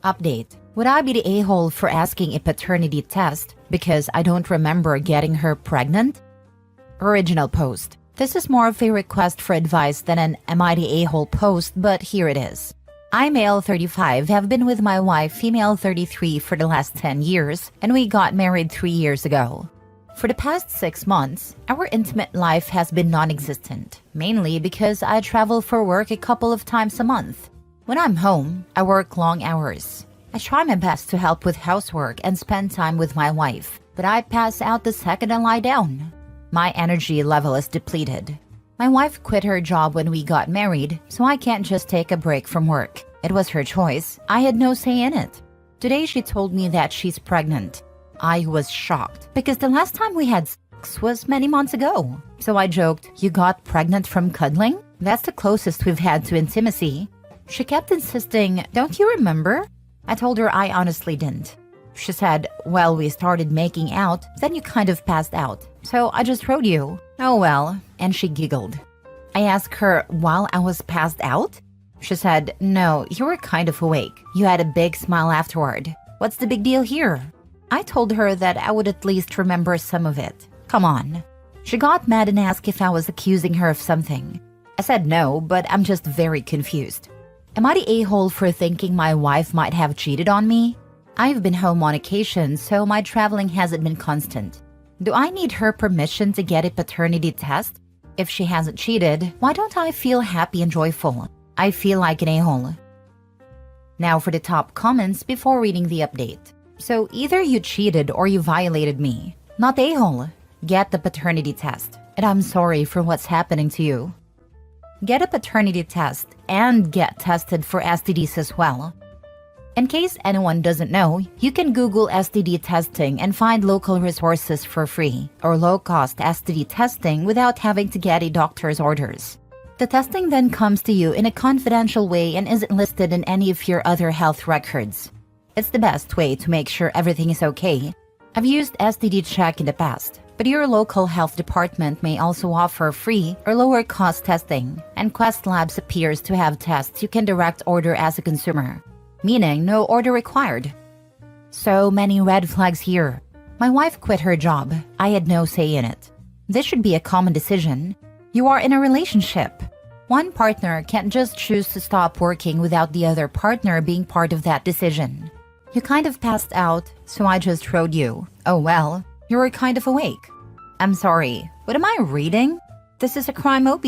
Update. Would I be the a-hole for asking a paternity test because I don't remember getting her pregnant? Original post. This is more of a request for advice than an am I the a-hole post, but here it is. I, male 35, have been with my wife, female 33, for the last 10 years, and we got married 3 years ago. For the past 6 months, our intimate life has been non-existent, mainly because I travel for work a couple of times a month. When I'm home, I work long hours. I try my best to help with housework and spend time with my wife, but I pass out the second I lie down. My energy level is depleted. My wife quit her job when we got married, so I can't just take a break from work. It was her choice. I had no say in it. Today she told me that she's pregnant. I was shocked because the last time we had sex was many months ago. So I joked, "You got pregnant from cuddling? That's the closest we've had to intimacy." She kept insisting, "Don't you remember?" I told her I honestly didn't. She said, "Well, we started making out, then you kind of passed out. So I just wrote you." "Oh well," and she giggled. I asked her, "While I was passed out?" She said, "No, you were kind of awake. You had a big smile afterward. What's the big deal here?" I told her that I would at least remember some of it. Come on. She got mad and asked if I was accusing her of something. I said no, but I'm just very confused. Am I the a-hole for thinking my wife might have cheated on me? I've been home on occasion, so my traveling hasn't been constant. Do I need her permission to get a paternity test? If she hasn't cheated, why don't I feel happy and joyful? I feel like an a-hole. Now for the top comments before reading the update. So either you cheated or you violated me. Not a-hole. Get the paternity test. And I'm sorry for what's happening to you. Get a paternity test and get tested for STDs as well. In case anyone doesn't know, you can Google STD testing and find local resources for free or low-cost STD testing without having to get a doctor's orders. The testing then comes to you in a confidential way and isn't listed in any of your other health records. It's the best way to make sure everything is okay. I've used STD Check in the past, but your local health department may also offer free or lower cost testing, and Quest Labs appears to have tests you can direct order as a consumer, meaning no order required. So many red flags here. My wife quit her job. I had no say in it. This should be a common decision. You are in a relationship. One partner can't just choose to stop working without the other partner being part of that decision. You kind of passed out, so I just wrote you. Oh well, you were kind of awake. I'm sorry, what am I reading? This is a crime OP.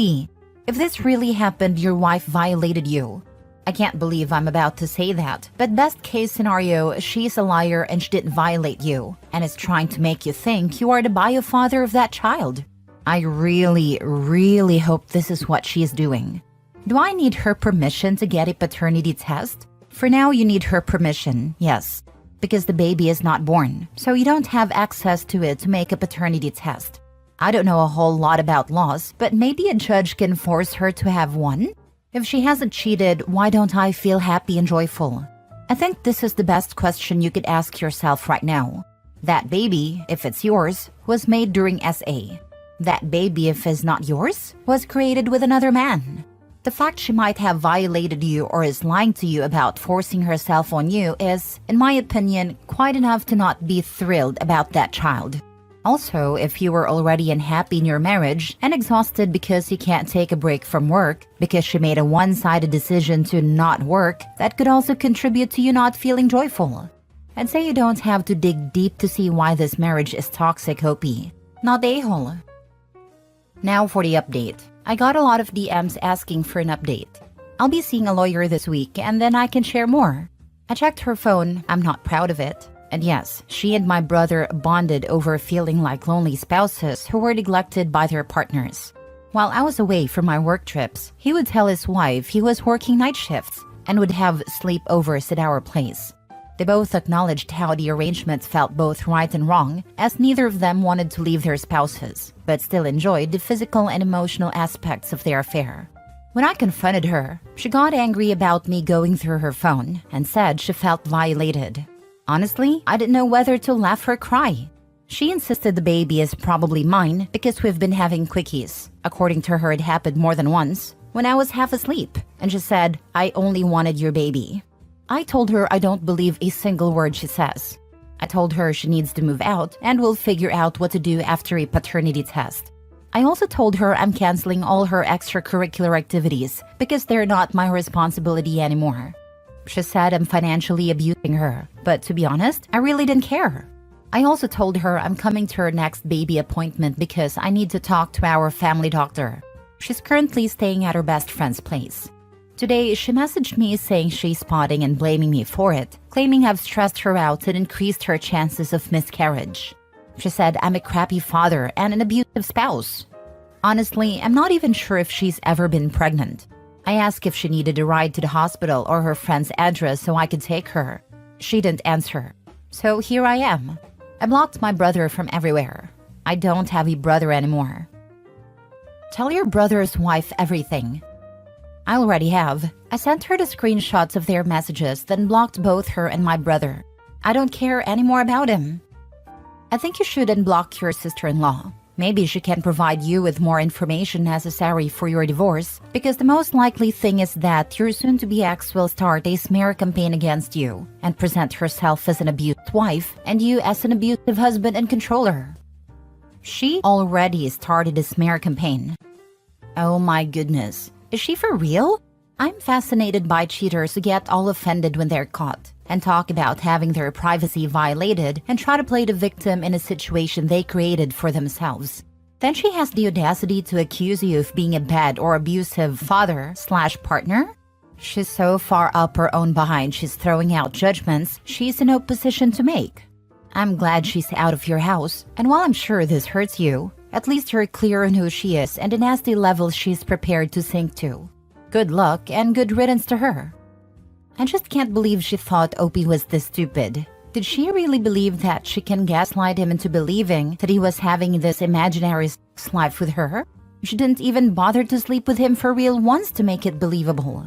If this really happened, your wife violated you. I can't believe I'm about to say that, but best case scenario, she's a liar and she didn't violate you, and is trying to make you think you are the bio father of that child. I really hope this is what she is doing. Do I need her permission to get a paternity test? For now, you need her permission, yes, because the baby is not born, so you don't have access to it to make a paternity test. I don't know a whole lot about laws, but maybe a judge can force her to have one? If she hasn't cheated, why don't I feel happy and joyful? I think this is the best question you could ask yourself right now. That baby, if it's yours, was made during SA. That baby, if it's not yours, was created with another man. The fact she might have violated you or is lying to you about forcing herself on you is, in my opinion, quite enough to not be thrilled about that child. Also, if you were already unhappy in your marriage and exhausted because you can't take a break from work because she made a one-sided decision to not work, that could also contribute to you not feeling joyful. I'd say you don't have to dig deep to see why this marriage is toxic, OP. Not a-hole. Now for the update. I got a lot of DMs asking for an update. I'll be seeing a lawyer this week and then I can share more. I checked her phone. I'm not proud of it. And yes, she and my brother bonded over feeling like lonely spouses who were neglected by their partners. While I was away for my work trips, he would tell his wife he was working night shifts and would have sleepovers at our place. They both acknowledged how the arrangement felt both right and wrong, as neither of them wanted to leave their spouses, but still enjoyed the physical and emotional aspects of their affair. When I confronted her, she got angry about me going through her phone and said she felt violated. Honestly, I didn't know whether to laugh or cry. She insisted the baby is probably mine because we've been having quickies. According to her, it happened more than once, when I was half asleep, and she said, "I only wanted your baby." I told her I don't believe a single word she says. I told her she needs to move out and we'll figure out what to do after a paternity test. I also told her I'm canceling all her extracurricular activities because they're not my responsibility anymore. She said I'm financially abusing her, but to be honest, I really didn't care. I also told her I'm coming to her next baby appointment because I need to talk to our family doctor. She's currently staying at her best friend's place. Today, she messaged me saying she's spotting and blaming me for it, claiming I've stressed her out and increased her chances of miscarriage. She said I'm a crappy father and an abusive spouse. Honestly, I'm not even sure if she's ever been pregnant. I asked if she needed a ride to the hospital or her friend's address so I could take her. She didn't answer. So here I am. I blocked my brother from everywhere. I don't have a brother anymore. Tell your brother's wife everything. I already have. I sent her the screenshots of their messages, then blocked both her and my brother. I don't care anymore about him. I think you should unblock your sister-in-law. Maybe she can provide you with more information necessary for your divorce, because the most likely thing is that your soon-to-be ex will start a smear campaign against you and present herself as an abused wife and you as an abusive husband and controller. She already started a smear campaign. Oh my goodness. Is she for real? I'm fascinated by cheaters who get all offended when they're caught and talk about having their privacy violated and try to play the victim in a situation they created for themselves. Then she has the audacity to accuse you of being a bad or abusive father/partner? She's so far up her own behind she's throwing out judgments she's in no position to make. I'm glad she's out of your house, and while I'm sure this hurts you, at least you're clear on who she is and the nasty levels she's prepared to sink to. Good luck and good riddance to her. I just can't believe she thought Opie was this stupid. Did she really believe that she can gaslight him into believing that he was having this imaginary sex life with her? She didn't even bother to sleep with him for real once to make it believable.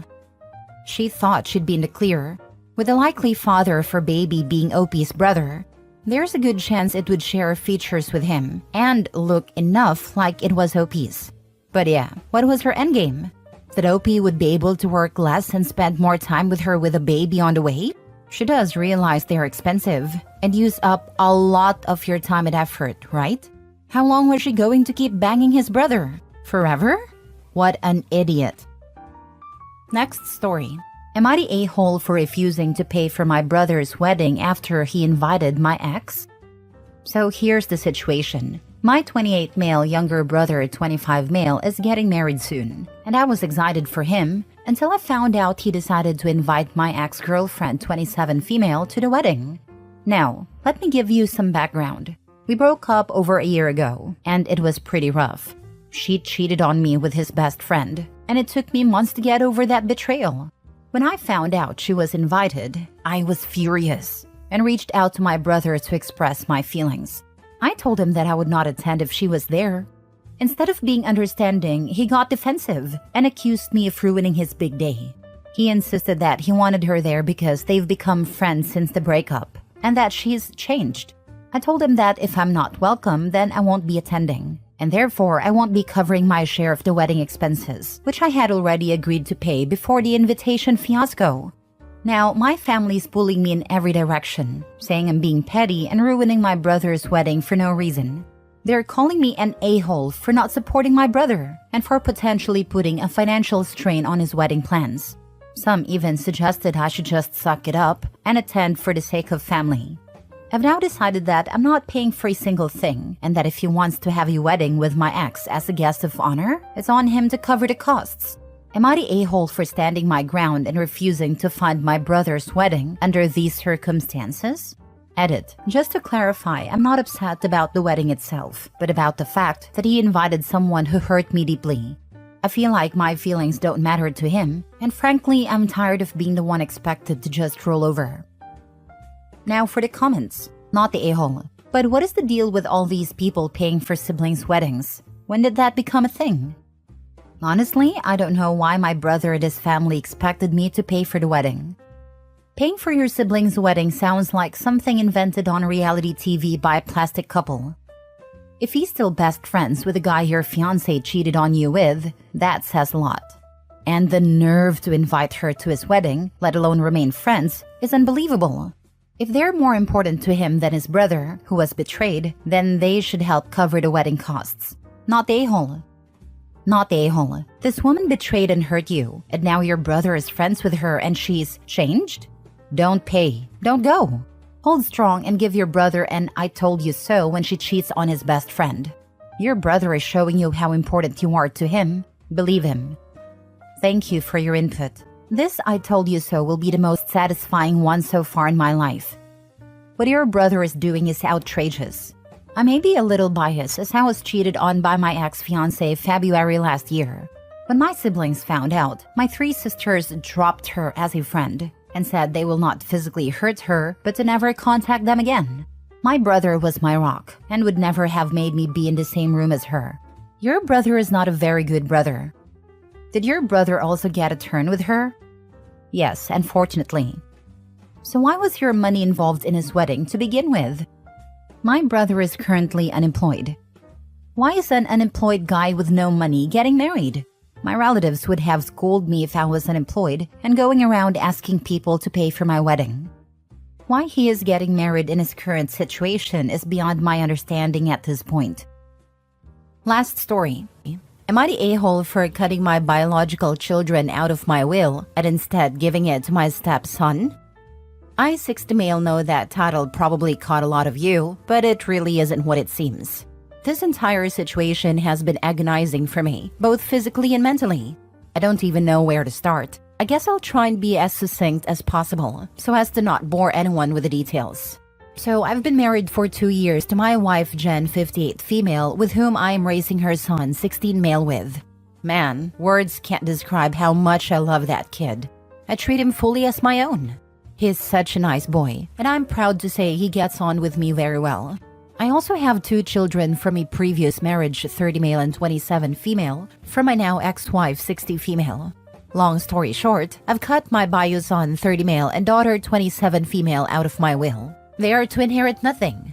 She thought she'd be in the clear. With the likely father of her baby being Opie's brother, there's a good chance it would share features with him and look enough like it was Opie's. But yeah, what was her endgame? That Opie would be able to work less and spend more time with her with a baby on the way? She does realize they're expensive and use up a lot of your time and effort, right? How long was she going to keep banging his brother? Forever? What an idiot. Next story. Am I the a-hole for refusing to pay for my brother's wedding after he invited my ex? So here's the situation. My 28 male younger brother, 25 male, is getting married soon, and I was excited for him until I found out he decided to invite my ex-girlfriend, 27 female, to the wedding. Now, let me give you some background. We broke up over a year ago, and it was pretty rough. She cheated on me with his best friend, and it took me months to get over that betrayal. When I found out she was invited, I was furious and reached out to my brother to express my feelings. I told him that I would not attend if she was there. Instead of being understanding, he got defensive and accused me of ruining his big day. He insisted that he wanted her there because they've become friends since the breakup and that she's changed. I told him that if I'm not welcome, then I won't be attending. And therefore, I won't be covering my share of the wedding expenses, which I had already agreed to pay before the invitation fiasco. Now, my family's pulling me in every direction, saying I'm being petty and ruining my brother's wedding for no reason. They're calling me an a-hole for not supporting my brother and for potentially putting a financial strain on his wedding plans. Some even suggested I should just suck it up and attend for the sake of family. I've now decided that I'm not paying for a single thing, and that if he wants to have a wedding with my ex as a guest of honor, it's on him to cover the costs. Am I the a-hole for standing my ground and refusing to fund my brother's wedding under these circumstances? Edit. Just to clarify, I'm not upset about the wedding itself, but about the fact that he invited someone who hurt me deeply. I feel like my feelings don't matter to him, and frankly, I'm tired of being the one expected to just roll over. Now for the comments. Not the a-hole. But what is the deal with all these people paying for siblings' weddings? When did that become a thing? Honestly, I don't know why my brother and his family expected me to pay for the wedding. Paying for your sibling's wedding sounds like something invented on reality TV by a plastic couple. If he's still best friends with the guy your fiancé cheated on you with, that says a lot. And the nerve to invite her to his wedding, let alone remain friends, is unbelievable. If they're more important to him than his brother, who was betrayed, then they should help cover the wedding costs. Not the a-hole. Not the a-hole. This woman betrayed and hurt you, and now your brother is friends with her and she's changed? Don't pay. Don't go. Hold strong and give your brother an "I told you so" when she cheats on his best friend. Your brother is showing you how important you are to him. Believe him. Thank you for your input. This "I told you so" will be the most satisfying one so far in my life. What your brother is doing is outrageous. I may be a little biased as I was cheated on by my ex-fiancé February last year. When my siblings found out, my 3 sisters dropped her as a friend and said they will not physically hurt her but to never contact them again. My brother was my rock and would never have made me be in the same room as her. Your brother is not a very good brother. Did your brother also get a turn with her? Yes, unfortunately. So why was your money involved in his wedding to begin with? My brother is currently unemployed. Why is an unemployed guy with no money getting married? My relatives would have schooled me if I was unemployed and going around asking people to pay for my wedding. Why he is getting married in his current situation is beyond my understanding at this point. Last story. Am I the a-hole for cutting my biological children out of my will and instead giving it to my stepson? I, 60 male, know that title probably caught a lot of you, but it really isn't what it seems. This entire situation has been agonizing for me, both physically and mentally. I don't even know where to start. I guess I'll try and be as succinct as possible, so as to not bore anyone with the details. So I've been married for 2 years to my wife Jen, 58 female, with whom I am raising her son, 16 male with. Man, words can't describe how much I love that kid. I treat him fully as my own. He's such a nice boy, and I'm proud to say he gets on with me very well. I also have 2 children from a previous marriage, 30 male and 27 female, from my now ex-wife, 60 female. Long story short, I've cut my bio son, 30 male, and daughter, 27 female, out of my will. They are to inherit nothing.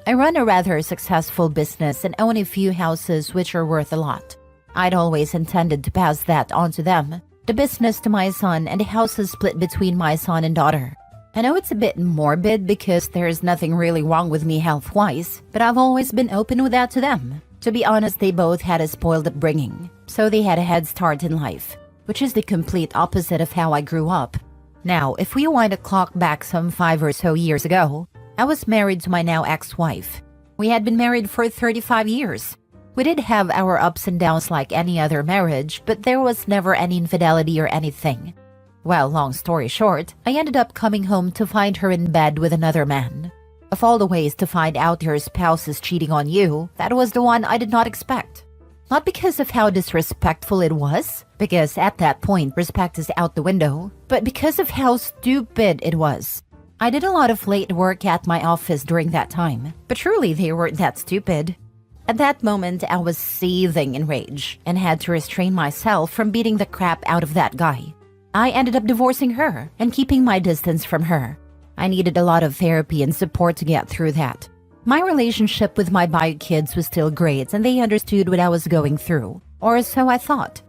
I run a rather successful business and own a few houses which are worth a lot. I'd always intended to pass that on to them. The business to my son and the houses split between my son and daughter. I know it's a bit morbid because there's nothing really wrong with me health-wise, but I've always been open with that to them. To be honest, they both had a spoiled upbringing, so they had a head start in life, which is the complete opposite of how I grew up. Now, if we wind the clock back some 5 or so years ago, I was married to my now ex-wife. We had been married for 35 years. We did have our ups and downs like any other marriage, but there was never any infidelity or anything. Well, long story short, I ended up coming home to find her in bed with another man. Of all the ways to find out your spouse is cheating on you, that was the one I did not expect. Not because of how disrespectful it was, because at that point respect is out the window, but because of how stupid it was. I did a lot of late work at my office during that time, but truly they weren't that stupid. At that moment, I was seething in rage and had to restrain myself from beating the crap out of that guy. I ended up divorcing her and keeping my distance from her. I needed a lot of therapy and support to get through that. My relationship with my bio kids was still great and they understood what I was going through, or so I thought.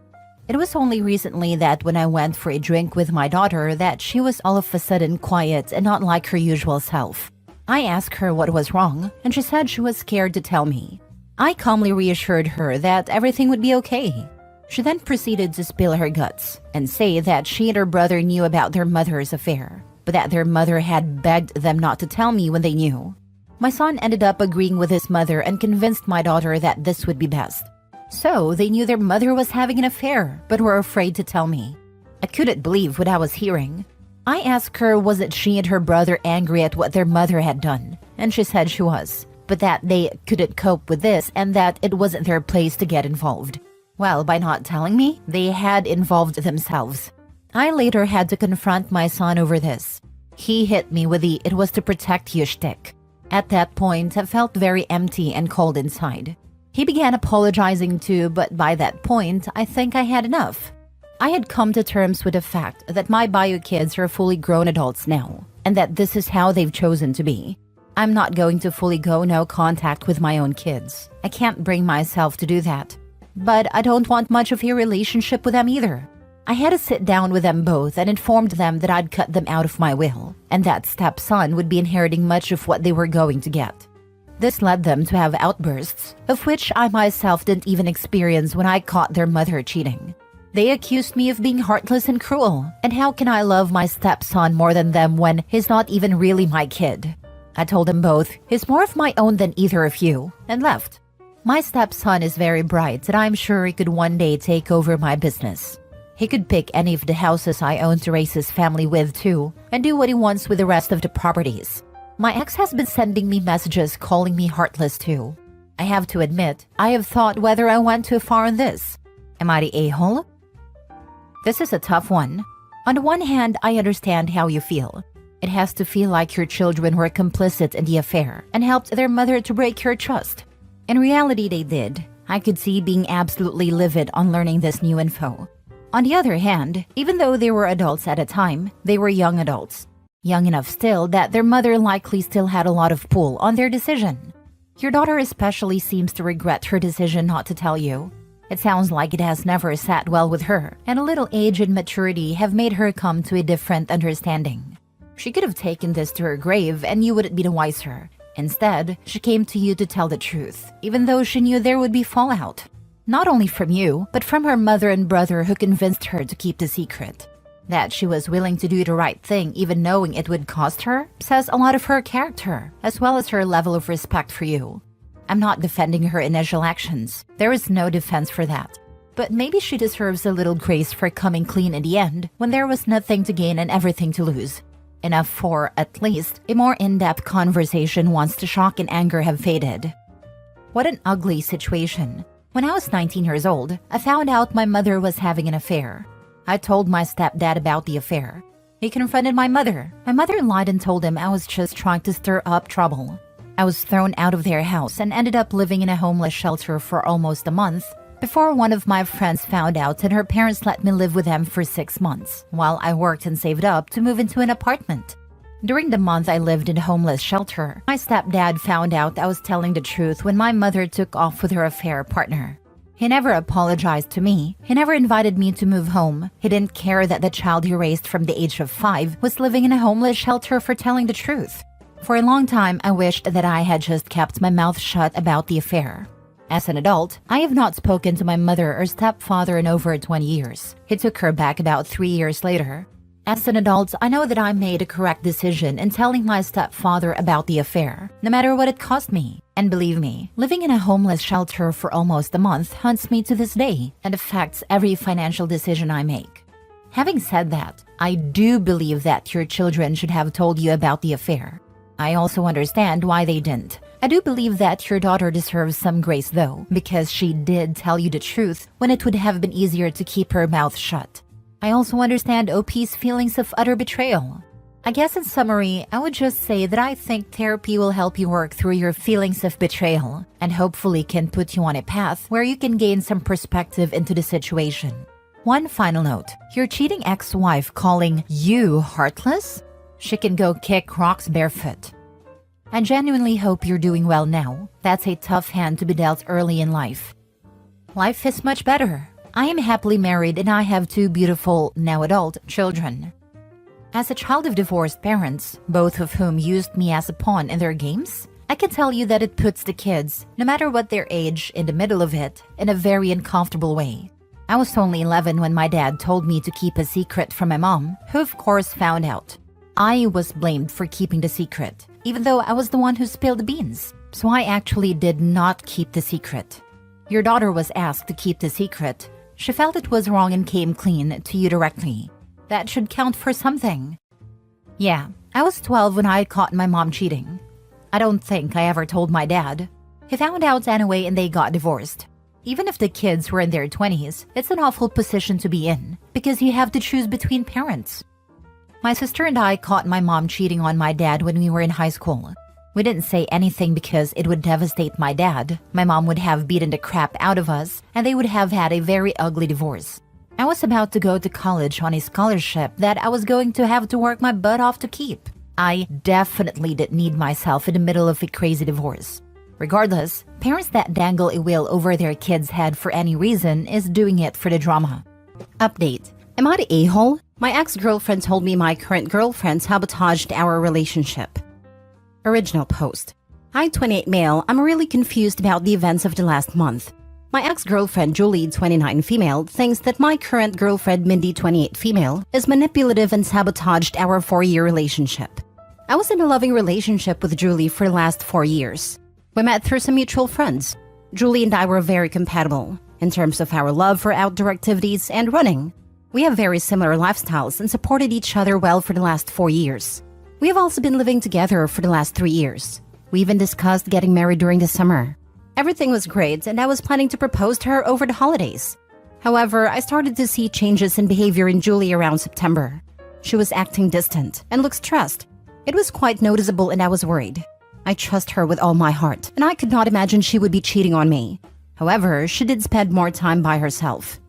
It was only recently that when I went for a drink with my daughter that she was all of a sudden quiet and not like her usual self. I asked her what was wrong and she said she was scared to tell me. I calmly reassured her that everything would be okay. She then proceeded to spill her guts and say that she and her brother knew about their mother's affair, but that their mother had begged them not to tell me when they knew. My son ended up agreeing with his mother and convinced my daughter that this would be best. So they knew their mother was having an affair, but were afraid to tell me. I couldn't believe what I was hearing. I asked her wasn't she and her brother angry at what their mother had done, and she said she was, but that they couldn't cope with this and that it wasn't their place to get involved. Well, by not telling me, they had involved themselves. I later had to confront my son over this. He hit me with the "it was to protect you" shtick. At that point, I felt very empty and cold inside. He began apologizing too, but by that point, I think I had enough. I had come to terms with the fact that my bio kids are fully grown adults now, and that this is how they've chosen to be. I'm not going to fully go no contact with my own kids. I can't bring myself to do that. But I don't want much of a relationship with them either. I had to sit down with them both and informed them that I'd cut them out of my will, and that stepson would be inheriting much of what they were going to get. This led them to have outbursts, of which I myself didn't even experience when I caught their mother cheating. They accused me of being heartless and cruel, and how can I love my stepson more than them when he's not even really my kid? I told them both, he's more of my own than either of you, and left. My stepson is very bright, and I'm sure he could one day take over my business. He could pick any of the houses I own to raise his family with too, and do what he wants with the rest of the properties. My ex has been sending me messages calling me heartless too. I have to admit, I have thought whether I went too far in this. Am I the a-hole? This is a tough one. On the one hand, I understand how you feel. It has to feel like your children were complicit in the affair and helped their mother to break your trust. In reality, they did. I could see being absolutely livid on learning this new info. On the other hand, even though they were adults at a time, they were young adults. Young enough still that their mother likely still had a lot of pull on their decision. Your daughter especially seems to regret her decision not to tell you. It sounds like it has never sat well with her, and a little age and maturity have made her come to a different understanding. She could have taken this to her grave and you wouldn't be the wiser. Instead, she came to you to tell the truth, even though she knew there would be fallout. Not only from you, but from her mother and brother who convinced her to keep the secret. That she was willing to do the right thing even knowing it would cost her says a lot of her character, as well as her level of respect for you. I'm not defending her initial actions. There is no defense for that. But maybe she deserves a little grace for coming clean in the end when there was nothing to gain and everything to lose. Enough for, at least, a more in-depth conversation once the shock and anger have faded. What an ugly situation. When I was 19 years old, I found out my mother was having an affair. I told my stepdad about the affair. He confronted my mother. My mother lied and told him I was just trying to stir up trouble. I was thrown out of their house and ended up living in a homeless shelter for almost a month before one of my friends found out and her parents let me live with them for 6 months while I worked and saved up to move into an apartment. During the month I lived in a homeless shelter, my stepdad found out I was telling the truth when my mother took off with her affair partner. He never apologized to me. He never invited me to move home. He didn't care that the child he raised from the age of 5 was living in a homeless shelter for telling the truth. For a long time, I wished that I had just kept my mouth shut about the affair. As an adult, I have not spoken to my mother or stepfather in over 20 years. He took her back about 3 years later. As an adult, I know that I made a correct decision in telling my stepfather about the affair, no matter what it cost me. And believe me, living in a homeless shelter for almost a month haunts me to this day and affects every financial decision I make. Having said that, I do believe that your children should have told you about the affair. I also understand why they didn't. I do believe that your daughter deserves some grace though, because she did tell you the truth when it would have been easier to keep her mouth shut. I also understand OP's feelings of utter betrayal. I guess in summary, I would just say that I think therapy will help you work through your feelings of betrayal and hopefully can put you on a path where you can gain some perspective into the situation. One final note, your cheating ex-wife calling you heartless? She can go kick rocks barefoot. I genuinely hope you're doing well now. That's a tough hand to be dealt early in life. Life is much better. I am happily married and I have 2 beautiful, now adult, children. As a child of divorced parents, both of whom used me as a pawn in their games, I can tell you that it puts the kids, no matter what their age, in the middle of it, in a very uncomfortable way. I was only 11 when my dad told me to keep a secret from my mom, who of course found out. I was blamed for keeping the secret, even though I was the one who spilled the beans. So I actually did not keep the secret. Your daughter was asked to keep the secret. She felt it was wrong and came clean to you directly. That should count for something. Yeah, I was 12 when I caught my mom cheating. I don't think I ever told my dad. He found out anyway and they got divorced. Even if the kids were in their 20s, it's an awful position to be in, because you have to choose between parents. My sister and I caught my mom cheating on my dad when we were in high school. We didn't say anything because it would devastate my dad. My mom would have beaten the crap out of us, and they would have had a very ugly divorce. I was about to go to college on a scholarship that I was going to have to work my butt off to keep. I definitely didn't need myself in the middle of a crazy divorce. Regardless, parents that dangle a will over their kids' head for any reason is doing it for the drama. Update. Am I the a-hole? My ex-girlfriend told me my current girlfriend sabotaged our relationship. Original post. Hi, 28 male. I'm really confused about the events of the last month. My ex-girlfriend Julie, 29 female, thinks that my current girlfriend Mindy, 28 female, is manipulative and sabotaged our 4-year relationship. I was in a loving relationship with Julie for the last 4 years. We met through some mutual friends. Julie and I were very compatible in terms of our love for outdoor activities and running. We have very similar lifestyles and supported each other well for the last 4 years. We have also been living together for the last 3 years. We even discussed getting married during the summer. Everything was great and I was planning to propose to her over the holidays. However, I started to see changes in behavior in Julie around September. She was acting distant and looked stressed. It was quite noticeable and I was worried. I trust her with all my heart and I could not imagine she would be cheating on me. However, she did spend more time by herself.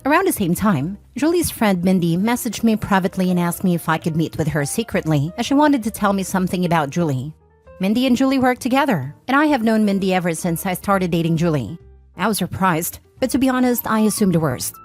Around the same time, Julie's friend Mindy messaged me privately and asked me if I could meet with her secretly as she wanted to tell me something about Julie. Mindy and Julie work together, and I have known Mindy ever since I started dating Julie. I was surprised, but to be honest, I assumed the worst.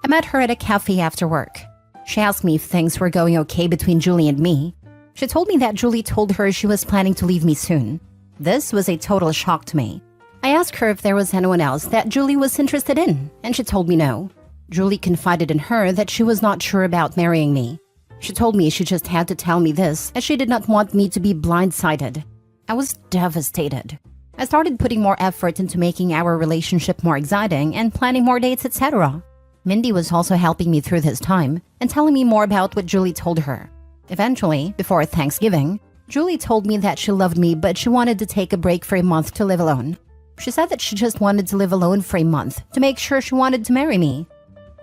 I met her at a cafe after work. She asked me if things were going okay between Julie and me. She told me that Julie told her she was planning to leave me soon. This was a total shock to me. I asked her if there was anyone else that Julie was interested in, and she told me no. Julie confided in her that she was not sure about marrying me. She told me she just had to tell me this as she did not want me to be blindsided. I was devastated. I started putting more effort into making our relationship more exciting and planning more dates, etc. Mindy was also helping me through this time and telling me more about what Julie told her. Eventually, before Thanksgiving, Julie told me that she loved me but she wanted to take a break for a month to live alone. She said that she just wanted to live alone for a month to make sure she wanted to marry me.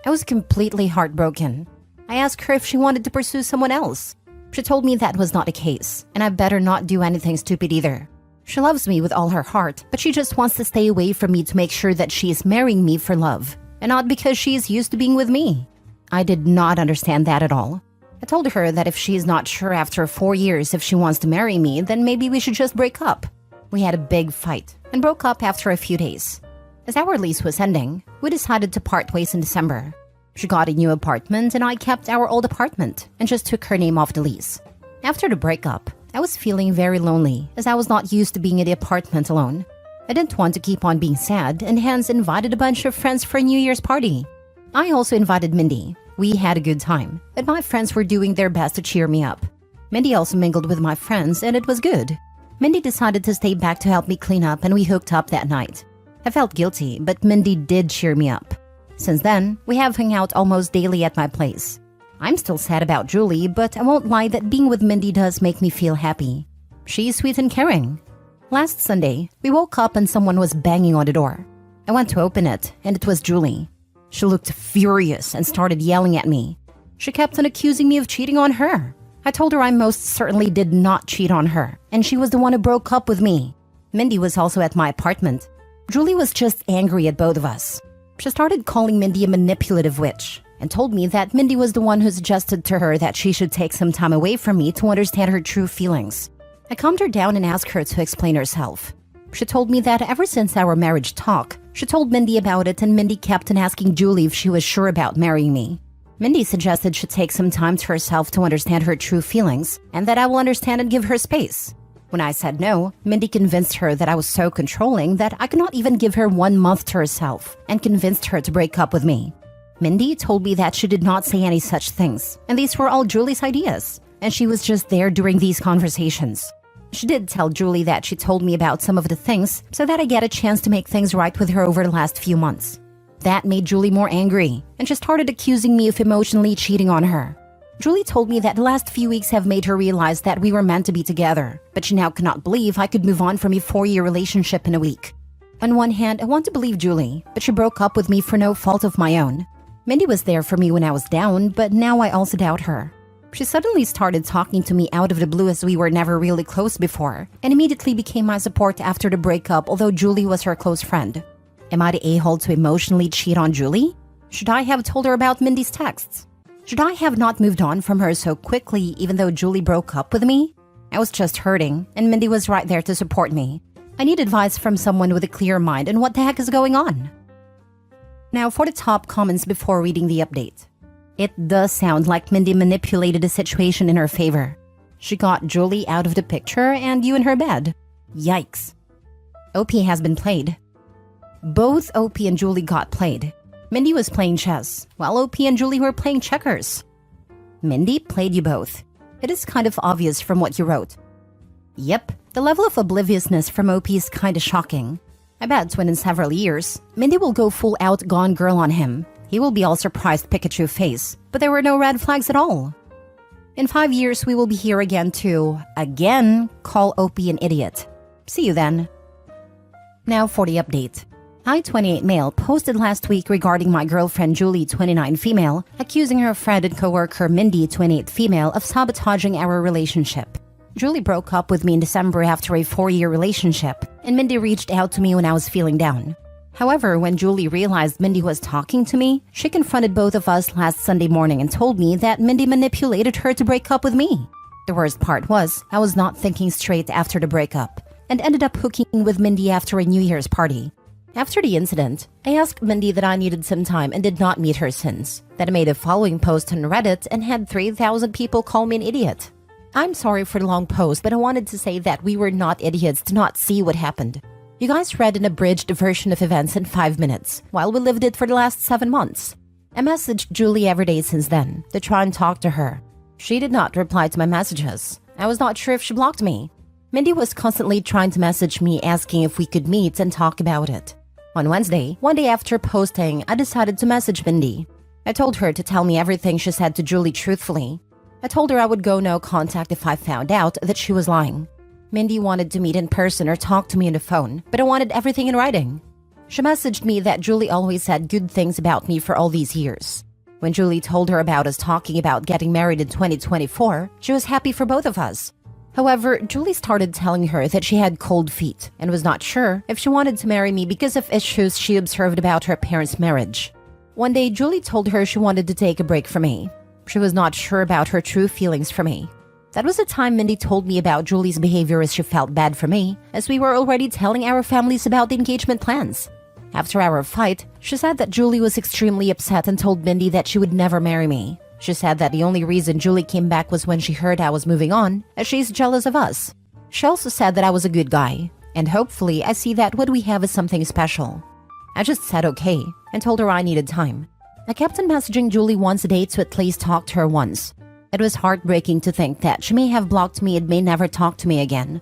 I was completely heartbroken. I asked her if she wanted to pursue someone else. She told me that was not the case, and I better not do anything stupid either. She loves me with all her heart, but she just wants to stay away from me to make sure that she is marrying me for love, and not because she is used to being with me. I did not understand that at all. I told her that if she is not sure after 4 years if she wants to marry me, then maybe we should just break up. We had a big fight, and broke up after a few days. As our lease was ending, we decided to part ways in December. She got a new apartment and I kept our old apartment and just took her name off the lease. After the breakup, I was feeling very lonely as I was not used to being in the apartment alone. I didn't want to keep on being sad and hence invited a bunch of friends for a New Year's party. I also invited Mindy. We had a good time, but my friends were doing their best to cheer me up. Mindy also mingled with my friends and it was good. Mindy decided to stay back to help me clean up and we hooked up that night. I felt guilty, but Mindy did cheer me up. Since then, we have hung out almost daily at my place. I'm still sad about Julie, but I won't lie that being with Mindy does make me feel happy. She's sweet and caring. Last Sunday, we woke up and someone was banging on the door. I went to open it, and it was Julie. She looked furious and started yelling at me. She kept on accusing me of cheating on her. I told her I most certainly did not cheat on her, and she was the one who broke up with me. Mindy was also at my apartment. Julie was just angry at both of us. She started calling Mindy a manipulative witch and told me that Mindy was the one who suggested to her that she should take some time away from me to understand her true feelings. I calmed her down and asked her to explain herself. She told me that ever since our marriage talk, she told Mindy about it and Mindy kept on asking Julie if she was sure about marrying me. Mindy suggested she take some time to herself to understand her true feelings and that I will understand and give her space. When I said no, Mindy convinced her that I was so controlling that I could not even give her 1 month to herself and convinced her to break up with me. Mindy told me that she did not say any such things, and these were all Julie's ideas, and she was just there during these conversations. She did tell Julie that she told me about some of the things so that I get a chance to make things right with her over the last few months. That made Julie more angry, and she started accusing me of emotionally cheating on her. Julie told me that the last few weeks have made her realize that we were meant to be together, but she now cannot believe I could move on from a 4-year relationship in a week. On one hand, I want to believe Julie, but she broke up with me for no fault of my own. Mindy was there for me when I was down, but now I also doubt her. She suddenly started talking to me out of the blue as we were never really close before, and immediately became my support after the breakup, although Julie was her close friend. Am I the a-hole to emotionally cheat on Julie? Should I have told her about Mindy's texts? Should I have not moved on from her so quickly even though Julie broke up with me? I was just hurting, and Mindy was right there to support me. I need advice from someone with a clear mind on what the heck is going on. Now for the top comments before reading the update. It does sound like Mindy manipulated the situation in her favor. She got Julie out of the picture and you in her bed. Yikes. OP has been played. Both OP and Julie got played. Mindy was playing chess, while OP and Julie were playing checkers. Mindy played you both. It is kind of obvious from what you wrote. Yep, the level of obliviousness from OP is kinda shocking. I bet when in several years, Mindy will go full out Gone Girl on him. He will be all surprised Pikachu face, but there were no red flags at all. In 5 years, we will be here again to, again, call OP an idiot. See you then. Now for the update. I, 28 male, posted last week regarding my girlfriend Julie, 29 female, accusing her friend and coworker Mindy, 28 female, of sabotaging our relationship. Julie broke up with me in December after a 4-year relationship, and Mindy reached out to me when I was feeling down. However, when Julie realized Mindy was talking to me, she confronted both of us last Sunday morning and told me that Mindy manipulated her to break up with me. The worst part was, I was not thinking straight after the breakup, and ended up hooking with Mindy after a New Year's party. After the incident, I asked Mindy that I needed some time and did not meet her since. Then I made a following post on Reddit and had 3,000 people call me an idiot. I'm sorry for the long post, but I wanted to say that we were not idiots to not see what happened. You guys read an abridged version of events in 5 minutes, while we lived it for the last 7 months. I messaged Julie every day since then to try and talk to her. She did not reply to my messages. I was not sure if she blocked me. Mindy was constantly trying to message me asking if we could meet and talk about it. On Wednesday, one day after posting, I decided to message Mindy. I told her to tell me everything she said to Julie truthfully. I told her I would go no contact if I found out that she was lying. Mindy wanted to meet in person or talk to me on the phone, but I wanted everything in writing. She messaged me that Julie always said good things about me for all these years. When Julie told her about us talking about getting married in 2024, she was happy for both of us. However, Julie started telling her that she had cold feet and was not sure if she wanted to marry me because of issues she observed about her parents' marriage. One day, Julie told her she wanted to take a break from me. She was not sure about her true feelings for me. That was the time Mindy told me about Julie's behavior as she felt bad for me, as we were already telling our families about the engagement plans. After our fight, she said that Julie was extremely upset and told Mindy that she would never marry me. She said that the only reason Julie came back was when she heard I was moving on, as she's jealous of us. She also said that I was a good guy, and hopefully I see that what we have is something special. I just said okay, and told her I needed time. I kept on messaging Julie once a day to at least talk to her once. It was heartbreaking to think that she may have blocked me and may never talk to me again.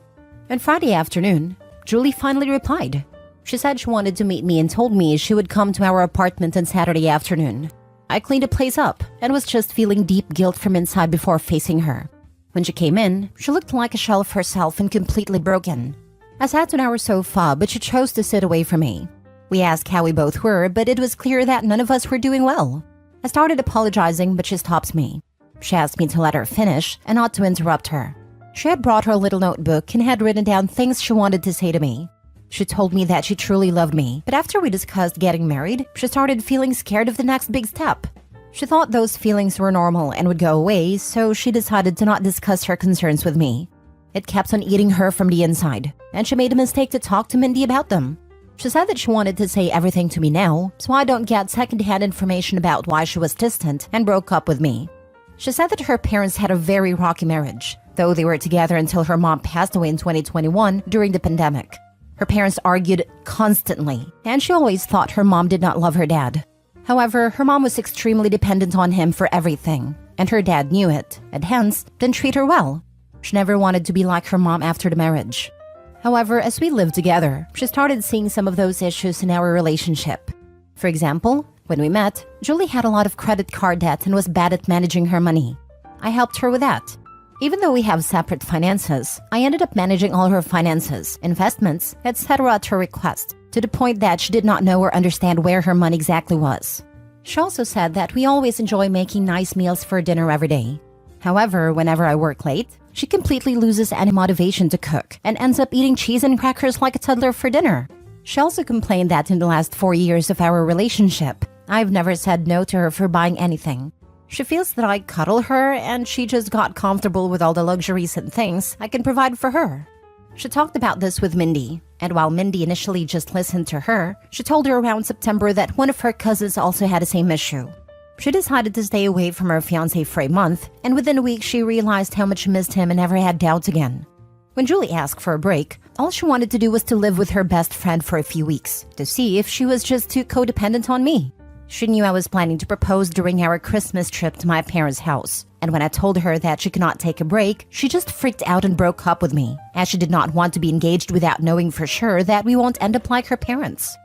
On Friday afternoon, Julie finally replied. She said she wanted to meet me and told me she would come to our apartment on Saturday afternoon. I cleaned the place up and was just feeling deep guilt from inside before facing her. When she came in, she looked like a shell of herself and completely broken. I sat on our sofa, but she chose to sit away from me. We asked how we both were, but it was clear that none of us were doing well. I started apologizing, but she stopped me. She asked me to let her finish and not to interrupt her. She had brought her little notebook and had written down things she wanted to say to me. She told me that she truly loved me, but after we discussed getting married, she started feeling scared of the next big step. She thought those feelings were normal and would go away, so she decided to not discuss her concerns with me. It kept on eating her from the inside, and she made a mistake to talk to Mindy about them. She said that she wanted to say everything to me now, so I don't get secondhand information about why she was distant and broke up with me. She said that her parents had a very rocky marriage, though they were together until her mom passed away in 2021 during the pandemic. Her parents argued constantly, and she always thought her mom did not love her dad. However, her mom was extremely dependent on him for everything, and her dad knew it, and hence didn't treat her well. She never wanted to be like her mom after the marriage. However, as we lived together, she started seeing some of those issues in our relationship. For example, when we met, Julie had a lot of credit card debt and was bad at managing her money. I helped her with that. Even though we have separate finances, I ended up managing all her finances, investments, etc. at her request, to the point that she did not know or understand where her money exactly was. She also said that we always enjoy making nice meals for dinner every day. However, whenever I work late, she completely loses any motivation to cook and ends up eating cheese and crackers like a toddler for dinner. She also complained that in the last 4 years of our relationship, I've never said no to her for buying anything. She feels that I cuddle her and she just got comfortable with all the luxuries and things I can provide for her. She talked about this with Mindy, and while Mindy initially just listened to her, she told her around September that one of her cousins also had the same issue. She decided to stay away from her fiancé for a month, and within a week she realized how much she missed him and never had doubts again. When Julie asked for a break, all she wanted to do was to live with her best friend for a few weeks to see if she was just too codependent on me. She knew I was planning to propose during our Christmas trip to my parents' house, and when I told her that she could not take a break, she just freaked out and broke up with me, as she did not want to be engaged without knowing for sure that we won't end up like her parents.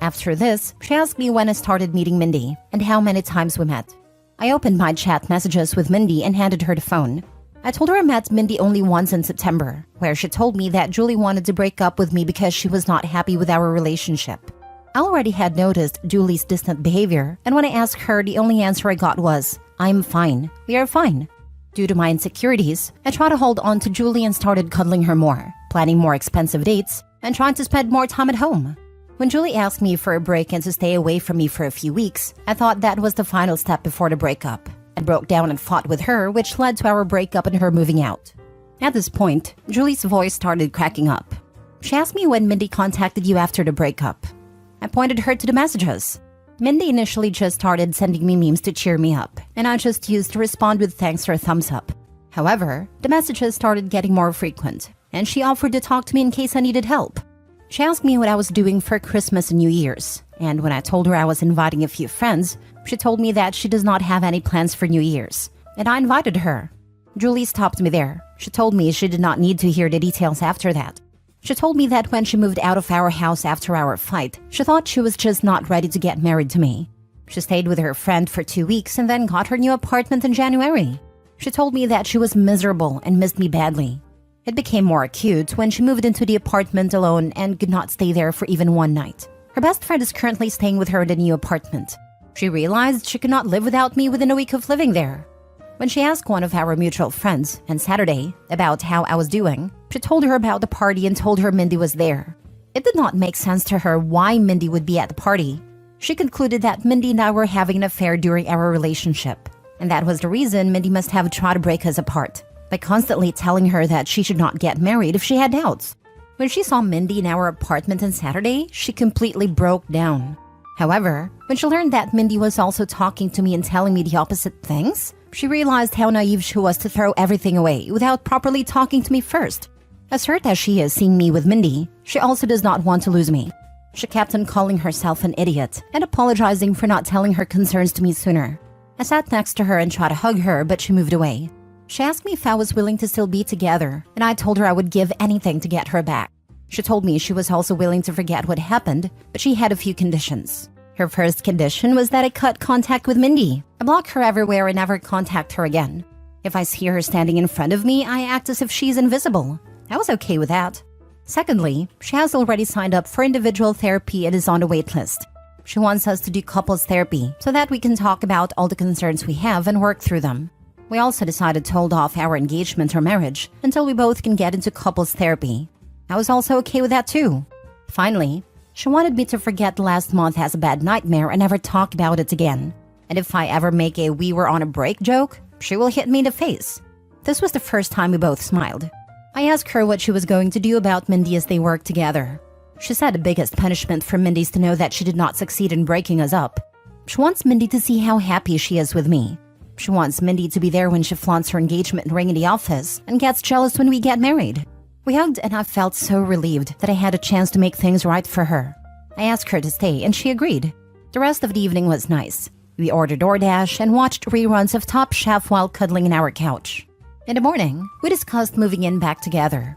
After this, she asked me when I started meeting Mindy and how many times we met. I opened my chat messages with Mindy and handed her the phone. I told her I met Mindy only once in September, where she told me that Julie wanted to break up with me because she was not happy with our relationship. I already had noticed Julie's distant behavior, and when I asked her, the only answer I got was, "I'm fine. We are fine." Due to my insecurities, I tried to hold on to Julie and started cuddling her more, planning more expensive dates, and trying to spend more time at home. When Julie asked me for a break and to stay away from me for a few weeks, I thought that was the final step before the breakup. I broke down and fought with her, which led to our breakup and her moving out. At this point, Julie's voice started cracking up. She asked me when Mindy contacted you after the breakup. I pointed her to the messages. Mindy initially just started sending me memes to cheer me up, and I just used to respond with thanks or thumbs up. However, the messages started getting more frequent, and she offered to talk to me in case I needed help. She asked me what I was doing for Christmas and New Year's, and when I told her I was inviting a few friends, she told me that she does not have any plans for New Year's, and I invited her. Julie stopped me there. She told me she did not need to hear the details after that. She told me that when she moved out of our house after our fight, she thought she was just not ready to get married to me. She stayed with her friend for 2 weeks and then got her new apartment in January. She told me that she was miserable and missed me badly. It became more acute when she moved into the apartment alone and could not stay there for even one night. Her best friend is currently staying with her in the new apartment. She realized she could not live without me within a week of living there. When she asked one of our mutual friends on Saturday about how I was doing, she told her about the party and told her Mindy was there. It did not make sense to her why Mindy would be at the party. She concluded that Mindy and I were having an affair during our relationship, and that was the reason Mindy must have tried to break us apart, by constantly telling her that she should not get married if she had doubts. When she saw Mindy in our apartment on Saturday, she completely broke down. However, when she learned that Mindy was also talking to me and telling me the opposite things, she realized how naive she was to throw everything away without properly talking to me first. As hurt as she is seeing me with Mindy, she also does not want to lose me. She kept on calling herself an idiot and apologizing for not telling her concerns to me sooner. I sat next to her and tried to hug her, but she moved away. She asked me if I was willing to still be together, and I told her I would give anything to get her back. She told me she was also willing to forget what happened, but she had a few conditions. Her first condition was that I cut contact with Mindy. I block her everywhere and never contact her again. If I see her standing in front of me, I act as if she's invisible. I was okay with that. Secondly, she has already signed up for individual therapy and is on the wait list. She wants us to do couples therapy so that we can talk about all the concerns we have and work through them. We also decided to hold off our engagement or marriage until we both can get into couples therapy. I was also okay with that too. Finally, she wanted me to forget last month as a bad nightmare and never talk about it again. And if I ever make a "we were on a break" joke, she will hit me in the face. This was the first time we both smiled. I asked her what she was going to do about Mindy as they worked together. She said the biggest punishment for Mindy is to know that she did not succeed in breaking us up. She wants Mindy to see how happy she is with me. She wants Mindy to be there when she flaunts her engagement ring in the office and gets jealous when we get married. We hugged and I felt so relieved that I had a chance to make things right for her. I asked her to stay and she agreed. The rest of the evening was nice. We ordered DoorDash and watched reruns of Top Chef while cuddling in our couch. In the morning, we discussed moving in back together.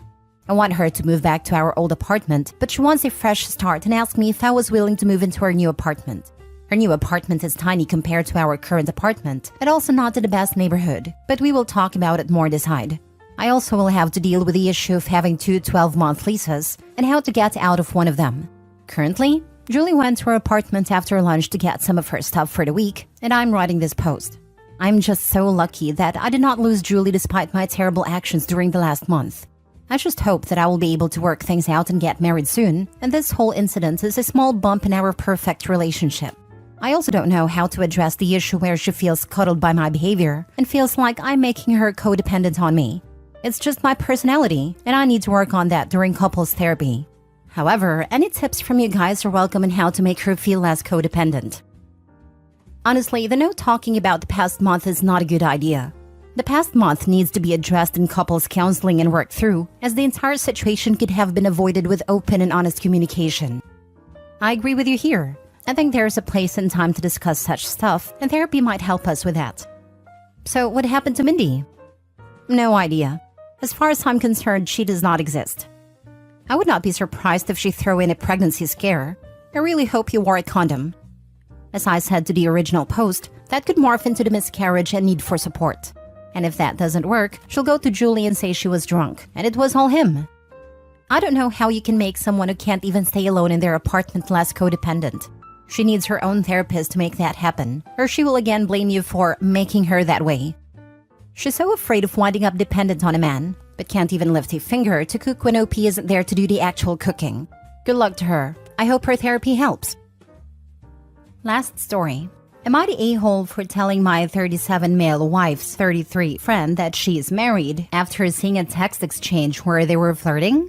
I want her to move back to our old apartment, but she wants a fresh start and asked me if I was willing to move into her new apartment. Her new apartment is tiny compared to our current apartment, and also not in the best neighborhood, but we will talk about it more and decide. I also will have to deal with the issue of having two 12-month leases and how to get out of one of them. Currently, Julie went to her apartment after lunch to get some of her stuff for the week, and I'm writing this post. I'm just so lucky that I did not lose Julie despite my terrible actions during the last month. I just hope that I will be able to work things out and get married soon, and this whole incident is a small bump in our perfect relationship. I also don't know how to address the issue where she feels cuddled by my behavior and feels like I'm making her codependent on me. It's just my personality, and I need to work on that during couples therapy. However, any tips from you guys are welcome on how to make her feel less codependent. Honestly, the no talking about the past month is not a good idea. The past month needs to be addressed in couples counseling and worked through, as the entire situation could have been avoided with open and honest communication. I agree with you here. I think there's a place and time to discuss such stuff, and therapy might help us with that. So, what happened to Mindy? No idea. As far as I'm concerned, she does not exist. I would not be surprised if she threw in a pregnancy scare. I really hope you wore a condom. As I said to the original post, that could morph into the miscarriage and need for support. And if that doesn't work, she'll go to Julie and say she was drunk, and it was all him. I don't know how you can make someone who can't even stay alone in their apartment less codependent. She needs her own therapist to make that happen, or she will again blame you for making her that way. She's so afraid of winding up dependent on a man, but can't even lift a finger to cook when OP isn't there to do the actual cooking. Good luck to her. I hope her therapy helps. Last story. Am I the a-hole for telling my 37 male wife's 33 friend that she is married after seeing a text exchange where they were flirting?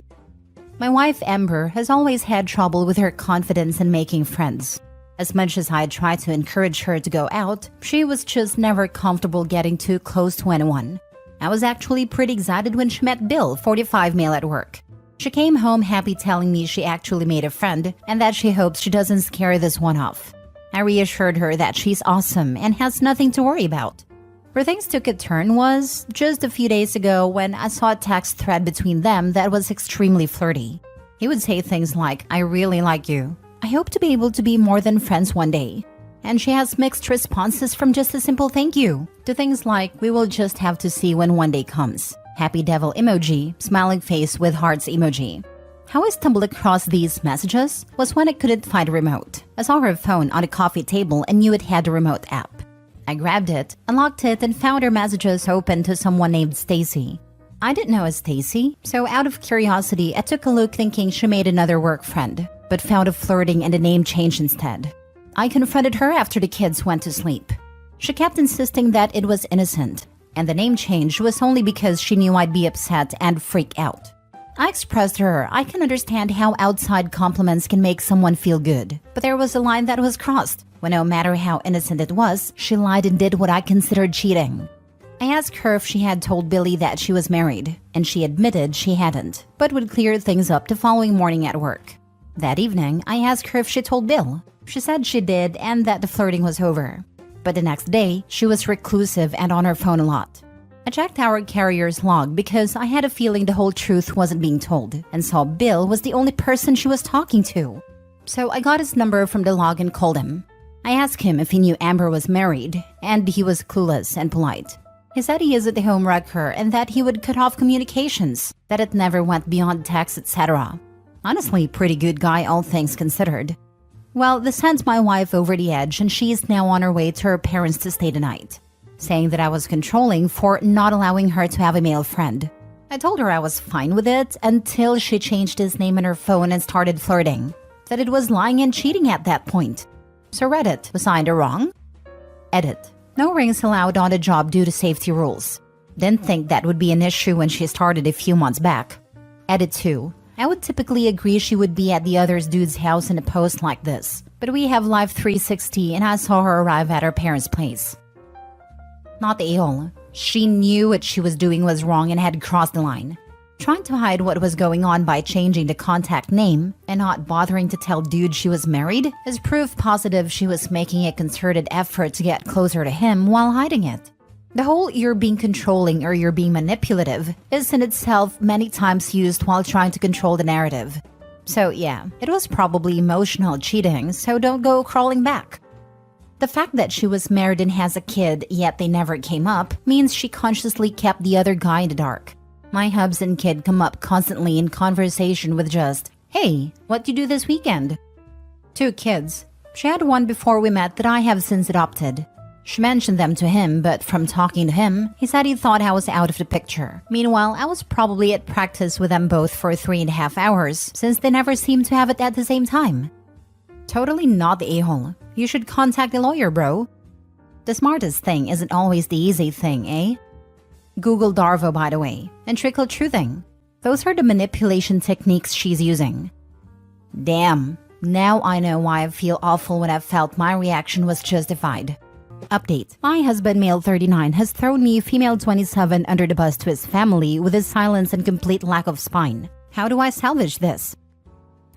My wife Amber has always had trouble with her confidence in making friends. As much as I tried to encourage her to go out, she was just never comfortable getting too close to anyone. I was actually pretty excited when she met Bill, 45 male at work. She came home happy telling me she actually made a friend and that she hopes she doesn't scare this one off. I reassured her that she's awesome and has nothing to worry about. Where things took a turn was just a few days ago when I saw a text thread between them that was extremely flirty. He would say things like, "I really like you. I hope to be able to be more than friends one day." And she has mixed responses from just a simple thank you to things like, "We will just have to see when one day comes. Happy devil emoji, smiling face with hearts emoji." How I stumbled across these messages was when I couldn't find a remote. I saw her phone on a coffee table and knew it had a remote app. I grabbed it, unlocked it, and found her messages open to someone named Stacy. I didn't know a Stacy, so out of curiosity, I took a look thinking she made another work friend, but found a flirting and a name change instead. I confronted her after the kids went to sleep. She kept insisting that it was innocent, and the name change was only because she knew I'd be upset and freak out. I expressed to her I can understand how outside compliments can make someone feel good, but there was a line that was crossed, when no matter how innocent it was, she lied and did what I considered cheating. I asked her if she had told Billy that she was married, and she admitted she hadn't, but would clear things up the following morning at work. That evening, I asked her if she told Bill. She said she did and that the flirting was over. But the next day, she was reclusive and on her phone a lot. I checked our carrier's log because I had a feeling the whole truth wasn't being told, and saw Bill was the only person she was talking to. So I got his number from the log and called him. I asked him if he knew Amber was married, and he was clueless and polite. He said he is a home wrecker and that he would cut off communications, that it never went beyond text, etc. Honestly, pretty good guy, all things considered. Well, this sent my wife over the edge, and she is now on her way to her parents to stay the night, saying that I was controlling for not allowing her to have a male friend. I told her I was fine with it until she changed his name in her phone and started flirting, that it was lying and cheating at that point. So Reddit, was I in the wrong? Edit. No rings allowed on the job due to safety rules. Didn't think that would be an issue when she started a few months back. Edit 2. I would typically agree she would be at the other dude's house in a post like this, but we have Live 360 and I saw her arrive at her parents' place. Not the a-hole. She knew what she was doing was wrong and had crossed the line. Trying to hide what was going on by changing the contact name and not bothering to tell dude she was married is proof positive she was making a concerted effort to get closer to him while hiding it. The whole "you're being controlling" or "you're being manipulative" is in itself many times used while trying to control the narrative. So yeah, it was probably emotional cheating, so don't go crawling back. The fact that she was married and has a kid, yet they never came up, means she consciously kept the other guy in the dark. My hubs and kid come up constantly in conversation with just, "Hey, what do you do this weekend?" 2 kids. She had one before we met that I have since adopted. She mentioned them to him, but from talking to him, he said he thought I was out of the picture. Meanwhile, I was probably at practice with them both for 3.5 hours, since they never seemed to have it at the same time. Totally not the a-hole. You should contact a lawyer, bro. The smartest thing isn't always the easy thing, eh? Google Darvo, by the way, and trickle truthing. Those are the manipulation techniques she's using. Damn, now I know why I feel awful when I felt my reaction was justified. Update. My husband, male 39, has thrown me, female 27, under the bus to his family with his silence and complete lack of spine. How do I salvage this?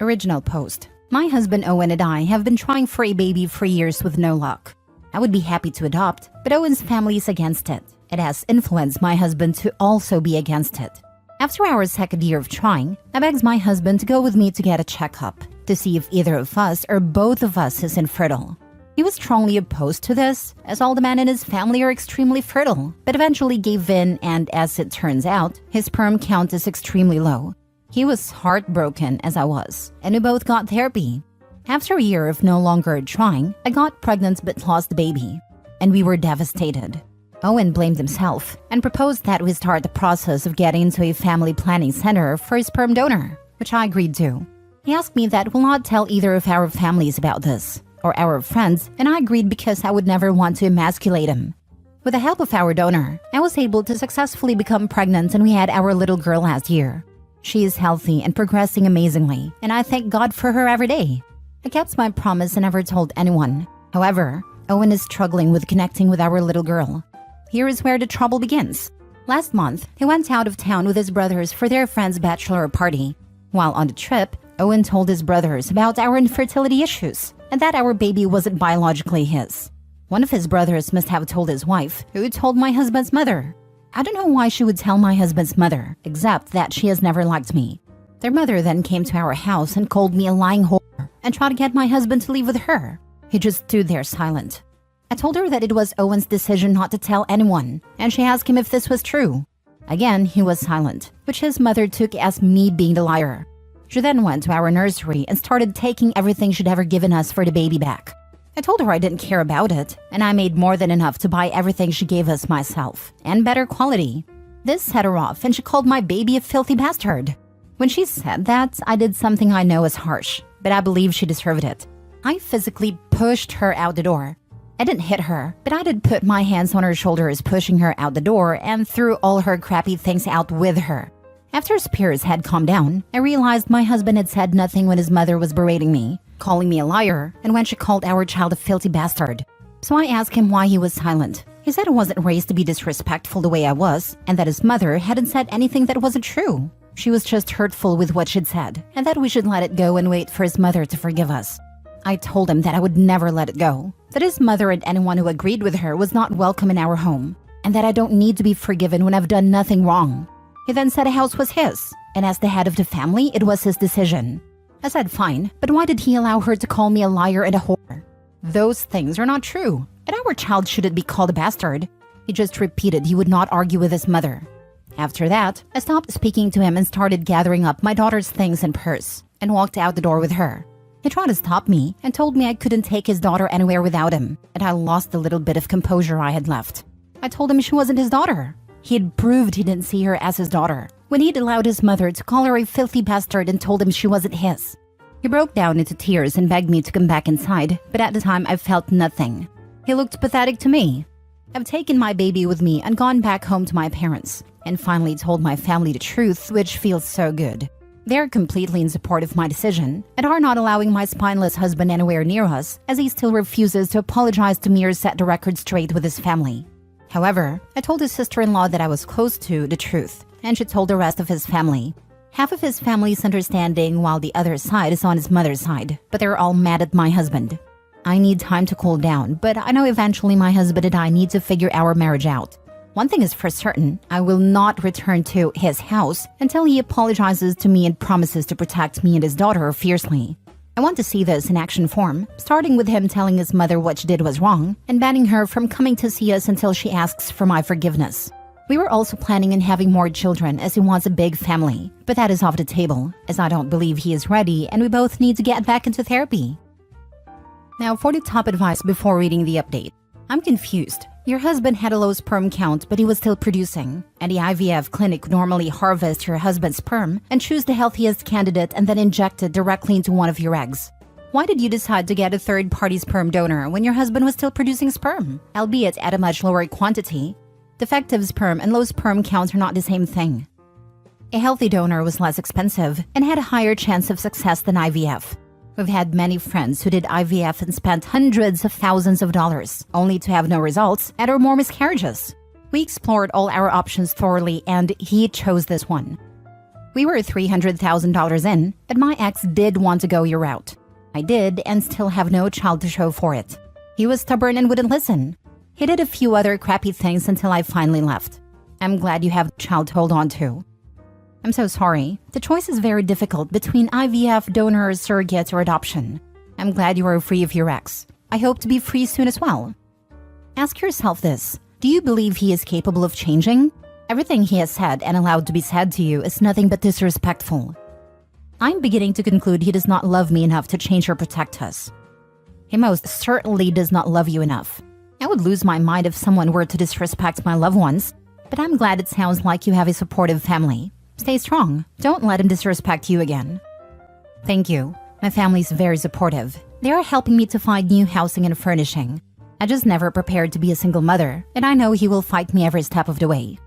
Original post. My husband Owen and I have been trying for a baby for years with no luck. I would be happy to adopt, but Owen's family is against it. It has influenced my husband to also be against it. After our second year of trying, I begged my husband to go with me to get a checkup to see if either of us or both of us is infertile. He was strongly opposed to this, as all the men in his family are extremely fertile, but eventually gave in, and as it turns out, his sperm count is extremely low. He was heartbroken as I was, and we both got therapy. After a year of no longer trying, I got pregnant but lost the baby, and we were devastated. Owen blamed himself and proposed that we start the process of getting into a family planning center for a sperm donor, which I agreed to. He asked me that we'll not tell either of our families about this, or our friends, and I agreed because I would never want to emasculate him. With the help of our donor, I was able to successfully become pregnant, and we had our little girl last year. She is healthy and progressing amazingly, and I thank God for her every day. I kept my promise and never told anyone. However, Owen is struggling with connecting with our little girl. Here is where the trouble begins. Last month, he went out of town with his brothers for their friend's bachelor party. While on the trip, Owen told his brothers about our infertility issues and that our baby wasn't biologically his. One of his brothers must have told his wife, who told my husband's mother. I don't know why she would tell my husband's mother, except that she has never liked me. Their mother then came to our house and called me a lying whore and tried to get my husband to leave with her. He just stood there silent. I told her that it was Owen's decision not to tell anyone, and she asked him if this was true. Again, he was silent, which his mother took as me being the liar. She then went to our nursery and started taking everything she'd ever given us for the baby back. I told her I didn't care about it, and I made more than enough to buy everything she gave us myself, and better quality. This set her off, and she called my baby a filthy bastard. When she said that, I did something I know is harsh, but I believe she deserved it. I physically pushed her out the door. I didn't hit her, but I did put my hands on her shoulders, pushing her out the door, and threw all her crappy things out with her. After spirits had calmed down, I realized my husband had said nothing when his mother was berating me, calling me a liar, and when she called our child a filthy bastard. So I asked him why he was silent. He said I wasn't raised to be disrespectful the way I was, and that his mother hadn't said anything that wasn't true. She was just hurtful with what she'd said, and that we should let it go and wait for his mother to forgive us. I told him that I would never let it go, that his mother and anyone who agreed with her was not welcome in our home, and that I don't need to be forgiven when I've done nothing wrong. He then said the house was his, and as the head of the family, it was his decision. I said fine, but why did he allow her to call me a liar and a whore? Those things are not true, and our child shouldn't be called a bastard. He just repeated he would not argue with his mother. After that, I stopped speaking to him and started gathering up my daughter's things and purse, and walked out the door with her. He tried to stop me and told me I couldn't take his daughter anywhere without him, and I lost the little bit of composure I had left. I told him she wasn't his daughter. He had proved he didn't see her as his daughter, when he'd allowed his mother to call her a filthy bastard and told him she wasn't his. He broke down into tears and begged me to come back inside, but at the time I felt nothing. He looked pathetic to me. I've taken my baby with me and gone back home to my parents, and finally told my family the truth, which feels so good. They're completely in support of my decision and are not allowing my spineless husband anywhere near us, as he still refuses to apologize to me or set the record straight with his family. However, I told his sister-in-law that I was close to the truth, and she told the rest of his family. Half of his family is understanding while the other side is on his mother's side, but they're all mad at my husband. I need time to cool down, but I know eventually my husband and I need to figure our marriage out. One thing is for certain, I will not return to his house until he apologizes to me and promises to protect me and his daughter fiercely. I want to see this in action form, starting with him telling his mother what she did was wrong and banning her from coming to see us until she asks for my forgiveness. We were also planning on having more children as he wants a big family, but that is off the table as I don't believe he is ready and we both need to get back into therapy. Now for the top advice before reading the update. I'm confused. Your husband had a low sperm count, but he was still producing, and the IVF clinic normally harvests your husband's sperm and choose the healthiest candidate and then inject it directly into one of your eggs. Why did you decide to get a third-party sperm donor when your husband was still producing sperm, albeit at a much lower quantity? Defective sperm and low sperm counts are not the same thing. A healthy donor was less expensive and had a higher chance of success than IVF. We've had many friends who did IVF and spent hundreds of thousands of dollars, only to have no results and or more miscarriages. We explored all our options thoroughly and he chose this one. We were $300,000 in, and my ex did want to go your route. I did and still have no child to show for it. He was stubborn and wouldn't listen. He did a few other crappy things until I finally left. I'm glad you have a child to hold on to. I'm so sorry. The choice is very difficult between IVF, donor, surrogate, or adoption. I'm glad you are free of your ex. I hope to be free soon as well. Ask yourself this. Do you believe he is capable of changing? Everything he has said and allowed to be said to you is nothing but disrespectful. I'm beginning to conclude he does not love me enough to change or protect us. He most certainly does not love you enough. I would lose my mind if someone were to disrespect my loved ones, but I'm glad it sounds like you have a supportive family. Stay strong. Don't let him disrespect you again. Thank you. My family's very supportive. They are helping me to find new housing and furnishing. I just never prepared to be a single mother, and I know he will fight me every step of the way.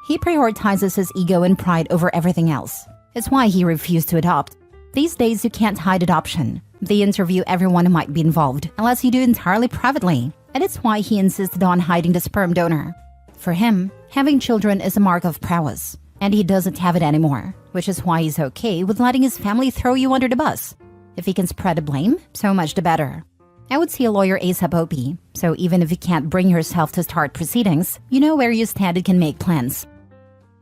He prioritizes his ego and pride over everything else. It's why he refused to adopt. These days, you can't hide adoption. They interview everyone who might be involved, unless you do entirely privately, and it's why he insisted on hiding the sperm donor. For him, having children is a mark of prowess. And he doesn't have it anymore, which is why he's okay with letting his family throw you under the bus. If he can spread the blame, so much the better. I would see a lawyer ASAP OP, so even if you can't bring yourself to start proceedings, you know where you stand and can make plans.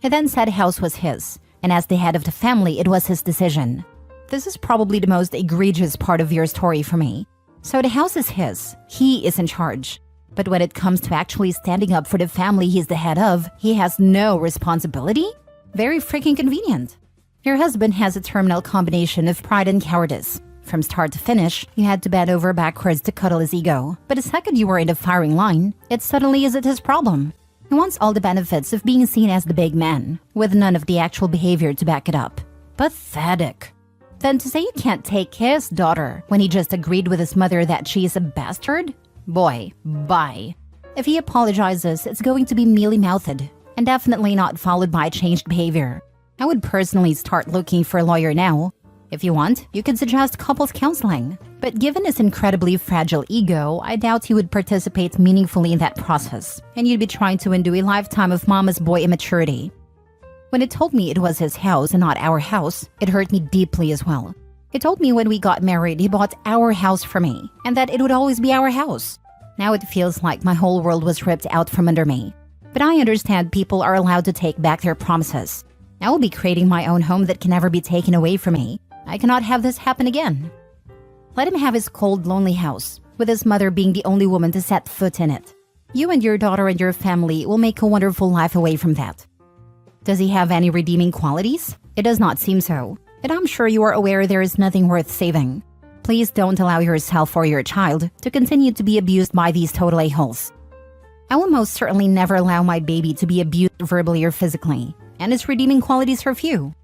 He then said the house was his, and as the head of the family, it was his decision. This is probably the most egregious part of your story for me. So the house is his, he is in charge. But when it comes to actually standing up for the family he's the head of, he has no responsibility? Very freaking convenient. Your husband has a terminal combination of pride and cowardice. From start to finish, you had to bend over backwards to cuddle his ego. But the second you were in the firing line, it suddenly isn't his problem. He wants all the benefits of being seen as the big man, with none of the actual behavior to back it up. Pathetic. Then to say you can't take his daughter when he just agreed with his mother that she is a bastard? Boy, bye. If he apologizes, it's going to be mealy-mouthed, and definitely not followed by changed behavior. I would personally start looking for a lawyer now. If you want, you could suggest couples counseling. But given his incredibly fragile ego, I doubt he would participate meaningfully in that process, and you'd be trying to undo a lifetime of mama's boy immaturity. When it told me it was his house and not our house, it hurt me deeply as well. He told me when we got married, he bought our house for me, and that it would always be our house. Now it feels like my whole world was ripped out from under me. But I understand people are allowed to take back their promises. I will be creating my own home that can never be taken away from me. I cannot have this happen again. Let him have his cold, lonely house, with his mother being the only woman to set foot in it. You and your daughter and your family will make a wonderful life away from that. Does he have any redeeming qualities? It does not seem so, and I'm sure you are aware there is nothing worth saving. Please don't allow yourself or your child to continue to be abused by these total a-holes. I will most certainly never allow my baby to be abused verbally or physically, and its redeeming qualities are few.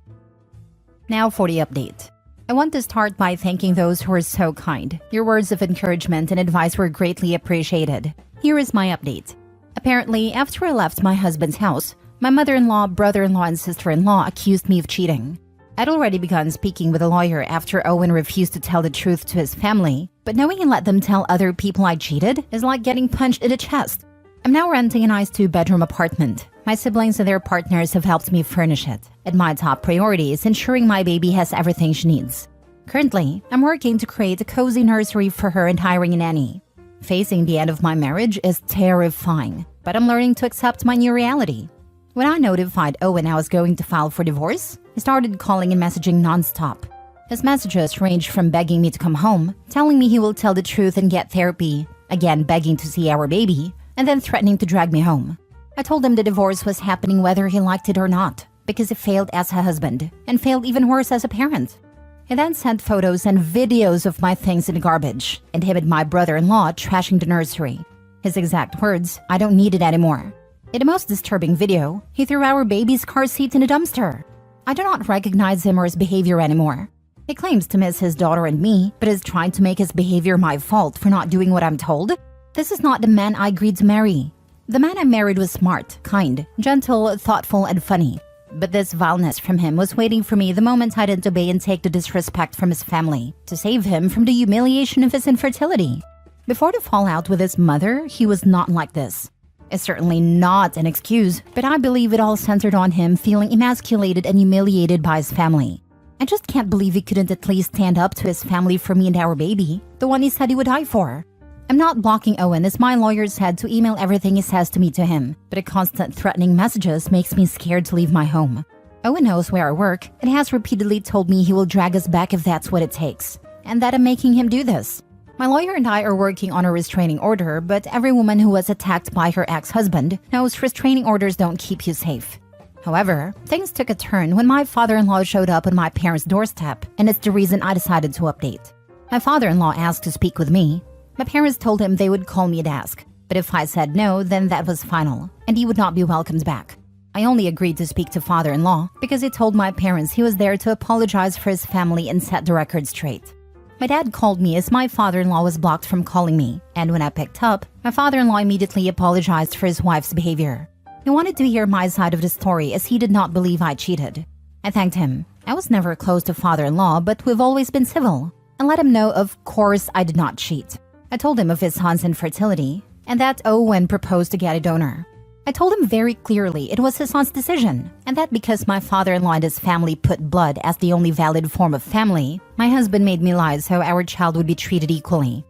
Now for the update. I want to start by thanking those who are so kind. Your words of encouragement and advice were greatly appreciated. Here is my update. Apparently, after I left my husband's house, my mother-in-law, brother-in-law, and sister-in-law accused me of cheating. I'd already begun speaking with a lawyer after Owen refused to tell the truth to his family, but knowing he let them tell other people I cheated is like getting punched in the chest. I'm now renting a nice 2-bedroom apartment. My siblings and their partners have helped me furnish it, and my top priority is ensuring my baby has everything she needs. Currently, I'm working to create a cozy nursery for her and hiring a nanny. Facing the end of my marriage is terrifying, but I'm learning to accept my new reality. When I notified Owen I was going to file for divorce, he started calling and messaging nonstop. His messages ranged from begging me to come home, telling me he will tell the truth and get therapy, again begging to see our baby, and then threatening to drag me home. I told him the divorce was happening whether he liked it or not, because he failed as a husband, and failed even worse as a parent. He then sent photos and videos of my things in the garbage, and him and my brother-in-law trashing the nursery. His exact words, "I don't need it anymore." In the most disturbing video, he threw our baby's car seat in a dumpster. I do not recognize him or his behavior anymore. He claims to miss his daughter and me, but is trying to make his behavior my fault for not doing what I'm told. This is not the man I agreed to marry. The man I married was smart, kind, gentle, thoughtful, and funny. But this vileness from him was waiting for me the moment I didn't obey and take the disrespect from his family to save him from the humiliation of his infertility. Before the fallout with his mother, he was not like this. It's certainly not an excuse, but I believe it all centered on him feeling emasculated and humiliated by his family. I just can't believe he couldn't at least stand up to his family for me and our baby, the one he said he would die for. I'm not blocking Owen as my lawyer said to email everything he says to me to him, but a constant threatening messages makes me scared to leave my home. Owen knows where I work and has repeatedly told me he will drag us back if that's what it takes, and that I'm making him do this. My lawyer and I are working on a restraining order, but every woman who was attacked by her ex-husband knows restraining orders don't keep you safe. However, things took a turn when my father-in-law showed up on my parents' doorstep, and it's the reason I decided to update. My father-in-law asked to speak with me. My parents told him they would call me and ask, but if I said no, then that was final, and he would not be welcomed back. I only agreed to speak to father-in-law because he told my parents he was there to apologize for his family and set the record straight. My dad called me as my father-in-law was blocked from calling me, and when I picked up, my father-in-law immediately apologized for his wife's behavior. He wanted to hear my side of the story as he did not believe I cheated. I thanked him. I was never close to father-in-law, but we've always been civil, and let him know of course I did not cheat. I told him of his son's infertility, and that Owen proposed to get a donor. I told him very clearly it was his son's decision, and that because my father-in-law and his family put blood as the only valid form of family, my husband made me lie so our child would be treated equally.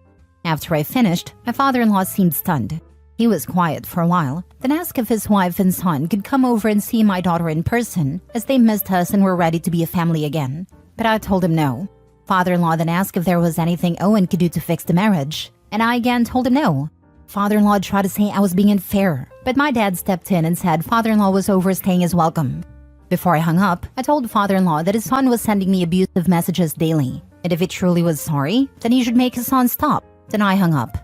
After I finished, my father-in-law seemed stunned. He was quiet for a while, then asked if his wife and son could come over and see my daughter in person, as they missed us and were ready to be a family again. But I told him no. Father-in-law then asked if there was anything Owen could do to fix the marriage, and I again told him no. Father-in-law tried to say I was being unfair, but my dad stepped in and said father-in-law was overstaying his welcome. Before I hung up, I told father-in-law that his son was sending me abusive messages daily, and if he truly was sorry, then he should make his son stop. Then I hung up.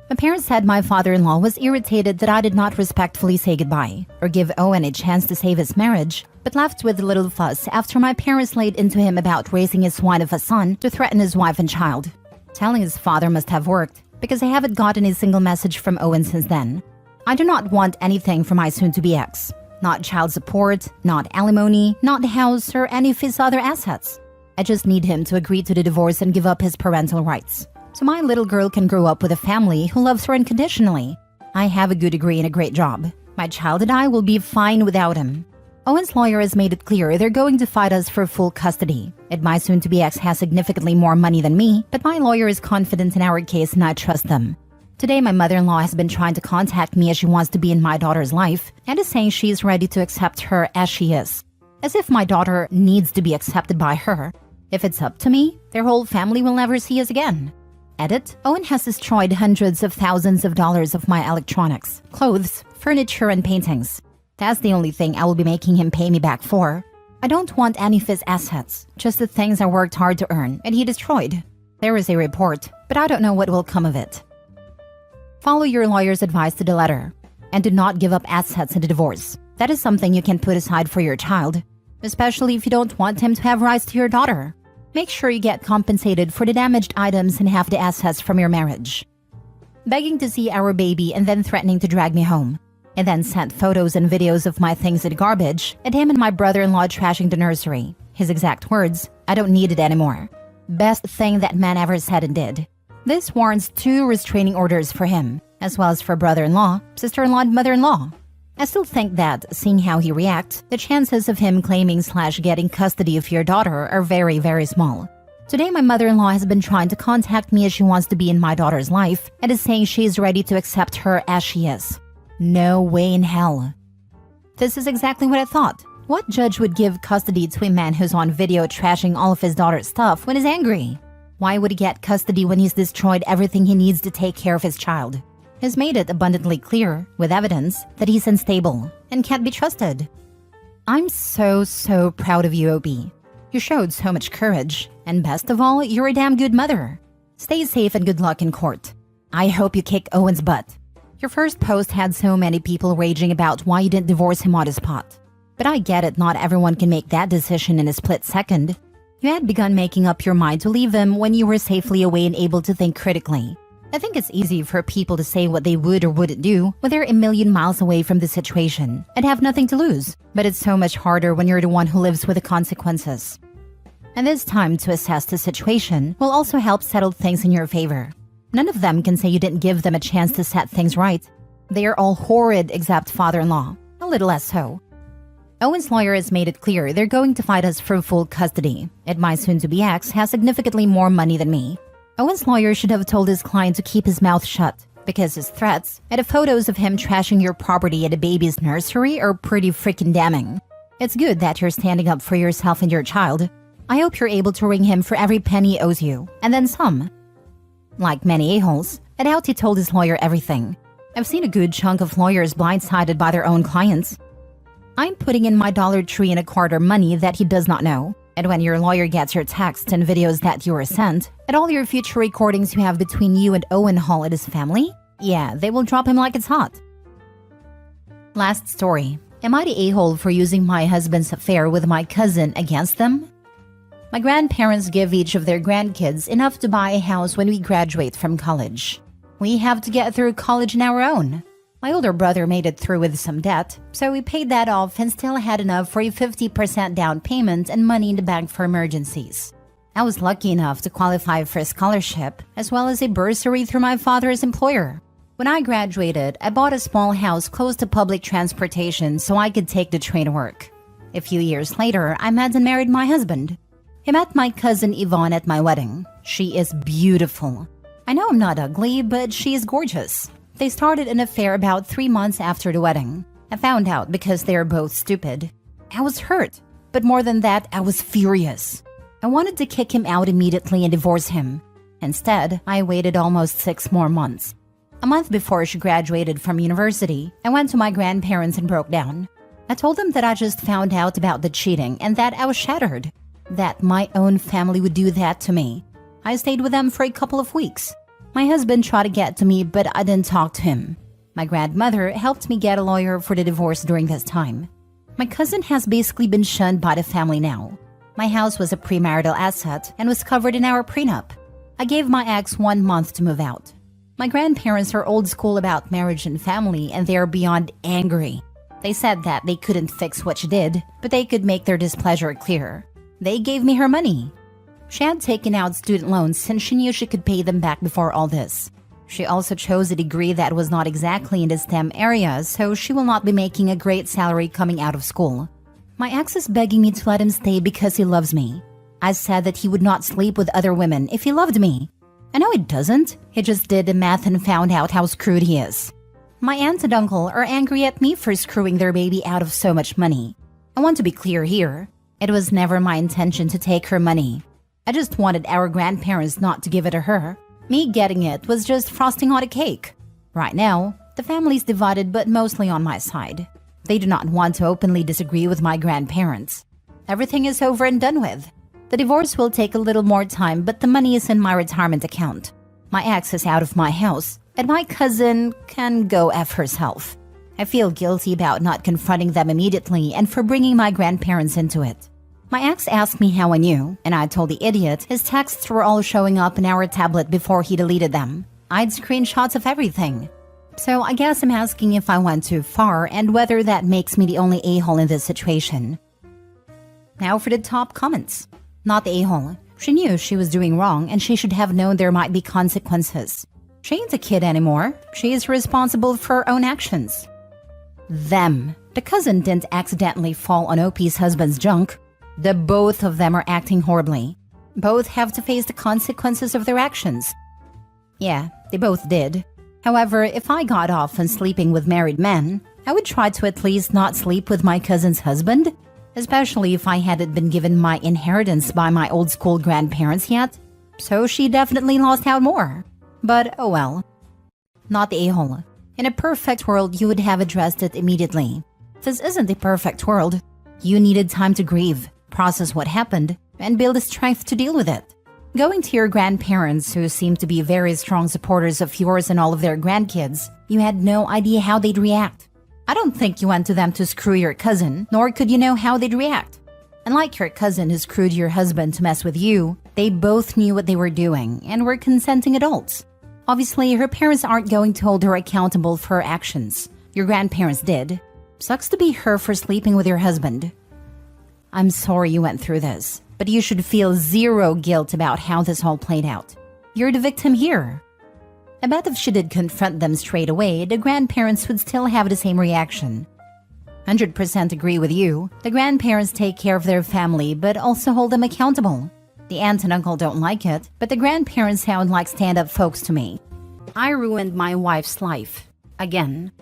My parents said my father-in-law was irritated that I did not respectfully say goodbye, or give Owen a chance to save his marriage, but left with a little fuss after my parents laid into him about raising his swine of a son to threaten his wife and child. Telling his father must have worked, because I haven't gotten a single message from Owen since then. I do not want anything from my soon-to-be ex. Not child support, not alimony, not the house, or any of his other assets. I just need him to agree to the divorce and give up his parental rights, so my little girl can grow up with a family who loves her unconditionally. I have a good degree and a great job. My child and I will be fine without him. Owen's lawyer has made it clear they're going to fight us for full custody. And my soon-to-be ex has significantly more money than me, but my lawyer is confident in our case and I trust them. Today, my mother-in-law has been trying to contact me as she wants to be in my daughter's life and is saying she is ready to accept her as she is. As if my daughter needs to be accepted by her. If it's up to me, their whole family will never see us again. Edit: Owen has destroyed hundreds of thousands of dollars of my electronics, clothes, furniture, and paintings. That's the only thing I will be making him pay me back for. I don't want any of his assets, just the things I worked hard to earn and he destroyed. There is a report, but I don't know what will come of it. Follow your lawyer's advice to the letter, and do not give up assets in the divorce. That is something you can put aside for your child, especially if you don't want him to have rights to your daughter. Make sure you get compensated for the damaged items and half the assets from your marriage. Begging to see our baby and then threatening to drag me home. And then sent photos and videos of my things in garbage and him and my brother-in-law trashing the nursery. His exact words, "I don't need it anymore." Best thing that man ever said and did. This warrants 2 restraining orders for him, as well as for brother-in-law, sister-in-law, and mother-in-law. I still think that, seeing how he reacts, the chances of him claiming/getting custody of your daughter are very, very small. Today, my mother-in-law has been trying to contact me as she wants to be in my daughter's life and is saying she is ready to accept her as she is. No way in hell. This is exactly what I thought. What judge would give custody to a man who's on video trashing all of his daughter's stuff when he's angry? Why would he get custody when he's destroyed everything he needs to take care of his child? He's made it abundantly clear, with evidence, that he's unstable and can't be trusted. I'm so proud of you, OB. You showed so much courage, and best of all, you're a damn good mother. Stay safe and good luck in court. I hope you kick Owen's butt. Your first post had so many people raging about why you didn't divorce him on the spot. But I get it, not everyone can make that decision in a split second. You had begun making up your mind to leave him when you were safely away and able to think critically. I think it's easy for people to say what they would or wouldn't do when they're a million miles away from the situation and have nothing to lose. But it's so much harder when you're the one who lives with the consequences. And this time to assess the situation will also help settle things in your favor. None of them can say you didn't give them a chance to set things right. They are all horrid except father-in-law, a little less so. Owen's lawyer has made it clear they're going to fight us for full custody, and my soon-to-be ex has significantly more money than me. Owen's lawyer should have told his client to keep his mouth shut, because his threats and the photos of him trashing your property at a baby's nursery are pretty freaking damning. It's good that you're standing up for yourself and your child. I hope you're able to ring him for every penny he owes you, and then some. Like many a-holes, I doubt he told his lawyer everything. I've seen a good chunk of lawyers blindsided by their own clients. I'm putting in my $1.25 money that he does not know. And when your lawyer gets your texts and videos that you were sent, and all your future recordings you have between you and Owen Hall and his family, yeah, they will drop him like it's hot. Last story. Am I the a-hole for using my husband's affair with my cousin against them? My grandparents give each of their grandkids enough to buy a house when we graduate from college. We have to get through college on our own. My older brother made it through with some debt, so we paid that off and still had enough for a 50% down payment and money in the bank for emergencies. I was lucky enough to qualify for a scholarship, as well as a bursary through my father's employer. When I graduated, I bought a small house close to public transportation so I could take the train to work. A few years later, I met and married my husband. He met my cousin Yvonne at my wedding. She is beautiful. I know I'm not ugly, but she is gorgeous. They started an affair about 3 months after the wedding. I found out because they are both stupid. I was hurt, but more than that, I was furious. I wanted to kick him out immediately and divorce him. Instead, I waited almost 6 more months. A month before she graduated from university, I went to my grandparents and broke down. I told them that I just found out about the cheating and that I was shattered. That my own family would do that to me. I stayed with them for a couple of weeks. My husband tried to get to me, but I didn't talk to him. My grandmother helped me get a lawyer for the divorce during this time. My cousin has basically been shunned by the family now. My house was a premarital asset and was covered in our prenup. I gave my ex 1 month to move out. My grandparents are old school about marriage and family, and they are beyond angry. They said that they couldn't fix what she did, but they could make their displeasure clear. They gave me her money. She had taken out student loans since she knew she could pay them back before all this. She also chose a degree that was not exactly in the STEM area, so she will not be making a great salary coming out of school. My ex is begging me to let him stay because he loves me. I said that he would not sleep with other women if he loved me. I know he doesn't. He just did the math and found out how screwed he is. My aunt and uncle are angry at me for screwing their baby out of so much money. I want to be clear here. It was never my intention to take her money. I just wanted our grandparents not to give it to her. Me getting it was just frosting on a cake. Right now, the family's divided but mostly on my side. They do not want to openly disagree with my grandparents. Everything is over and done with. The divorce will take a little more time, but the money is in my retirement account. My ex is out of my house, and my cousin can go F herself. I feel guilty about not confronting them immediately and for bringing my grandparents into it. My ex asked me how I knew, and I told the idiot his texts were all showing up in our tablet before he deleted them. I'd screenshots of everything. So I guess I'm asking if I went too far and whether that makes me the only a-hole in this situation. Now for the top comments. Not the a-hole. She knew she was doing wrong and she should have known there might be consequences. She ain't a kid anymore. She is responsible for her own actions. Them. The cousin didn't accidentally fall on OP's husband's junk. The both of them are acting horribly. Both have to face the consequences of their actions. Yeah, they both did. However, if I got off on sleeping with married men, I would try to at least not sleep with my cousin's husband, especially if I hadn't been given my inheritance by my old school grandparents yet. So she definitely lost out more. But oh well. Not the a-hole. In a perfect world, you would have addressed it immediately. This isn't a perfect world. You needed time to grieve, process what happened, and build the strength to deal with it. Going to your grandparents, who seem to be very strong supporters of yours and all of their grandkids, you had no idea how they'd react. I don't think you went to them to screw your cousin, nor could you know how they'd react. Unlike your cousin who screwed your husband to mess with you, they both knew what they were doing and were consenting adults. Obviously, her parents aren't going to hold her accountable for her actions. Your grandparents did. Sucks to be her for sleeping with your husband. I'm sorry you went through this, but you should feel zero guilt about how this all played out. You're the victim here. I bet if she did confront them straight away, the grandparents would still have the same reaction. 100% agree with you. The grandparents take care of their family, but also hold them accountable. The aunt and uncle don't like it, but the grandparents sound like stand-up folks to me. I ruined my wife's life. Again.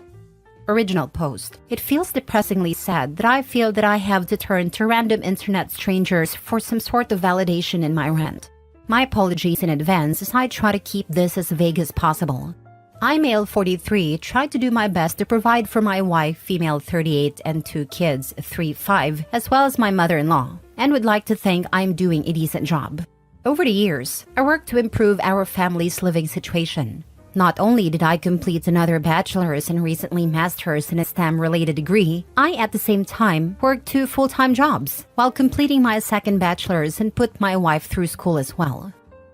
Original post. It feels depressingly sad that I feel that I have to turn to random internet strangers for some sort of validation in my rant. My apologies in advance as I try to keep this as vague as possible. I, male 43, tried to do my best to provide for my wife, female 38, and 2 kids, 3, 5, as well as my mother-in-law, and would like to think I'm doing a decent job. Over the years, I worked to improve our family's living situation. Not only did I complete another bachelor's and recently master's in a STEM-related degree, I at the same time worked 2 full-time jobs while completing my second bachelor's and put my wife through school as well.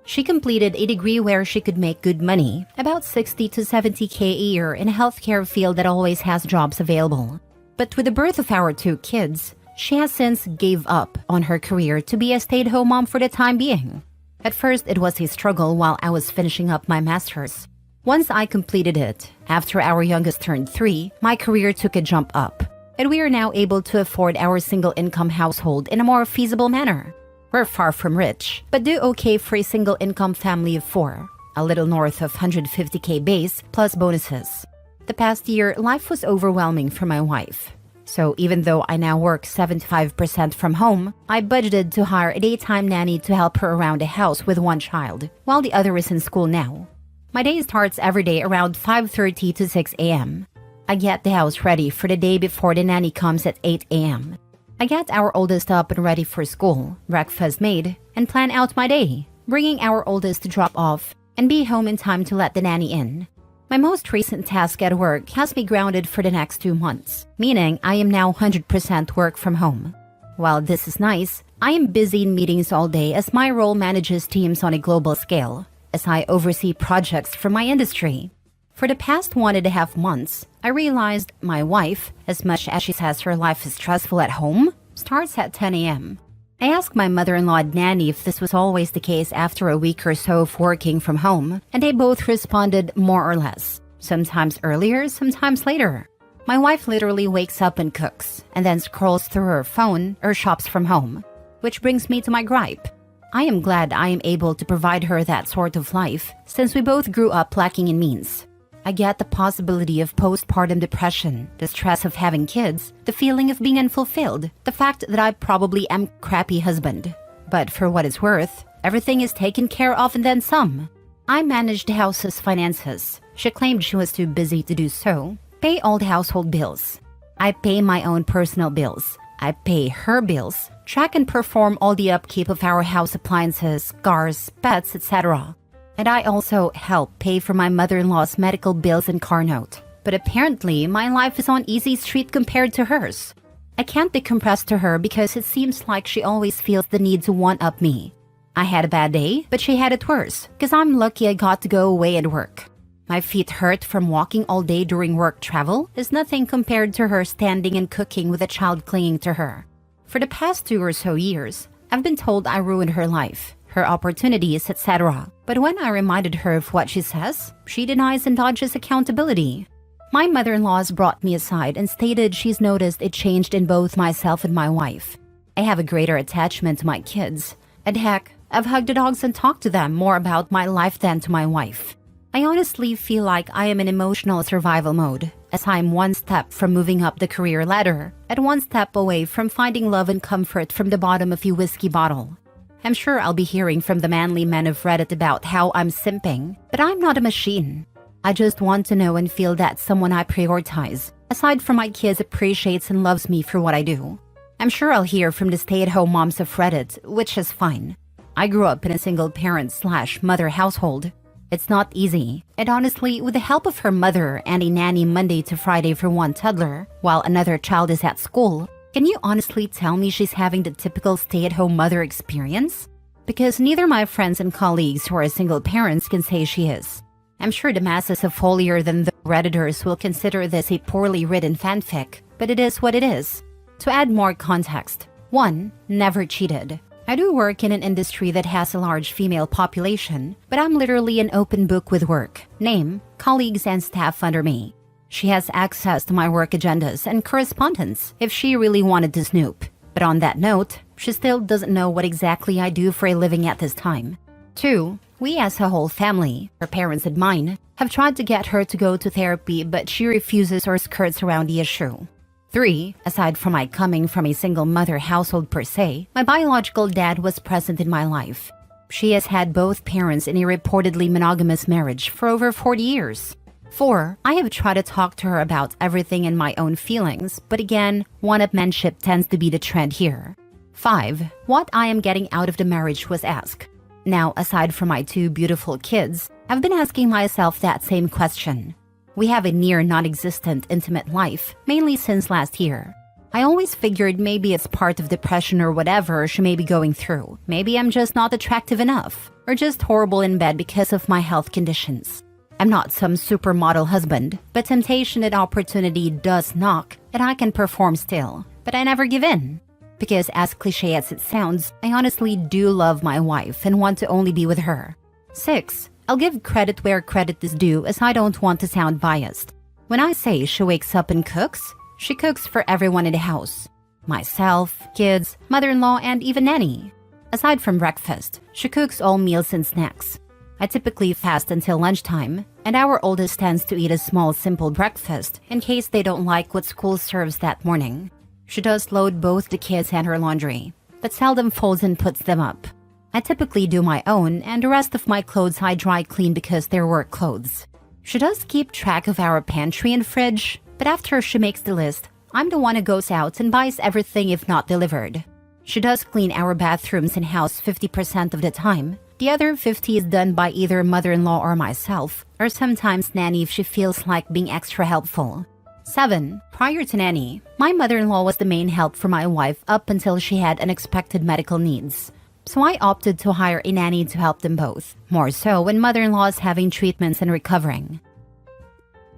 She completed a degree where she could make good money, about 60 to 70K a year in a healthcare field that always has jobs available. But with the birth of our 2 kids, she has since gave up on her career to be a stay-at-home mom for the time being. At first, it was a struggle while I was finishing up my master's. Once I completed it, after our youngest turned 3, my career took a jump up, and we are now able to afford our single-income household in a more feasible manner. We're far from rich, but do okay for a single-income family of 4, a little north of 150K base plus bonuses. The past year, life was overwhelming for my wife. So even though I now work 75% from home, I budgeted to hire a daytime nanny to help her around the house with 1 child, while the other is in school now. My day starts every day around 5:30 to 6 a.m. I get the house ready for the day before the nanny comes at 8 a.m. I get our oldest up and ready for school, breakfast made, and plan out my day, bringing our oldest to drop off and be home in time to let the nanny in. My most recent task at work has me grounded for the next 2 months, meaning I am now 100% work from home. While this is nice, I am busy in meetings all day as my role manages teams on a global scale, as I oversee projects from my industry. For the past 1.5 months, I realized my wife, as much as she says her life is stressful at home, starts at 10 a.m. I asked my mother-in-law and nanny if this was always the case after a week or so of working from home, and they both responded more or less. Sometimes earlier, sometimes later. My wife literally wakes up and cooks, and then scrolls through her phone or shops from home. Which brings me to my gripe. I am glad I am able to provide her that sort of life, since we both grew up lacking in means. I get the possibility of postpartum depression, the stress of having kids, the feeling of being unfulfilled, the fact that I probably am a crappy husband. But for what it's worth, everything is taken care of and then some. I manage the house's finances. She claimed she was too busy to do so. Pay all the household bills. I pay my own personal bills. I pay her bills. Track and perform all the upkeep of our house appliances, cars, pets, etc. And I also help pay for my mother-in-law's medical bills and car note. But apparently, my life is on easy street compared to hers. I can't decompress to her because it seems like she always feels the need to one-up me. I had a bad day, but she had it worse, because I'm lucky I got to go away and work. My feet hurt from walking all day during work travel is nothing compared to her standing and cooking with a child clinging to her. For the past 2 or so years, I've been told I ruined her life, her opportunities, etc. But when I reminded her of what she says, she denies and dodges accountability. My mother-in-law has brought me aside and stated she's noticed a change in both myself and my wife. I have a greater attachment to my kids. And heck, I've hugged the dogs and talked to them more about my life than to my wife. I honestly feel like I am in emotional survival mode, as I am 1 step from moving up the career ladder, and 1 step away from finding love and comfort from the bottom of a whiskey bottle. I'm sure I'll be hearing from the manly men of Reddit about how I'm simping, but I'm not a machine. I just want to know and feel that someone I prioritize, aside from my kids, appreciates and loves me for what I do. I'm sure I'll hear from the stay-at-home moms of Reddit, which is fine. I grew up in a single parent/mother household. It's not easy, and honestly, with the help of her mother and a nanny Monday to Friday for 1 toddler, while another child is at school, can you honestly tell me she's having the typical stay-at-home mother experience? Because neither my friends and colleagues who are single parents can say she is. I'm sure the masses of holier than the Redditors will consider this a poorly written fanfic, but it is what it is. To add more context, 1. Never cheated. I do work in an industry that has a large female population, but I'm literally an open book with work, name, colleagues, and staff under me. She has access to my work agendas and correspondence if she really wanted to snoop. But on that note, she still doesn't know what exactly I do for a living at this time. 2. We as a whole family, her parents and mine, have tried to get her to go to therapy, but she refuses or skirts around the issue. 3. Aside from my coming from a single mother household per se, my biological dad was present in my life. She has had both parents in a reportedly monogamous marriage for over 40 years. 4. I have tried to talk to her about everything and my own feelings, but again, one-upmanship tends to be the trend here. 5. What I am getting out of the marriage was asked. Now, aside from my 2 beautiful kids, I've been asking myself that same question. We have a near non-existent intimate life, mainly since last year. I always figured maybe it's part of depression or whatever she may be going through. Maybe I'm just not attractive enough, or just horrible in bed because of my health conditions. I'm not some supermodel husband, but temptation and opportunity does knock, and I can perform still. But I never give in. Because as cliche as it sounds, I honestly do love my wife and want to only be with her. 6. I'll give credit where credit is due, as I don't want to sound biased. When I say she wakes up and cooks, she cooks for everyone in the house. Myself, kids, mother-in-law, and even nanny. Aside from breakfast, she cooks all meals and snacks. I typically fast until lunchtime, and our oldest tends to eat a small simple breakfast in case they don't like what school serves that morning. She does load both the kids and her laundry, but seldom folds and puts them up. I typically do my own, and the rest of my clothes I dry clean because they're work clothes. She does keep track of our pantry and fridge, but after she makes the list, I'm the one who goes out and buys everything if not delivered. She does clean our bathrooms and house 50% of the time. The other 50% is done by either mother-in-law or myself, or sometimes nanny if she feels like being extra helpful. 7. Prior to nanny, my mother-in-law was the main help for my wife up until she had unexpected medical needs. So I opted to hire a nanny to help them both, more so when mother-in-law is having treatments and recovering.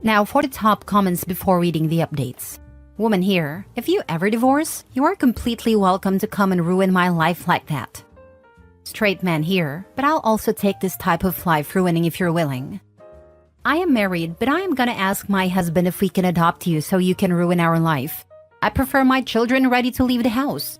Now for the top comments before reading the updates. Woman here, if you ever divorce, you are completely welcome to come and ruin my life like that. Straight man here, but I'll also take this type of life ruining if you're willing. I am married, but I am gonna ask my husband if we can adopt you so you can ruin our life. I prefer my children ready to leave the house.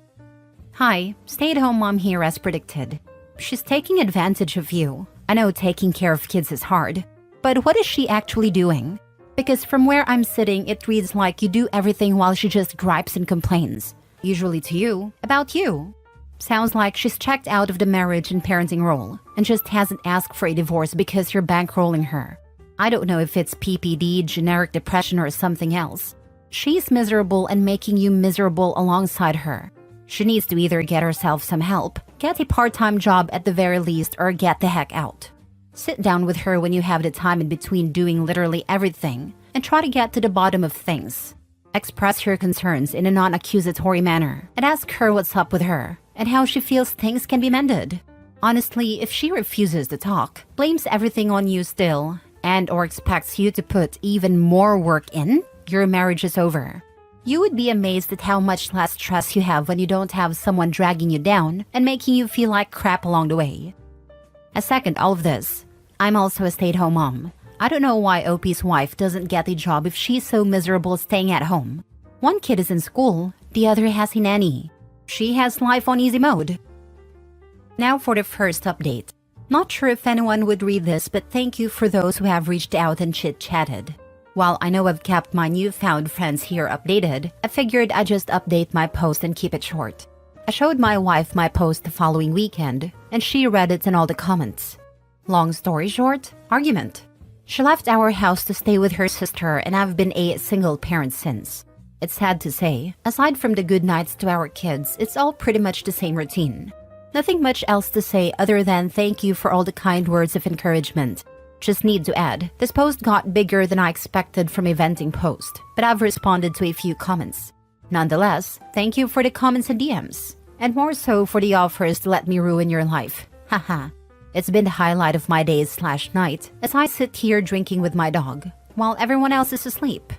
Hi, stay-at-home mom here as predicted. She's taking advantage of you. I know taking care of kids is hard, but what is she actually doing? Because from where I'm sitting, it reads like you do everything while she just gripes and complains. Usually to you, about you. Sounds like she's checked out of the marriage and parenting role, and just hasn't asked for a divorce because you're bankrolling her. I don't know if it's PPD, generic depression, or something else. She's miserable and making you miserable alongside her. She needs to either get herself some help, get a part-time job at the very least, or get the heck out. Sit down with her when you have the time in between doing literally everything, and try to get to the bottom of things. Express your concerns in a non-accusatory manner, and ask her what's up with her, and how she feels things can be mended. Honestly, if she refuses to talk, blames everything on you still, and/or expects you to put even more work in, your marriage is over. You would be amazed at how much less stress you have when you don't have someone dragging you down and making you feel like crap along the way. I second all of this. I'm also a stay-at-home mom. I don't know why OP's wife doesn't get a job if she's so miserable staying at home. One kid is in school, the other has a nanny. She has life on easy mode. Now for the first update. Not sure if anyone would read this, but thank you for those who have reached out and chit-chatted. While I know I've kept my newfound friends here updated, I figured I'd just update my post and keep it short. I showed my wife my post the following weekend, and she read it and all the comments. Long story short, argument. She left our house to stay with her sister, and I've been a single parent since. It's sad to say, aside from the good nights to our kids, it's all pretty much the same routine. Nothing much else to say other than thank you for all the kind words of encouragement. Just need to add, this post got bigger than I expected from a venting post, but I've responded to a few comments. Nonetheless, thank you for the comments and DMs, and more so for the offers to let me ruin your life. Haha. It's been the highlight of my days/night as I sit here drinking with my dog while everyone else is asleep.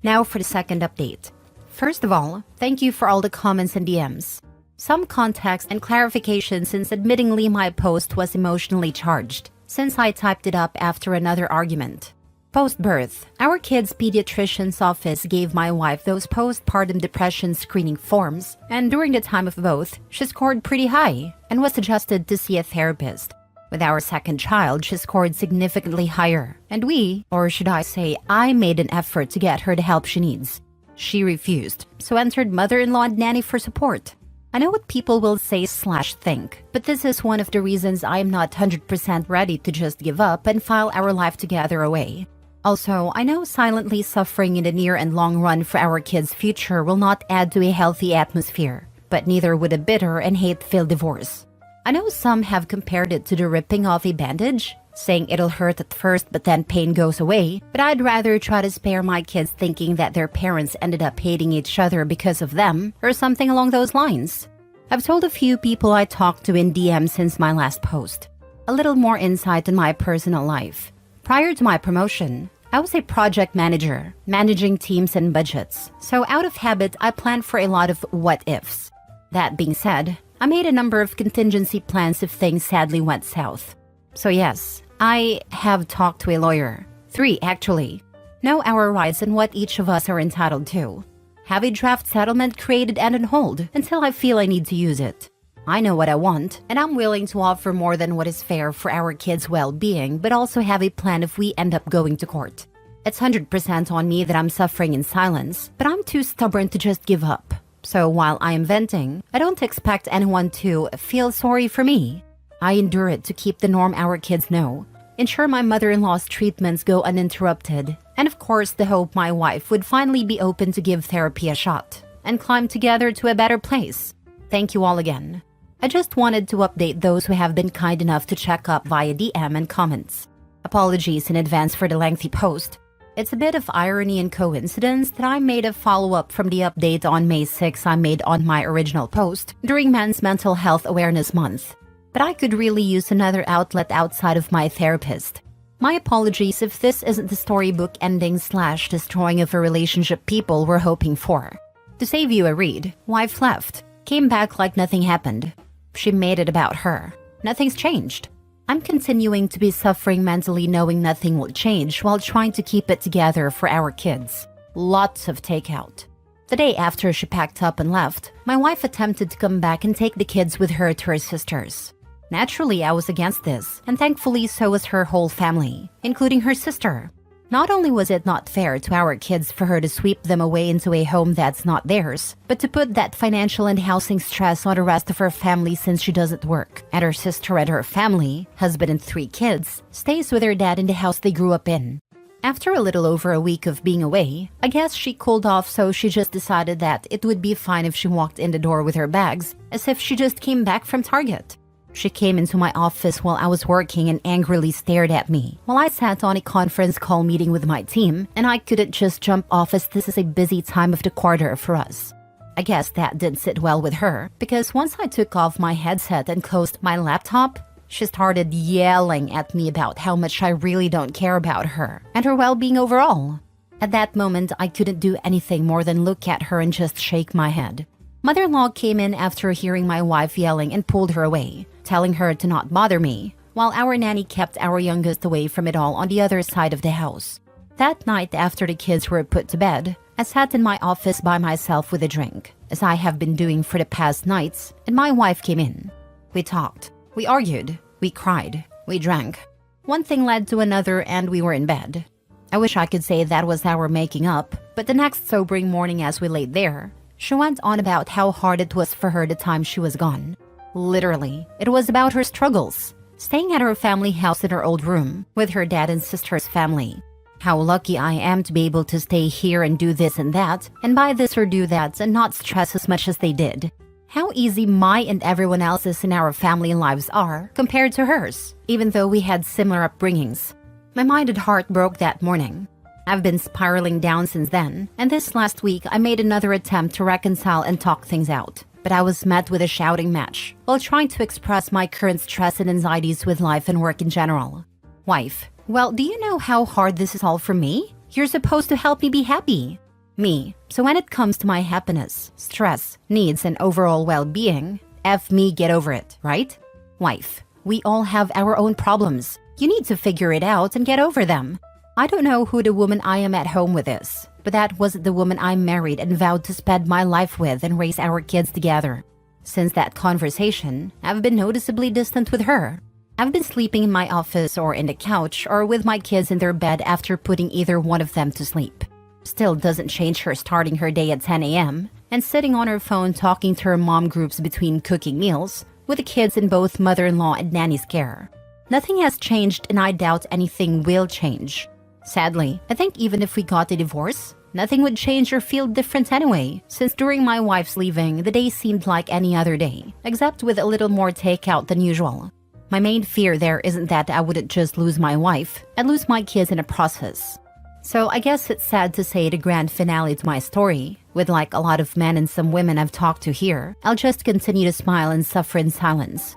Now for the second update. First of all, thank you for all the comments and DMs. Some context and clarification since admittingly my post was emotionally charged, since I typed it up after another argument. Post-birth, our kid's pediatrician's office gave my wife those postpartum depression screening forms, and during the time of both, she scored pretty high and was suggested to see a therapist. With our second child, she scored significantly higher, and we, or should I say, I made an effort to get her the help she needs. She refused, so entered mother-in-law and nanny for support. I know what people will say/think, but this is one of the reasons I am not 100% ready to just give up and file our life together away. Also, I know silently suffering in the near and long run for our kids' future will not add to a healthy atmosphere, but neither would a bitter and hate-filled divorce. I know some have compared it to the ripping off a bandage, saying it'll hurt at first but then pain goes away, but I'd rather try to spare my kids thinking that their parents ended up hating each other because of them, or something along those lines. I've told a few people I talked to in DM since my last post. A little more insight in my personal life. Prior to my promotion, I was a project manager, managing teams and budgets, so out of habit I planned for a lot of what-ifs. That being said, I made a number of contingency plans if things sadly went south. So yes, I have talked to a lawyer. 3 actually. Know our rights and what each of us are entitled to. Have a draft settlement created and on hold until I feel I need to use it. I know what I want, and I'm willing to offer more than what is fair for our kids' well-being, but also have a plan if we end up going to court. It's 100% on me that I'm suffering in silence, but I'm too stubborn to just give up. So while I am venting, I don't expect anyone to feel sorry for me. I endure it to keep the norm our kids know, ensure my mother-in-law's treatments go uninterrupted, and of course the hope my wife would finally be open to give therapy a shot, and climb together to a better place. Thank you all again. I just wanted to update those who have been kind enough to check up via DM and comments. Apologies in advance for the lengthy post. It's a bit of irony and coincidence that I made a follow-up from the update on May 6 I made on my original post during Men's Mental Health Awareness Month. But I could really use another outlet outside of my therapist. My apologies if this isn't the storybook ending/destroying of a relationship people were hoping for. To save you a read, wife left, came back like nothing happened. She made it about her. Nothing's changed. I'm continuing to be suffering mentally knowing nothing will change while trying to keep it together for our kids. Lots of takeout. The day after she packed up and left, my wife attempted to come back and take the kids with her to her sister's. Naturally, I was against this, and thankfully so was her whole family, including her sister. Not only was it not fair to our kids for her to sweep them away into a home that's not theirs, but to put that financial and housing stress on the rest of her family since she doesn't work, and her sister and her family, husband and 3 kids, stays with her dad in the house they grew up in. After a little over a week of being away, I guess she cooled off, so she just decided that it would be fine if she walked in the door with her bags, as if she just came back from Target. She came into my office while I was working and angrily stared at me while I sat on a conference call meeting with my team, and I couldn't just jump off as this is a busy time of the quarter for us. I guess that didn't sit well with her, because once I took off my headset and closed my laptop, she started yelling at me about how much I really don't care about her and her well-being overall. At that moment, I couldn't do anything more than look at her and just shake my head. Mother-in-law came in after hearing my wife yelling and pulled her away, telling her to not bother me, while our nanny kept our youngest away from it all on the other side of the house. That night after the kids were put to bed, I sat in my office by myself with a drink, as I have been doing for the past nights, and my wife came in. We talked, we argued, we cried, we drank. One thing led to another and we were in bed. I wish I could say that was our making up, but the next sobering morning as we laid there, she went on about how hard it was for her the time she was gone. Literally, it was about her struggles, staying at her family house in her old room with her dad and sister's family. How lucky I am to be able to stay here and do this and that, and buy this or do that and not stress as much as they did. How easy my and everyone else's in our family lives are compared to hers, even though we had similar upbringings. My mind and heart broke that morning. I've been spiraling down since then, and this last week I made another attempt to reconcile and talk things out. but I was met with a shouting match while trying to express my current stress and anxieties with life and work in general. Wife: well, do you know how hard this is all for me? You're supposed to help me be happy. Me: so when it comes to my happiness, stress, needs, and overall well-being, F me, get over it, right? Wife: we all have our own problems. You need to figure it out and get over them. I don't know who the woman I am at home with is, but that wasn't the woman I married and vowed to spend my life with and raise our kids together. Since that conversation, I've been noticeably distant with her. I've been sleeping in my office or in the couch or with my kids in their bed after putting either one of them to sleep. Still doesn't change her starting her day at 10 a.m. and sitting on her phone talking to her mom groups between cooking meals, with the kids in both mother-in-law and nanny's care. Nothing has changed, and I doubt anything will change. Sadly, I think even if we got a divorce, nothing would change or feel different anyway, since during my wife's leaving, the day seemed like any other day, except with a little more takeout than usual. My main fear there isn't that I wouldn't just lose my wife, I'd lose my kids in the process. So I guess it's sad to say the grand finale to my story, with like a lot of men and some women I've talked to here, I'll just continue to smile and suffer in silence.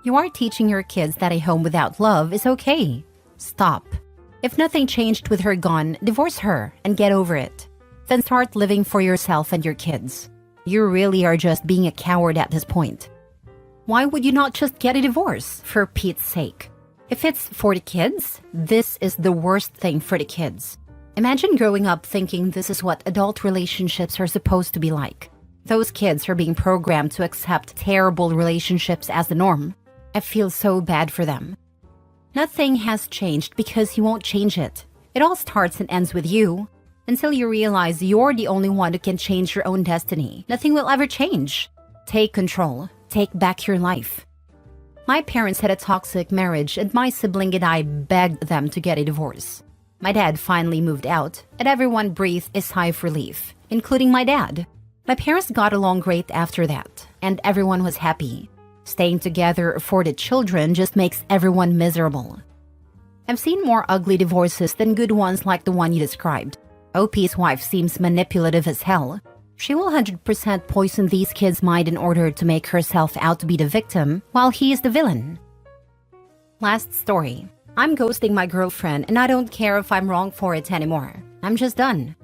You are teaching your kids that a home without love is okay. Stop. If nothing changed with her gone, divorce her and get over it. Then start living for yourself and your kids. You really are just being a coward at this point. Why would you not just get a divorce, for Pete's sake? If it's for the kids, this is the worst thing for the kids. Imagine growing up thinking this is what adult relationships are supposed to be like. Those kids are being programmed to accept terrible relationships as the norm. I feel so bad for them. Nothing has changed because you won't change it. It all starts and ends with you. Until you realize you're the only one who can change your own destiny, nothing will ever change. Take control. Take back your life. My parents had a toxic marriage, and my sibling and I begged them to get a divorce. My dad finally moved out, and everyone breathed a sigh of relief, including my dad. My parents got along great after that, and everyone was happy. Staying together for the children just makes everyone miserable. I've seen more ugly divorces than good ones like the one you described. OP's wife seems manipulative as hell. She will 100% poison these kids' mind in order to make herself out to be the victim, while he is the villain. Last story. I'm ghosting my girlfriend, and I don't care if I'm wrong for it anymore. I'm just done.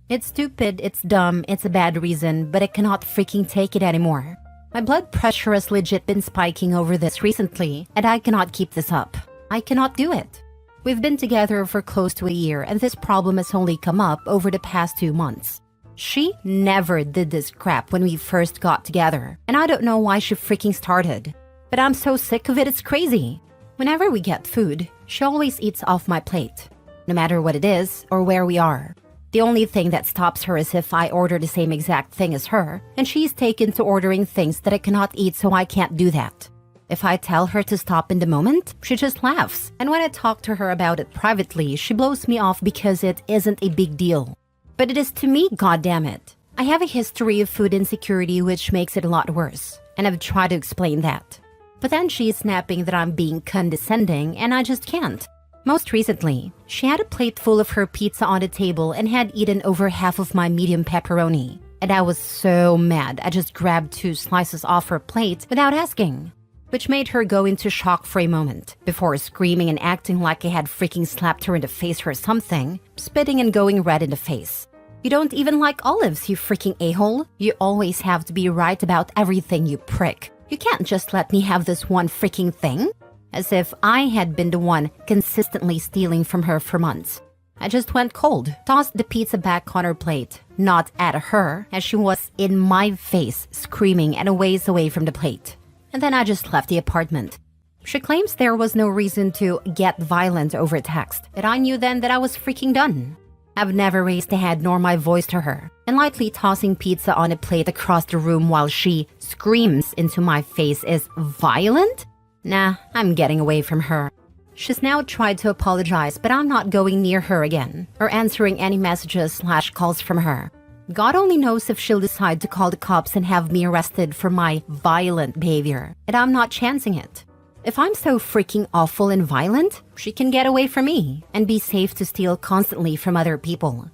It's stupid, it's dumb, it's a bad reason, but I cannot freaking take it anymore. My blood pressure has legit been spiking over this recently, and I cannot keep this up. I cannot do it. We've been together for close to a year, and this problem has only come up over the past 2 months. She never did this crap when we first got together, and I don't know why she freaking started. But I'm so sick of it, it's crazy. Whenever we get food, she always eats off my plate, no matter what it is or where we are. The only thing that stops her is if I order the same exact thing as her, and she's taken to ordering things that I cannot eat, so I can't do that. If I tell her to stop in the moment, she just laughs, and when I talk to her about it privately, she blows me off because it isn't a big deal. But it is to me, goddammit. I have a history of food insecurity, which makes it a lot worse, and I've tried to explain that. But then she's snapping that I'm being condescending, and I just can't. Most recently, she had a plate full of her pizza on the table and had eaten over half of my medium pepperoni. And I was so mad, I just grabbed 2 slices off her plate without asking, which made her go into shock for a moment, before screaming and acting like I had freaking slapped her in the face or something, spitting and going red in the face. You don't even like olives, you freaking a-hole? You always have to be right about everything, you prick. You can't just let me have this one freaking thing? As if I had been the one consistently stealing from her for months. I just went cold, tossed the pizza back on her plate, not at her, as she was in my face, screaming and a ways away from the plate. And then I just left the apartment. She claims there was no reason to get violent over text, but I knew then that I was freaking done. I've never raised a hand nor my voice to her, and lightly tossing pizza on a plate across the room while she screams into my face is violent? Nah, I'm getting away from her. She's now tried to apologize, but I'm not going near her again, or answering any messages/calls from her. God only knows if she'll decide to call the cops and have me arrested for my violent behavior, and I'm not chancing it. If I'm so freaking awful and violent, she can get away from me, and be safe to steal constantly from other people.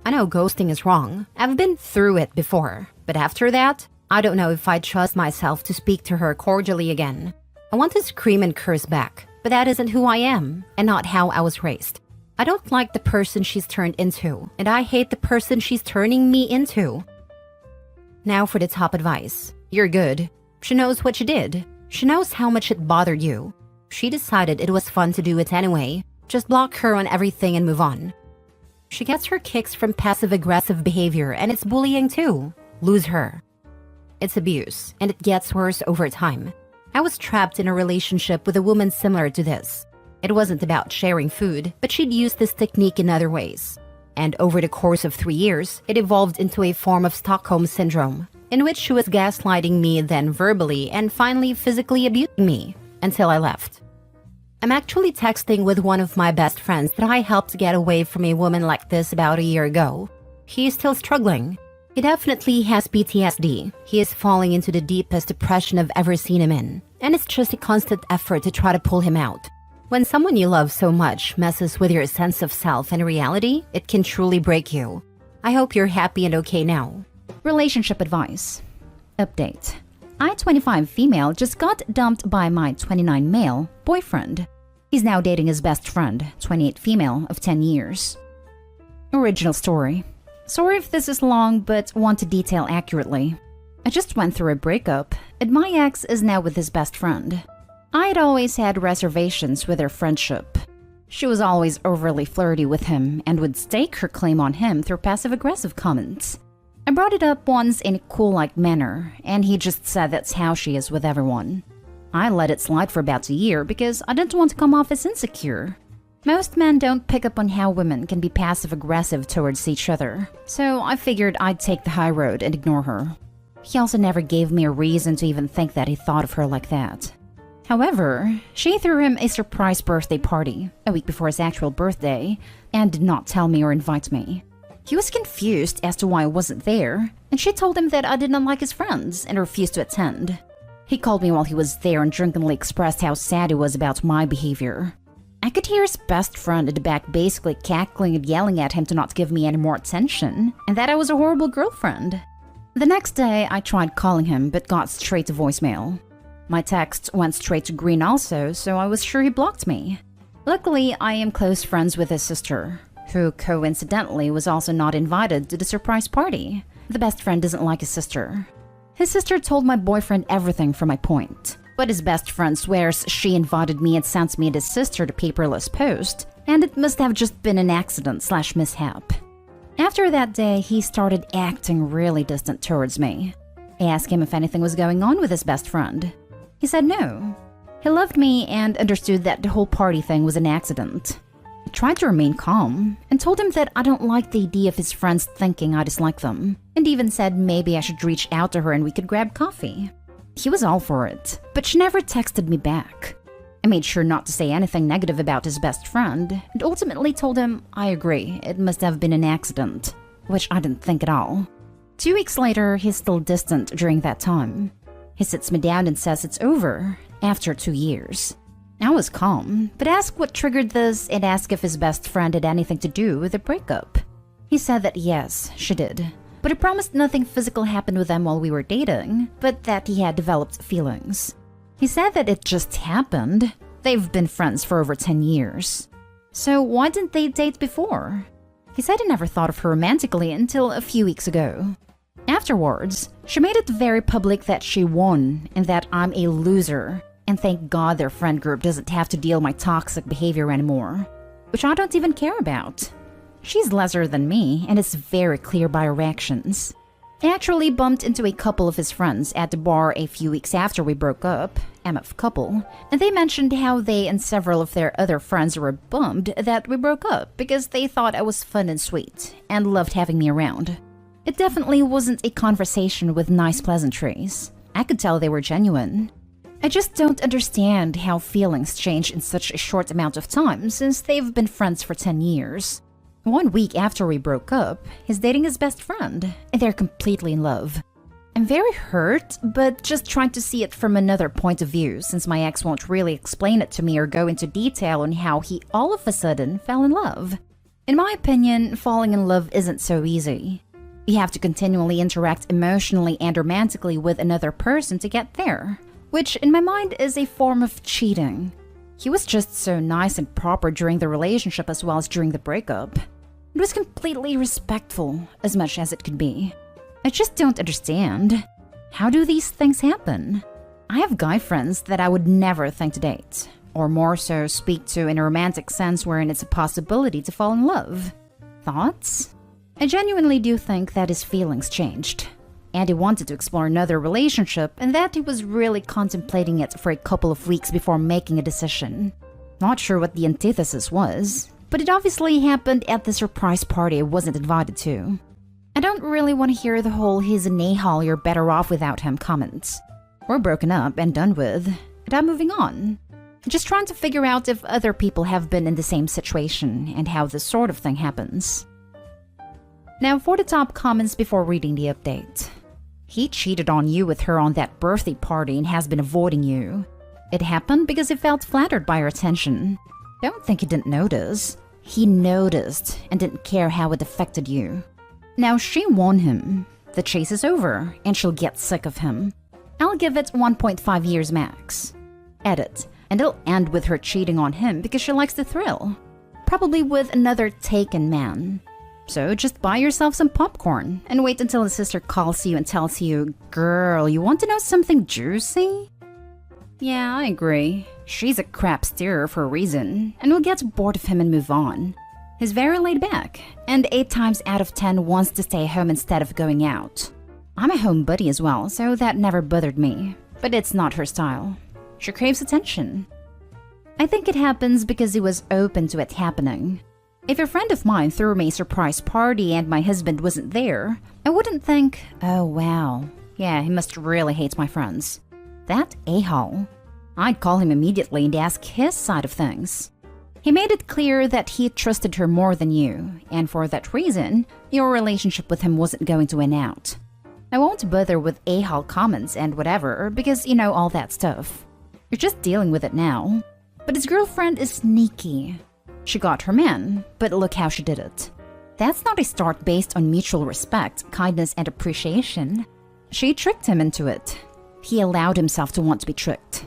I know ghosting is wrong. I've been through it before, but after that, I don't know if I trust myself to speak to her cordially again. I want to scream and curse back, but that isn't who I am and not how I was raised. I don't like the person she's turned into, and I hate the person she's turning me into. Now for the top advice. You're good. She knows what you did. She knows how much it bothered you. She decided it was fun to do it anyway. Just block her on everything and move on. She gets her kicks from passive-aggressive behavior, and it's bullying too. Lose her. It's abuse, and it gets worse over time. I was trapped in a relationship with a woman similar to this. It wasn't about sharing food, but she'd used this technique in other ways. And over the course of 3 years, it evolved into a form of Stockholm Syndrome, in which she was gaslighting me, then verbally, and finally physically abusing me, until I left. I'm actually texting with one of my best friends that I helped get away from a woman like this about a year ago. He is still struggling. He definitely has PTSD. He is falling into the deepest depression I've ever seen him in, and it's just a constant effort to try to pull him out. When someone you love so much messes with your sense of self and reality, it can truly break you. I hope you're happy and okay now. Relationship advice. Update. I, 25 female, just got dumped by my 29 male boyfriend. He's now dating his best friend, 28 female, of 10 years. Original story. Sorry if this is long, but want to detail accurately. I just went through a breakup, and my ex is now with his best friend. I had always had reservations with their friendship. She was always overly flirty with him and would stake her claim on him through passive-aggressive comments. I brought it up once in a cool-like manner, and he just said that's how she is with everyone. I let it slide for about a year because I didn't want to come off as insecure. Most men don't pick up on how women can be passive-aggressive towards each other, so I figured I'd take the high road and ignore her. He also never gave me a reason to even think that he thought of her like that. However, she threw him a surprise birthday party a week before his actual birthday and did not tell me or invite me. He was confused as to why I wasn't there, and she told him that I didn't like his friends and refused to attend. He called me while he was there and drunkenly expressed how sad he was about my behavior. I could hear his best friend at the back basically cackling and yelling at him to not give me any more attention, and that I was a horrible girlfriend. The next day, I tried calling him but got straight to voicemail. My text went straight to green also, so I was sure he blocked me. Luckily, I am close friends with his sister, who coincidentally was also not invited to the surprise party. The best friend doesn't like his sister. His sister told my boyfriend everything from my point, but his best friend swears she invited me and sent me and his sister the paperless post, and it must have just been an accident/mishap. After that day, he started acting really distant towards me. I asked him if anything was going on with his best friend. He said no. He loved me and understood that the whole party thing was an accident. I tried to remain calm and told him that I don't like the idea of his friends thinking I dislike them, and even said maybe I should reach out to her and we could grab coffee. He was all for it, but she never texted me back. I made sure not to say anything negative about his best friend and ultimately told him I agree, it must have been an accident, which I didn't think at all. 2 weeks later, he's still distant during that time. He sits me down and says it's over, after 2 years. I was calm, but asked what triggered this and asked if his best friend had anything to do with the breakup. He said that yes, she did, but he promised nothing physical happened with them while we were dating, but that he had developed feelings. He said that it just happened. They've been friends for over 10 years. So why didn't they date before? He said he never thought of her romantically until a few weeks ago. Afterwards, she made it very public that she won and that I'm a loser, and thank God their friend group doesn't have to deal with my toxic behavior anymore, which I don't even care about. She's lesser than me, and it's very clear by her actions. I actually bumped into a couple of his friends at the bar a few weeks after we broke up, MF couple, and they mentioned how they and several of their other friends were bummed that we broke up because they thought I was fun and sweet, and loved having me around. It definitely wasn't a conversation with nice pleasantries. I could tell they were genuine. I just don't understand how feelings change in such a short amount of time since they've been friends for 10 years. 1 week after we broke up, he's dating his best friend, and they're completely in love. I'm very hurt, but just trying to see it from another point of view since my ex won't really explain it to me or go into detail on how he all of a sudden fell in love. In my opinion, falling in love isn't so easy. You have to continually interact emotionally and romantically with another person to get there, which in my mind is a form of cheating. He was just so nice and proper during the relationship as well as during the breakup. It was completely respectful, as much as it could be. I just don't understand. How do these things happen? I have guy friends that I would never think to date, or more so speak to in a romantic sense wherein it's a possibility to fall in love. Thoughts? I genuinely do think that his feelings changed. And he wanted to explore another relationship and that he was really contemplating it for a couple of weeks before making a decision. Not sure what the antithesis was, but it obviously happened at the surprise party I wasn't invited to. I don't really want to hear the whole "he's an a-hole, you're better off without him" comments. We're broken up and done with, and I'm moving on. Just trying to figure out if other people have been in the same situation and how this sort of thing happens. Now for the top comments before reading the update. He cheated on you with her on that birthday party and has been avoiding you. It happened because he felt flattered by your attention. Don't think he didn't notice. He noticed and didn't care how it affected you. Now she won him. The chase is over and she'll get sick of him. I'll give it 1.5 years max. Edit. And it'll end with her cheating on him because she likes the thrill. Probably with another taken man. So just buy yourself some popcorn and wait until his sister calls you and tells you, "Girl, you want to know something juicy?" Yeah, I agree. She's a crap steerer for a reason, and will get bored of him and move on. He's very laid back, and 8 times out of 10 wants to stay home instead of going out. I'm a home buddy as well, so that never bothered me. But it's not her style. She craves attention. I think it happens because he was open to it happening. If a friend of mine threw me a surprise party and my husband wasn't there, I wouldn't think, "Oh wow, yeah, he must really hate my friends." That a-hole. I'd call him immediately and ask his side of things. He made it clear that he trusted her more than you, and for that reason, your relationship with him wasn't going to win out. I won't bother with a-hole comments and whatever, because you know all that stuff. You're just dealing with it now. But his girlfriend is sneaky. She got her man, but look how she did it. That's not a start based on mutual respect, kindness, and appreciation. She tricked him into it. He allowed himself to want to be tricked.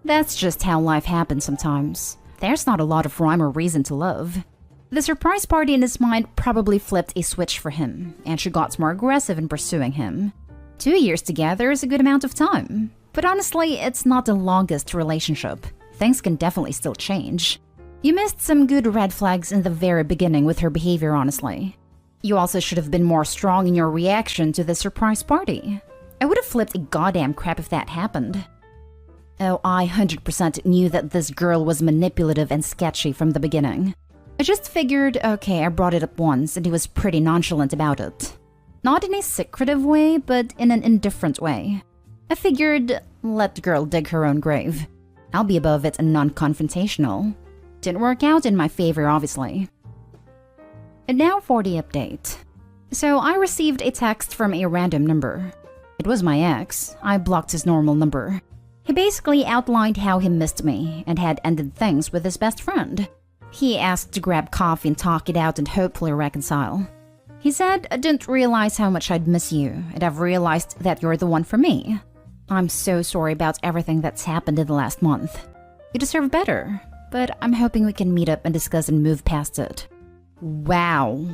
That's just how life happens sometimes. There's not a lot of rhyme or reason to love. The surprise party in his mind probably flipped a switch for him, and she got more aggressive in pursuing him. 2 years together is a good amount of time. But honestly, it's not the longest relationship. Things can definitely still change. You missed some good red flags in the very beginning with her behavior, honestly. You also should have been more strong in your reaction to the surprise party. I would have flipped a goddamn crap if that happened. Oh, I 100% knew that this girl was manipulative and sketchy from the beginning. I just figured, okay, I brought it up once and he was pretty nonchalant about it. Not in a secretive way, but in an indifferent way. I figured, let the girl dig her own grave. I'll be above it and non-confrontational. Didn't work out in my favor, obviously. And now for the update. So I received a text from a random number. It was my ex. I blocked his normal number. He basically outlined how he missed me and had ended things with his best friend. He asked to grab coffee and talk it out and hopefully reconcile. He said, "I didn't realize how much I'd miss you, and I've realized that you're the one for me. I'm so sorry about everything that's happened in the last month. You deserve better, but I'm hoping we can meet up and discuss and move past it." Wow.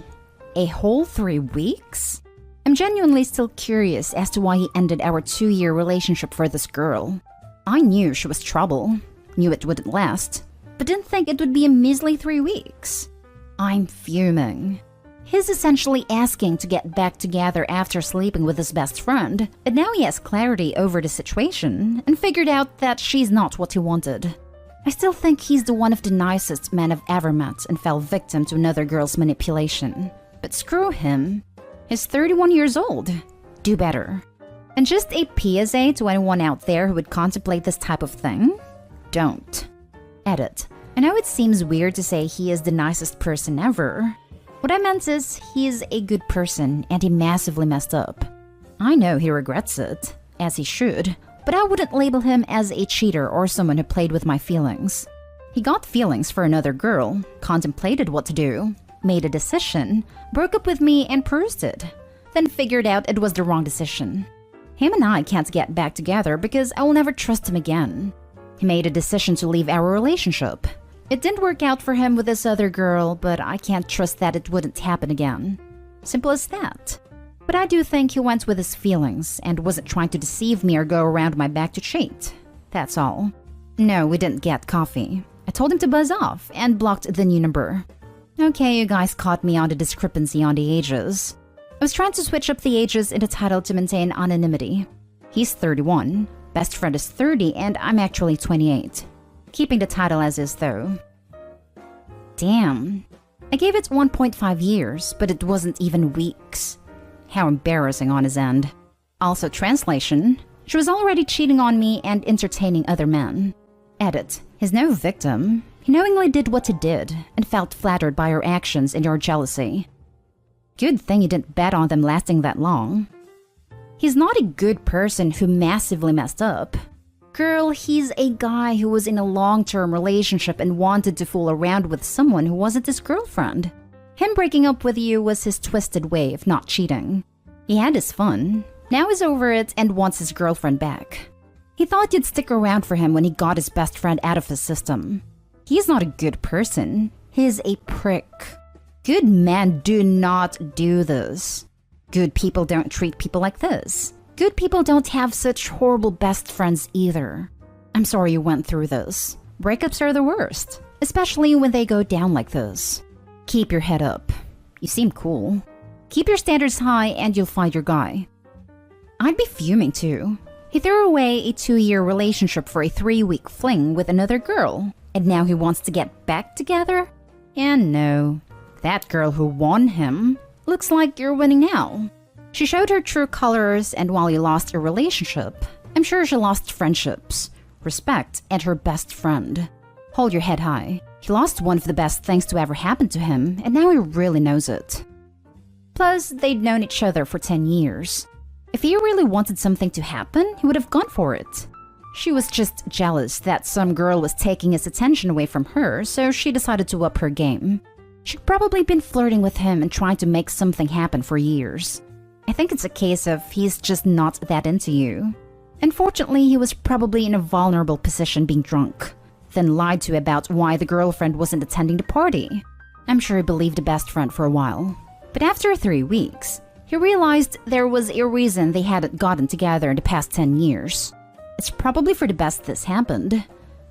A whole 3 weeks? I'm genuinely still curious as to why he ended our 2-year relationship for this girl. I knew she was trouble, knew it wouldn't last, but didn't think it would be a measly 3 weeks. I'm fuming. He's essentially asking to get back together after sleeping with his best friend, and now he has clarity over the situation and figured out that she's not what he wanted. I still think he's the one of the nicest men I've ever met and fell victim to another girl's manipulation. But screw him. He's 31 years old. Do better. And just a PSA to anyone out there who would contemplate this type of thing: don't. Edit. I know it seems weird to say he is the nicest person ever. What I meant is, he's a good person and he massively messed up. I know he regrets it, as he should, but I wouldn't label him as a cheater or someone who played with my feelings. He got feelings for another girl, contemplated what to do, made a decision, broke up with me and proved it. then figured out it was the wrong decision. Him and I can't get back together because I will never trust him again. He made a decision to leave our relationship. It didn't work out for him with this other girl, but I can't trust that it wouldn't happen again. Simple as that. But I do think he went with his feelings and wasn't trying to deceive me or go around my back to cheat. That's all. No, we didn't get coffee. I told him to buzz off and blocked the new number. Okay, you guys caught me on the discrepancy on the ages. I was trying to switch up the ages in the title to maintain anonymity. He's 31, best friend is 30, and I'm actually 28. Keeping the title as is though. Damn. I gave it 1.5 years, but it wasn't even weeks. How embarrassing on his end. Also, translation. She was already cheating on me and entertaining other men. Edit. He's no victim. He knowingly did what he did and felt flattered by your actions and your jealousy. Good thing you didn't bet on them lasting that long. He's not a good person who massively messed up. Girl, he's a guy who was in a long-term relationship and wanted to fool around with someone who wasn't his girlfriend. Him breaking up with you was his twisted way of not cheating. He had his fun. Now he's over it and wants his girlfriend back. He thought you'd stick around for him when he got his best friend out of his system. He's not a good person. He's a prick. Good men do not do this. Good people don't treat people like this. Good people don't have such horrible best friends either. I'm sorry you went through this. Breakups are the worst, especially when they go down like this. Keep your head up. You seem cool. Keep your standards high and you'll find your guy. I'd be fuming too. He threw away a 2-year relationship for a 3-week fling with another girl, and now he wants to get back together? And no, that girl who won him looks like you're winning now. She showed her true colors, and while you lost a relationship, I'm sure she lost friendships, respect, and her best friend. Hold your head high. He lost one of the best things to ever happen to him, and now he really knows it. Plus, they'd known each other for 10 years. If he really wanted something to happen, he would have gone for it. She was just jealous that some girl was taking his attention away from her, so she decided to up her game. She'd probably been flirting with him and trying to make something happen for years. I think it's a case of he's just not that into you. Unfortunately, he was probably in a vulnerable position being drunk, then lied to about why the girlfriend wasn't attending the party. I'm sure he believed the best friend for a while. But after 3 weeks, he realized there was a reason they hadn't gotten together in the past 10 years. It's probably for the best this happened.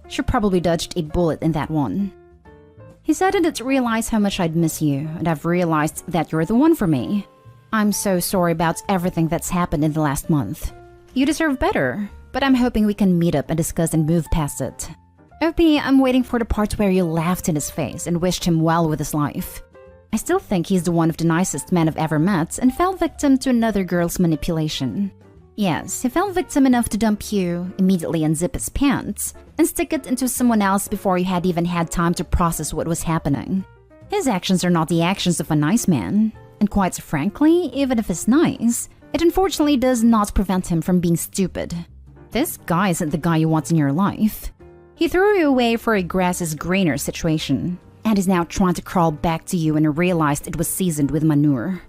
She probably dodged a bullet in that one. He said I didn't realize how much I'd miss you, and I've realized that you're the one for me. I'm so sorry about everything that's happened in the last month. You deserve better, but I'm hoping we can meet up and discuss and move past it. OP, I'm waiting for the part where you laughed in his face and wished him well with his life. I still think he's the one of the nicest men I've ever met and fell victim to another girl's manipulation. Yes, he fell victim enough to dump you, immediately unzip his pants, and stick it into someone else before you had even had time to process what was happening. His actions are not the actions of a nice man, and quite frankly, even if he's nice, it unfortunately does not prevent him from being stupid. This guy isn't the guy you want in your life. He threw you away for a grass is greener situation, and is now trying to crawl back to you and realized it was seasoned with manure.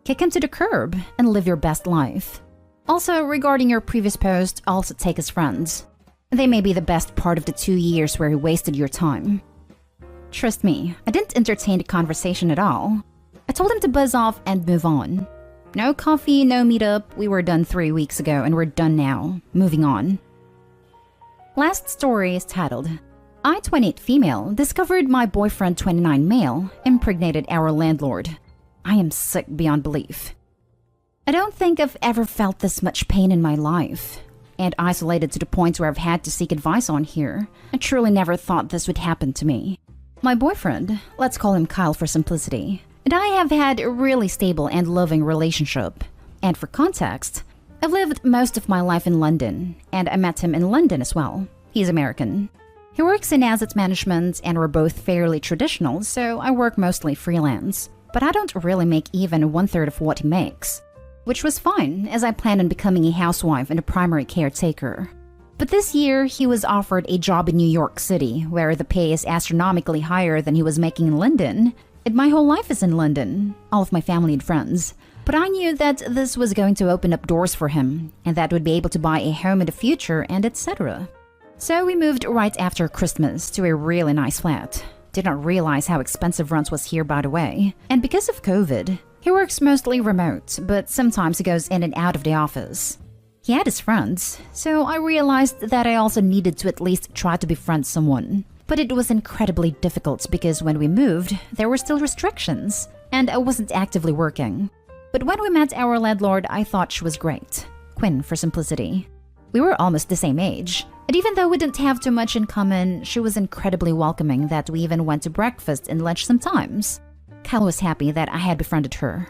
Kick him to the curb and live your best life. Also, regarding your previous post, also take his friends. They may be the best part of the 2 years where he wasted your time. Trust me, I didn't entertain the conversation at all. I told him to buzz off and move on. No coffee, no meetup, we were done 3 weeks ago and we're done now. Moving on. Last story is titled, I, 28 female, discovered my boyfriend, 29 male, impregnated our landlord. I am sick beyond belief. I don't think I've ever felt this much pain in my life. And isolated to the point where I've had to seek advice on here, I truly never thought this would happen to me. My boyfriend, let's call him Kyle for simplicity, and I have had a really stable and loving relationship. And for context, I've lived most of my life in London, and I met him in London as well. He's American. He works in asset management, and we're both fairly traditional, so I work mostly freelance. But I don't really make even 1/3 of what he makes. Which was fine, as I planned on becoming a housewife and a primary caretaker. But this year, he was offered a job in New York City, where the pay is astronomically higher than he was making in London. And my whole life is in London, all of my family and friends. But I knew that this was going to open up doors for him, and that would be able to buy a home in the future and etc. So we moved right after Christmas to a really nice flat. Did not realize how expensive rent was here, by the way. And because of COVID, he works mostly remote, but sometimes he goes in and out of the office. He had his friends, so I realized that I also needed to at least try to befriend someone. But it was incredibly difficult because when we moved, there were still restrictions, and I wasn't actively working. But when we met our landlord, I thought she was great. Quinn, for simplicity. We were almost the same age, and even though we didn't have too much in common, she was incredibly welcoming that we even went to breakfast and lunch sometimes. Kyle was happy that I had befriended her.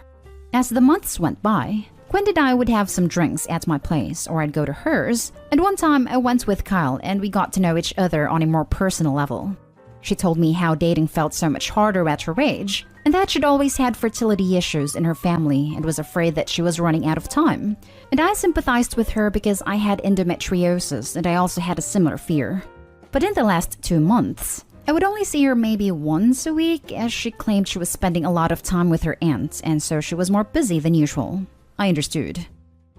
As the months went by, Quinn and I would have some drinks at my place, or I'd go to hers, and one time I went with Kyle and we got to know each other on a more personal level. She told me how dating felt so much harder at her age, and that she'd always had fertility issues in her family and was afraid that she was running out of time. And I sympathized with her because I had endometriosis and I also had a similar fear. But in the last 2 months, I would only see her maybe once a week as she claimed she was spending a lot of time with her aunt and so she was more busy than usual. I understood.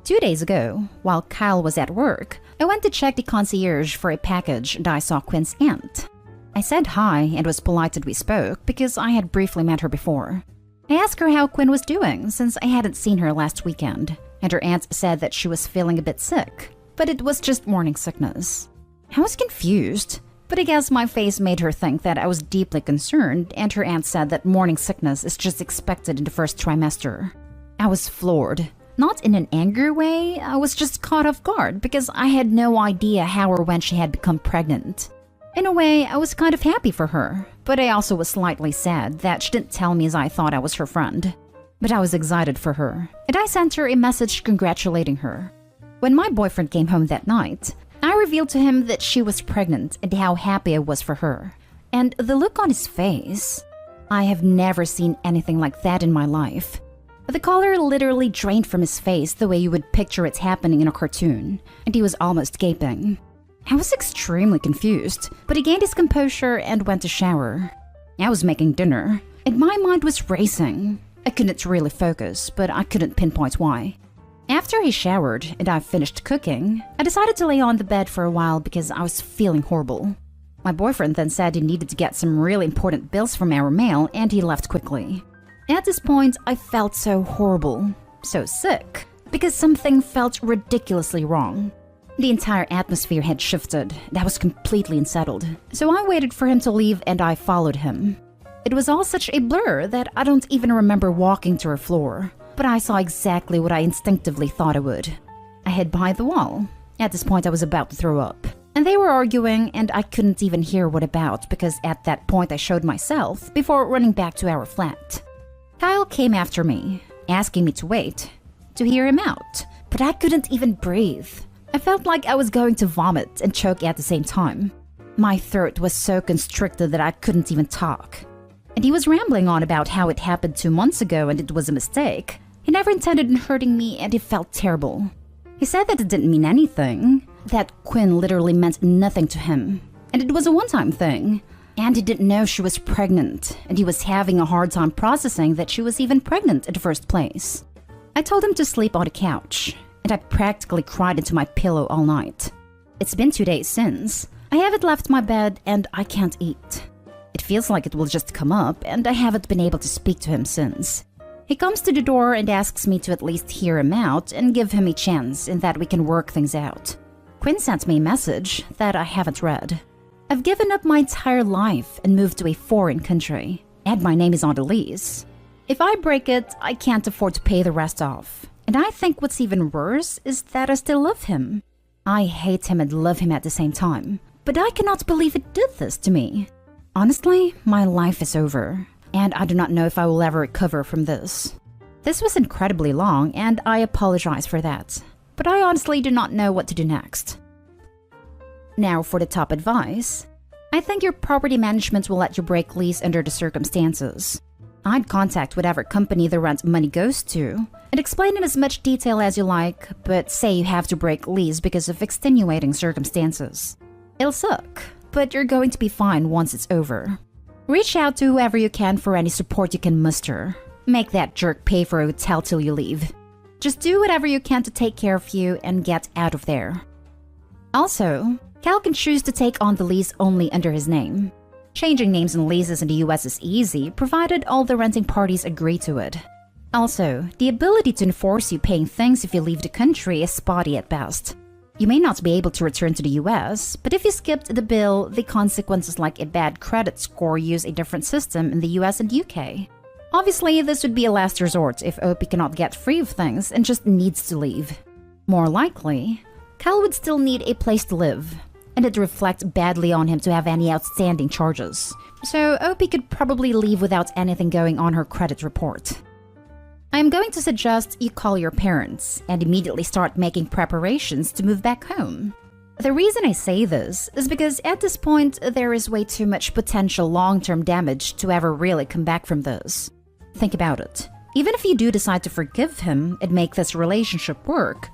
2 days ago, while Kyle was at work, I went to check the concierge for a package and I saw Quinn's aunt. I said hi and was polite that we spoke because I had briefly met her before. I asked her how Quinn was doing since I hadn't seen her last weekend, and her aunt said that she was feeling a bit sick, but it was just morning sickness. I was confused, but I guess my face made her think that I was deeply concerned, and her aunt said that morning sickness is just expected in the first trimester. I was floored. Not in an angry way, I was just caught off guard because I had no idea how or when she had become pregnant. In a way, I was kind of happy for her, but I also was slightly sad that she didn't tell me as I thought I was her friend. But I was excited for her, and I sent her a message congratulating her. When my boyfriend came home that night, I revealed to him that she was pregnant and how happy I was for her. And the look on his face, I have never seen anything like that in my life. The color literally drained from his face the way you would picture it happening in a cartoon, and he was almost gaping. I was extremely confused, but he gained his composure and went to shower. I was making dinner, and my mind was racing. I couldn't really focus, but I couldn't pinpoint why. After he showered and I finished cooking, I decided to lay on the bed for a while because I was feeling horrible. My boyfriend then said he needed to get some really important bills from our mail, and he left quickly. At this point, I felt so horrible, so sick, because something felt ridiculously wrong. The entire atmosphere had shifted, and I was completely unsettled. So I waited for him to leave and I followed him. It was all such a blur that I don't even remember walking to her floor, but I saw exactly what I instinctively thought I would. I hid behind the wall. At this point, I was about to throw up. And they were arguing, and I couldn't even hear what about because at that point I showed myself before running back to our flat. Kyle came after me, asking me to wait, to hear him out, but I couldn't even breathe. I felt like I was going to vomit and choke at the same time. My throat was so constricted that I couldn't even talk. And he was rambling on about how it happened 2 months ago and it was a mistake. He never intended on hurting me and it felt terrible. He said that it didn't mean anything, that Quinn literally meant nothing to him, and it was a one-time thing. And he didn't know she was pregnant, and he was having a hard time processing that she was even pregnant in the first place. I told him to sleep on the couch, and I practically cried into my pillow all night. It's been 2 days since. I haven't left my bed and I can't eat. It feels like it will just come up, and I haven't been able to speak to him since. He comes to the door and asks me to at least hear him out and give him a chance in that we can work things out. Quinn sent me a message that I haven't read. I've given up my entire life and moved to a foreign country, and my name is on the lease. If I break it, I can't afford to pay the rest off. And I think what's even worse is that I still love him. I hate him and love him at the same time, but I cannot believe it did this to me. Honestly, my life is over, and I do not know if I will ever recover from this. This was incredibly long, and I apologize for that, but I honestly do not know what to do next. Now for the top advice. I think your property management will let you break lease under the circumstances. I'd contact whatever company the rent money goes to and explain in as much detail as you like, but say you have to break lease because of extenuating circumstances. It'll suck, but you're going to be fine once it's over. Reach out to whoever you can for any support you can muster. Make that jerk pay for a hotel till you leave. Just do whatever you can to take care of you and get out of there. Also, Cal can choose to take on the lease only under his name. Changing names and leases in the US is easy, provided all the renting parties agree to it. Also, the ability to enforce you paying things if you leave the country is spotty at best. You may not be able to return to the US, but if you skipped the bill, the consequences like a bad credit score use a different system in the US and UK. Obviously, this would be a last resort if OP cannot get free of things and just needs to leave. More likely, Cal would still need a place to live, and it reflects badly on him to have any outstanding charges. So OP could probably leave without anything going on her credit report. I am going to suggest you call your parents and immediately start making preparations to move back home. The reason I say this is because at this point, there is way too much potential long-term damage to ever really come back from this. Think about it. Even if you do decide to forgive him and make this relationship work,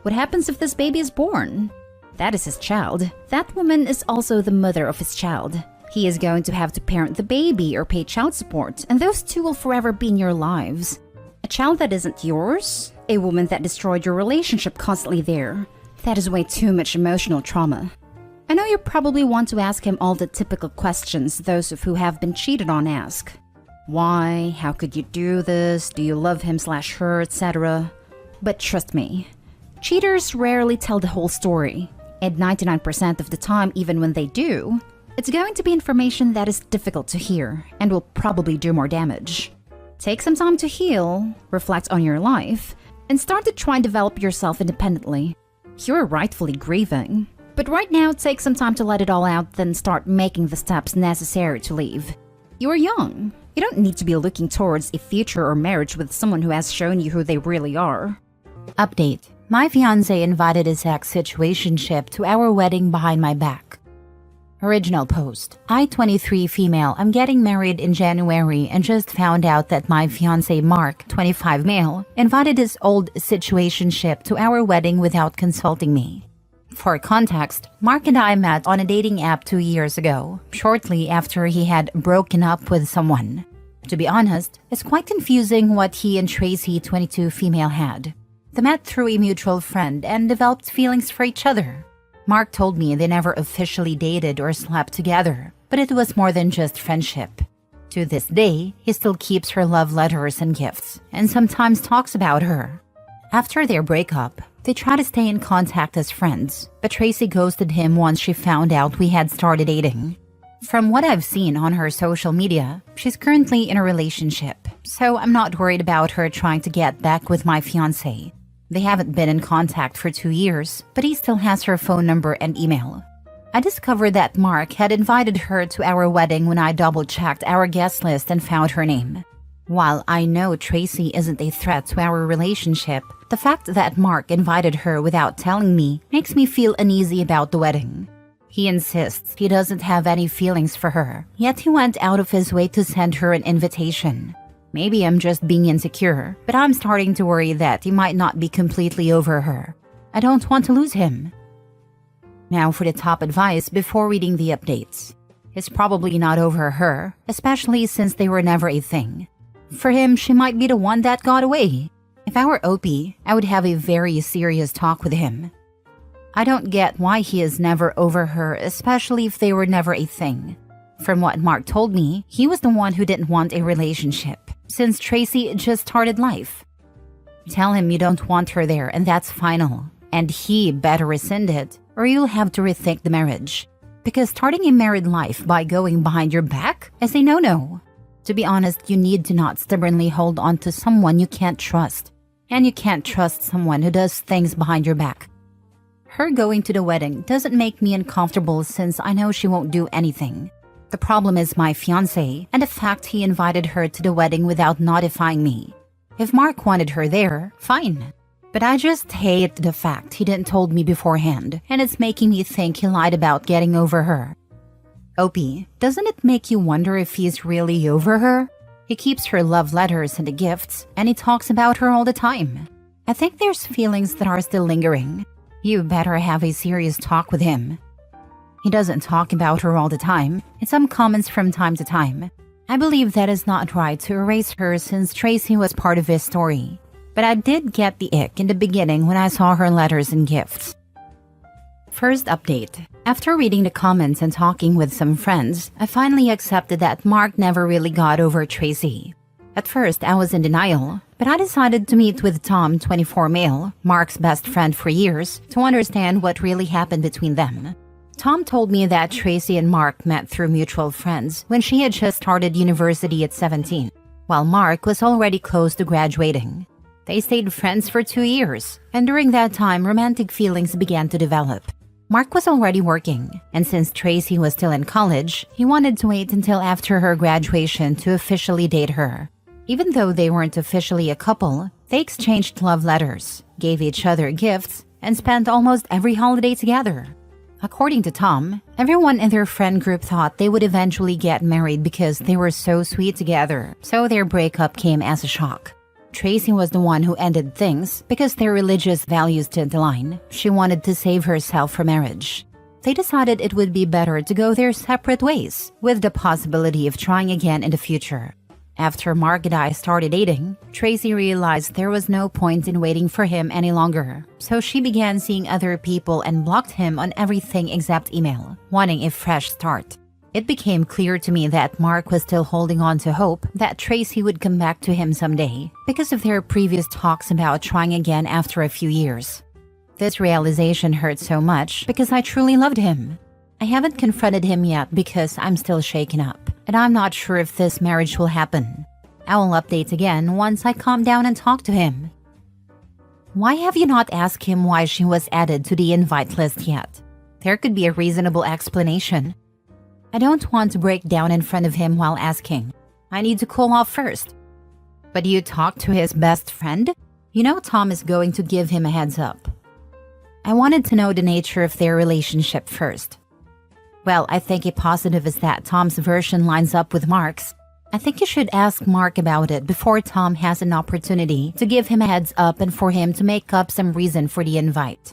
what happens if this baby is born? That is his child. That woman is also the mother of his child. He is going to have to parent the baby or pay child support, and those two will forever be in your lives. A child that isn't yours? A woman that destroyed your relationship constantly there. That is way too much emotional trauma. I know you probably want to ask him all the typical questions those of who have been cheated on ask. Why? How could you do this? Do you love him/her, etc.? But trust me, cheaters rarely tell the whole story, and 99% of the time, even when they do, it's going to be information that is difficult to hear and will probably do more damage. Take some time to heal, reflect on your life, and start to try and develop yourself independently. You're rightfully grieving, but right now take some time to let it all out, then start making the steps necessary to leave. You're young. You don't need to be looking towards a future or marriage with someone who has shown you who they really are. Update. My fiancé invited his ex-situationship to our wedding behind my back. Original post. I, 23 female, I'm getting married in January and just found out that my fiancé Mark, 25 male, invited his old situationship to our wedding without consulting me. For context, Mark and I met on a dating app 2 years ago, shortly after he had broken up with someone. To be honest, it's quite confusing what he and Tracy, 22 female, had. They met through a mutual friend and developed feelings for each other. Mark told me they never officially dated or slept together, but it was more than just friendship. To this day, he still keeps her love letters and gifts, and sometimes talks about her. After their breakup, they try to stay in contact as friends, but Tracy ghosted him once she found out we had started dating. From what I've seen on her social media, she's currently in a relationship, so I'm not worried about her trying to get back with my fiancé. They haven't been in contact for 2 years, but he still has her phone number and email. I discovered that Mark had invited her to our wedding when I double-checked our guest list and found her name. While I know Tracy isn't a threat to our relationship, the fact that Mark invited her without telling me makes me feel uneasy about the wedding. He insists he doesn't have any feelings for her, yet he went out of his way to send her an invitation. Maybe I'm just being insecure, but I'm starting to worry that he might not be completely over her. I don't want to lose him. Now for the top advice before reading the updates. He's probably not over her, especially since they were never a thing. For him, she might be the one that got away. If I were OP, I would have a very serious talk with him. I don't get why he is never over her, especially if they were never a thing. From what Mark told me, he was the one who didn't want a relationship, since Tracy just started life. Tell him you don't want her there and that's final, and he better rescind it, or you'll have to rethink the marriage. Because starting a married life by going behind your back is a no-no. To be honest, you need to not stubbornly hold on to someone you can't trust. And you can't trust someone who does things behind your back. Her going to the wedding doesn't make me uncomfortable since I know she won't do anything. The problem is my fiancé and the fact he invited her to the wedding without notifying me. If Mark wanted her there, fine. But I just hate the fact he didn't told me beforehand, and it's making me think he lied about getting over her. OP, doesn't it make you wonder if he's really over her? He keeps her love letters and the gifts, and he talks about her all the time. I think there's feelings that are still lingering. You better have a serious talk with him. He doesn't talk about her all the time, in some comments from time to time. I believe that is not right to erase her since Tracy was part of his story. But I did get the ick in the beginning when I saw her letters and gifts. First update. After reading the comments and talking with some friends, I finally accepted that Mark never really got over Tracy. At first, I was in denial, but I decided to meet with Tom, 24 male, Mark's best friend for years, to understand what really happened between them. Tom told me that Tracy and Mark met through mutual friends when she had just started university at 17, while Mark was already close to graduating. They stayed friends for 2 years, and during that time, romantic feelings began to develop. Mark was already working, and since Tracy was still in college, he wanted to wait until after her graduation to officially date her. Even though they weren't officially a couple, they exchanged love letters, gave each other gifts, and spent almost every holiday together. According to Tom, everyone in their friend group thought they would eventually get married because they were so sweet together, so their breakup came as a shock. Tracy was the one who ended things because their religious values didn't align. She wanted to save herself for marriage. They decided it would be better to go their separate ways, with the possibility of trying again in the future. After Mark and I started dating, Tracy realized there was no point in waiting for him any longer, so she began seeing other people and blocked him on everything except email, wanting a fresh start. It became clear to me that Mark was still holding on to hope that Tracy would come back to him someday, because of their previous talks about trying again after a few years. This realization hurt so much because I truly loved him. I haven't confronted him yet because I'm still shaken up, and I'm not sure if this marriage will happen. I will update again once I calm down and talk to him. Why have you not asked him why she was added to the invite list yet? There could be a reasonable explanation. I don't want to break down in front of him while asking. I need to cool off first. But you talked to his best friend? You know Tom is going to give him a heads up. I wanted to know the nature of their relationship first. Well, I think a positive is that Tom's version lines up with Mark's. I think you should ask Mark about it before Tom has an opportunity to give him a heads up and for him to make up some reason for the invite.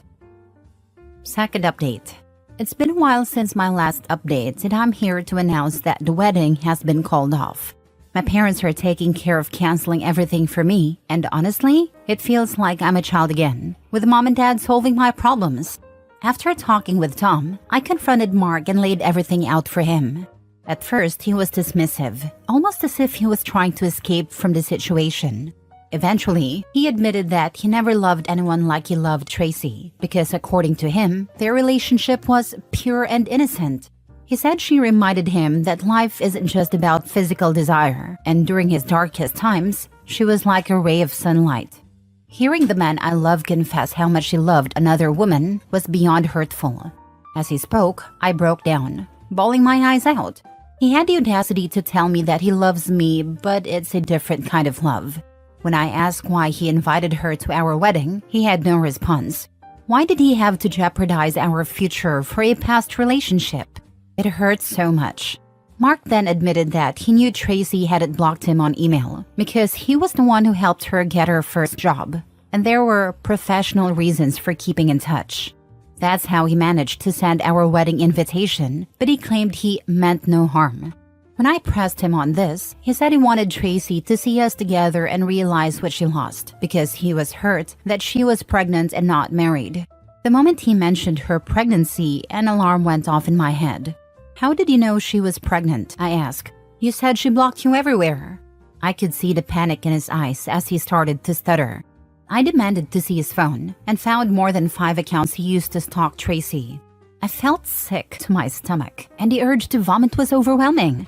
Second update. It's been a while since my last update, and I'm here to announce that the wedding has been called off. My parents are taking care of canceling everything for me, and honestly, it feels like I'm a child again, with mom and dad solving my problems. After talking with Tom, I confronted Mark and laid everything out for him. At first, he was dismissive, almost as if he was trying to escape from the situation. Eventually, he admitted that he never loved anyone like he loved Tracy, because according to him, their relationship was pure and innocent. He said she reminded him that life isn't just about physical desire, and during his darkest times, she was like a ray of sunlight. Hearing the man I love confess how much he loved another woman was beyond hurtful. As he spoke, I broke down, bawling my eyes out. He had the audacity to tell me that he loves me, but it's a different kind of love. When I asked why he invited her to our wedding, he had no response. Why did he have to jeopardize our future for a past relationship? It hurt so much. Mark then admitted that he knew Tracy hadn't blocked him on email because he was the one who helped her get her first job, and there were professional reasons for keeping in touch. That's how he managed to send our wedding invitation, but he claimed he meant no harm. When I pressed him on this, he said he wanted Tracy to see us together and realize what she lost because he was hurt that she was pregnant and not married. The moment he mentioned her pregnancy, an alarm went off in my head. How did you know she was pregnant? I asked. You said she blocked you everywhere. I could see the panic in his eyes as he started to stutter. I demanded to see his phone and found more than 5 accounts he used to stalk Tracy. I felt sick to my stomach, and the urge to vomit was overwhelming.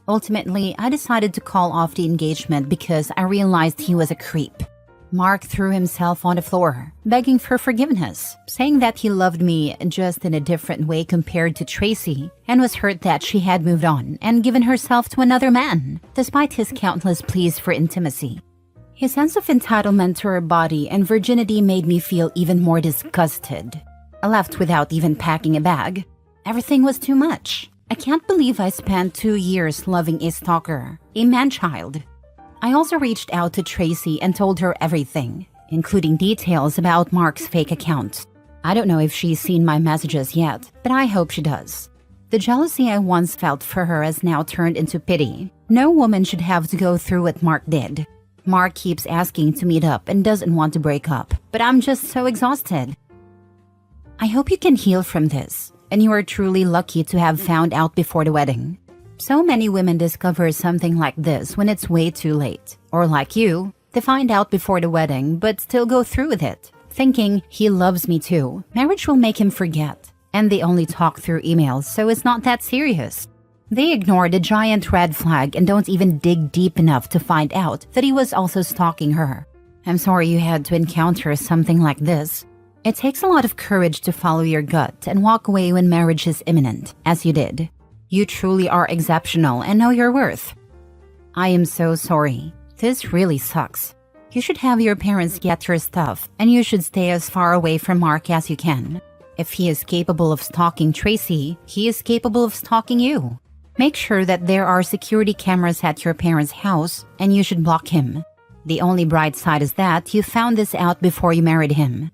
Ultimately, I decided to call off the engagement because I realized he was a creep. Mark threw himself on the floor, begging for forgiveness, saying that he loved me just in a different way compared to Tracy, and was hurt that she had moved on and given herself to another man, despite his countless pleas for intimacy. His sense of entitlement to her body and virginity made me feel even more disgusted. I left without even packing a bag. Everything was too much. I can't believe I spent 2 years loving a stalker, a man-child. I also reached out to Tracy and told her everything, including details about Mark's fake account. I don't know if she's seen my messages yet, but I hope she does. The jealousy I once felt for her has now turned into pity. No woman should have to go through what Mark did. Mark keeps asking to meet up and doesn't want to break up, but I'm just so exhausted. I hope you can heal from this, and you are truly lucky to have found out before the wedding. So many women discover something like this when it's way too late. Or like you, they find out before the wedding but still go through with it, thinking he loves me too. Marriage will make him forget. And they only talk through emails, so it's not that serious. They ignore the giant red flag and don't even dig deep enough to find out that he was also stalking her. I'm sorry you had to encounter something like this. It takes a lot of courage to follow your gut and walk away when marriage is imminent, as you did. You truly are exceptional and know your worth. I am so sorry. This really sucks. You should have your parents get your stuff, and you should stay as far away from Mark as you can. If he is capable of stalking Tracy, he is capable of stalking you. Make sure that there are security cameras at your parents' house, and you should block him. The only bright side is that you found this out before you married him.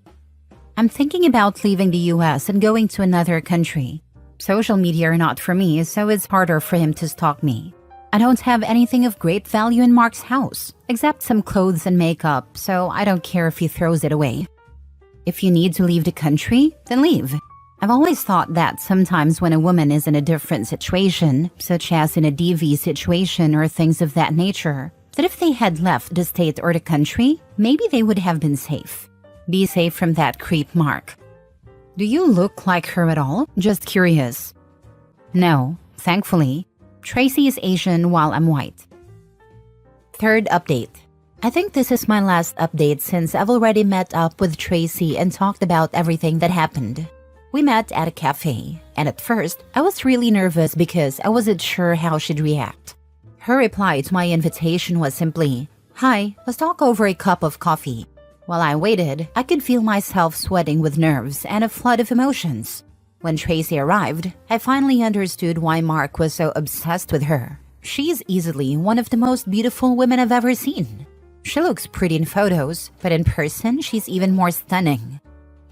I'm thinking about leaving the US and going to another country. Social media are not for me, so it's harder for him to stalk me. I don't have anything of great value in Mark's house, except some clothes and makeup, so I don't care if he throws it away. If you need to leave the country, then leave. I've always thought that sometimes when a woman is in a different situation, such as in a DV situation or things of that nature, that if they had left the state or the country, maybe they would have been safe. Be safe from that creep Mark. Do you look like her at all? Just curious. No, thankfully. Tracy is Asian while I'm white. Third update. I think this is my last update since I've already met up with Tracy and talked about everything that happened. We met at a cafe, and at first, I was really nervous because I wasn't sure how she'd react. Her reply to my invitation was simply, "Hi, let's talk over a cup of coffee." While I waited, I could feel myself sweating with nerves and a flood of emotions. When Tracy arrived, I finally understood why Mark was so obsessed with her. She's easily one of the most beautiful women I've ever seen. She looks pretty in photos, but in person, she's even more stunning.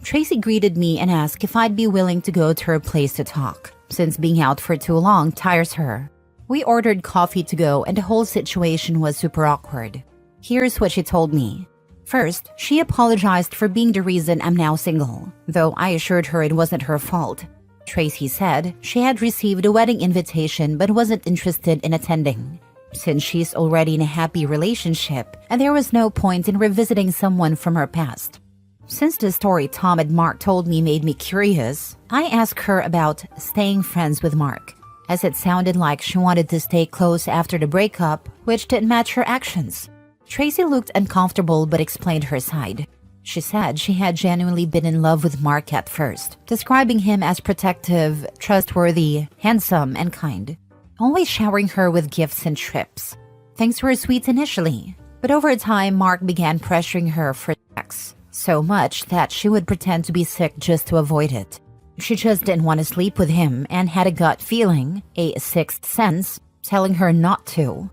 Tracy greeted me and asked if I'd be willing to go to her place to talk, since being out for too long tires her. We ordered coffee to go and the whole situation was super awkward. Here's what she told me. First, she apologized for being the reason I'm now single, though I assured her it wasn't her fault. Tracy said she had received a wedding invitation but wasn't interested in attending, since she's already in a happy relationship and there was no point in revisiting someone from her past. Since the story Tom and Mark told me made me curious, I asked her about staying friends with Mark, as it sounded like she wanted to stay close after the breakup, which didn't match her actions. Tracy looked uncomfortable but explained her side. She said she had genuinely been in love with Mark at first, describing him as protective, trustworthy, handsome, and kind, always showering her with gifts and trips. Things were sweet initially, but over time Mark began pressuring her for sex, so much that she would pretend to be sick just to avoid it. She just didn't want to sleep with him and had a gut feeling, a sixth sense, telling her not to.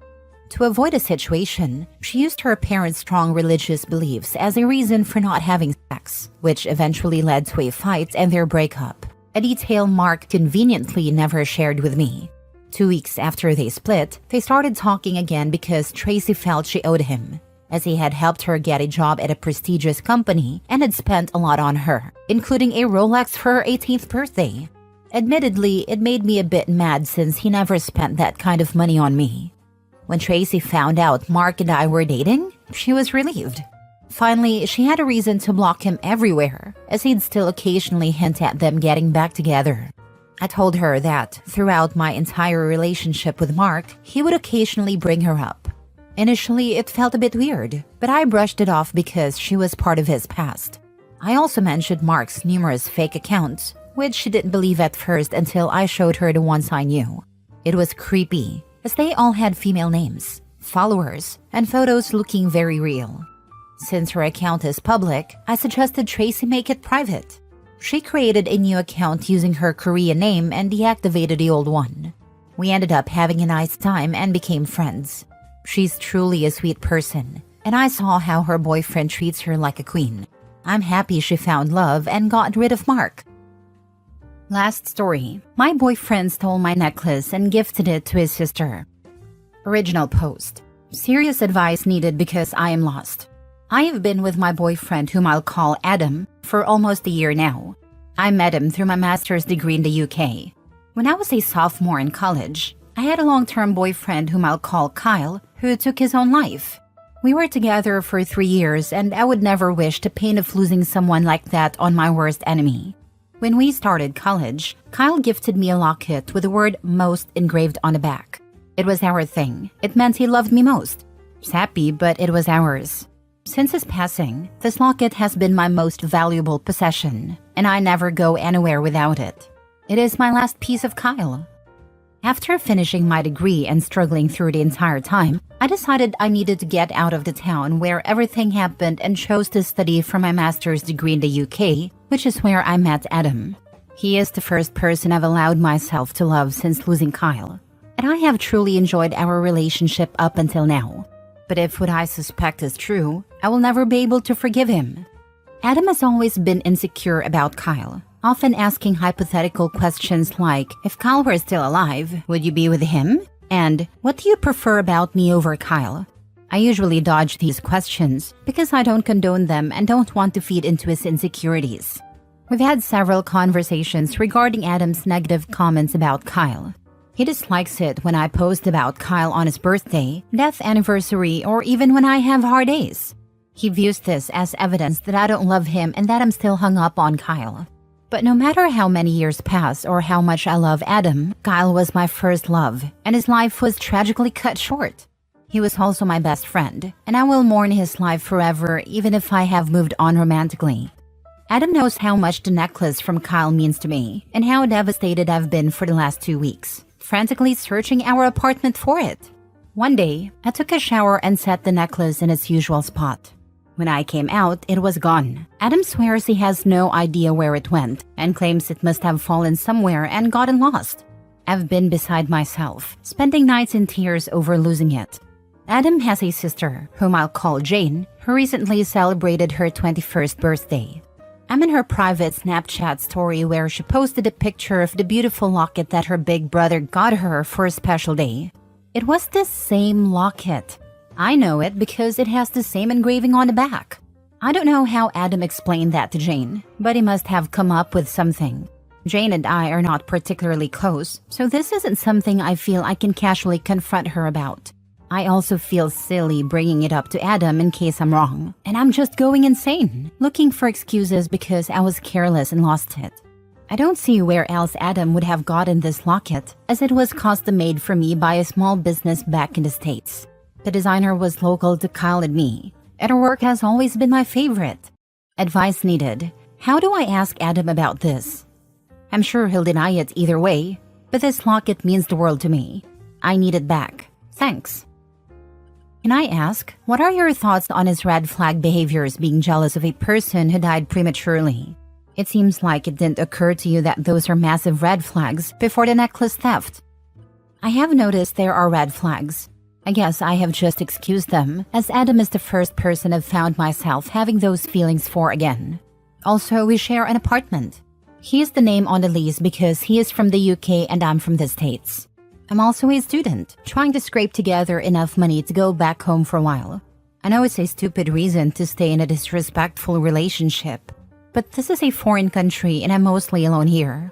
To avoid a situation, she used her parents' strong religious beliefs as a reason for not having sex, which eventually led to a fight and their breakup, a detail Mark conveniently never shared with me. 2 weeks after they split, they started talking again because Tracy felt she owed him, as he had helped her get a job at a prestigious company and had spent a lot on her, including a Rolex for her 18th birthday. Admittedly, it made me a bit mad since he never spent that kind of money on me. When Tracy found out Mark and I were dating, she was relieved. Finally, she had a reason to block him everywhere, as he'd still occasionally hint at them getting back together. I told her that, throughout my entire relationship with Mark, he would occasionally bring her up. Initially, it felt a bit weird, but I brushed it off because she was part of his past. I also mentioned Mark's numerous fake accounts, which she didn't believe at first until I showed her the ones I knew. It was creepy, as they all had female names, followers, and photos looking very real. Since her account is public, I suggested Tracy make it private. She created a new account using her Korean name and deactivated the old one. We ended up having a nice time and became friends. She's truly a sweet person, and I saw how her boyfriend treats her like a queen. I'm happy she found love and got rid of Mark. Last story. My boyfriend stole my necklace and gifted it to his sister. Original post. Serious advice needed because I am lost. I have been with my boyfriend, whom I'll call Adam, for almost a year now. I met him through my master's degree in the UK. When I was a sophomore in college, I had a long-term boyfriend whom I'll call Kyle, who took his own life. We were together for 3 years, and I would never wish the pain of losing someone like that on my worst enemy. When we started college, Kyle gifted me a locket with the word most engraved on the back. It was our thing. It meant he loved me most. Sappy, but it was ours. Since his passing, this locket has been my most valuable possession, and I never go anywhere without it. It is my last piece of Kyle. After finishing my degree and struggling through the entire time, I decided I needed to get out of the town where everything happened and chose to study for my master's degree in the UK, which is where I met Adam. He is the first person I've allowed myself to love since losing Kyle, and I have truly enjoyed our relationship up until now. But if what I suspect is true, I will never be able to forgive him. Adam has always been insecure about Kyle, often asking hypothetical questions like, if Kyle were still alive, would you be with him? And, what do you prefer about me over Kyle? I usually dodge these questions because I don't condone them and don't want to feed into his insecurities. We've had several conversations regarding Adam's negative comments about Kyle. He dislikes it when I post about Kyle on his birthday, death anniversary, or even when I have hard days. He views this as evidence that I don't love him and that I'm still hung up on Kyle. But no matter how many years pass or how much I love Adam, Kyle was my first love, and his life was tragically cut short. He was also my best friend, and I will mourn his life forever even if I have moved on romantically. Adam knows how much the necklace from Kyle means to me, and how devastated I've been for the last 2 weeks, frantically searching our apartment for it. One day, I took a shower and set the necklace in its usual spot. When I came out, it was gone. Adam swears he has no idea where it went and claims it must have fallen somewhere and gotten lost. I've been beside myself, spending nights in tears over losing it. Adam has a sister, whom I'll call Jane, who recently celebrated her 21st birthday. I'm in her private Snapchat story where she posted a picture of the beautiful locket that her big brother got her for a special day. It was this same locket. I know it because it has the same engraving on the back. I don't know how Adam explained that to Jane, but he must have come up with something. Jane and I are not particularly close, so this isn't something I feel I can casually confront her about. I also feel silly bringing it up to Adam in case I'm wrong, and I'm just going insane, looking for excuses because I was careless and lost it. I don't see where else Adam would have gotten this locket, as it was custom-made for me by a small business back in the States. The designer was local to Kyle and me, and her work has always been my favorite. Advice needed. How do I ask Adam about this? I'm sure he'll deny it either way, but this locket means the world to me. I need it back. Thanks. Can I ask, what are your thoughts on his red flag behaviors being jealous of a person who died prematurely? It seems like it didn't occur to you that those are massive red flags before the necklace theft. I have noticed there are red flags. I guess I have just excused them, as Adam is the first person I've found myself having those feelings for again. Also, we share an apartment. He is the name on the lease because he is from the UK and I'm from the States. I'm also a student, trying to scrape together enough money to go back home for a while. I know it's a stupid reason to stay in a disrespectful relationship, but this is a foreign country and I'm mostly alone here.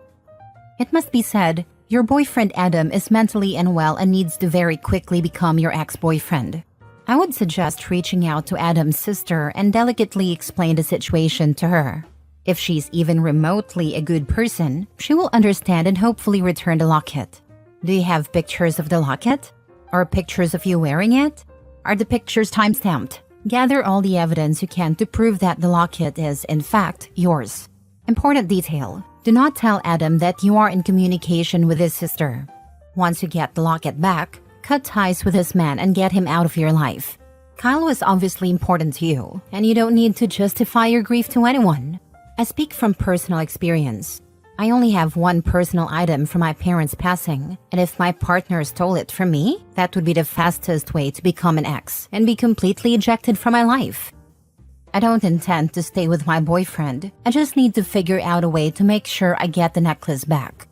It must be said, your boyfriend Adam is mentally unwell and needs to very quickly become your ex-boyfriend. I would suggest reaching out to Adam's sister and delicately explain the situation to her. If she's even remotely a good person, she will understand and hopefully return the locket. Do you have pictures of the locket? Or pictures of you wearing it? Are the pictures time-stamped? Gather all the evidence you can to prove that the locket is, in fact, yours. Important detail. Do not tell Adam that you are in communication with his sister. Once you get the locket back, cut ties with this man and get him out of your life. Kyle was obviously important to you, and you don't need to justify your grief to anyone. I speak from personal experience. I only have one personal item from my parents' passing, and if my partner stole it from me, that would be the fastest way to become an ex and be completely ejected from my life. I don't intend to stay with my boyfriend. I just need to figure out a way to make sure I get the necklace back.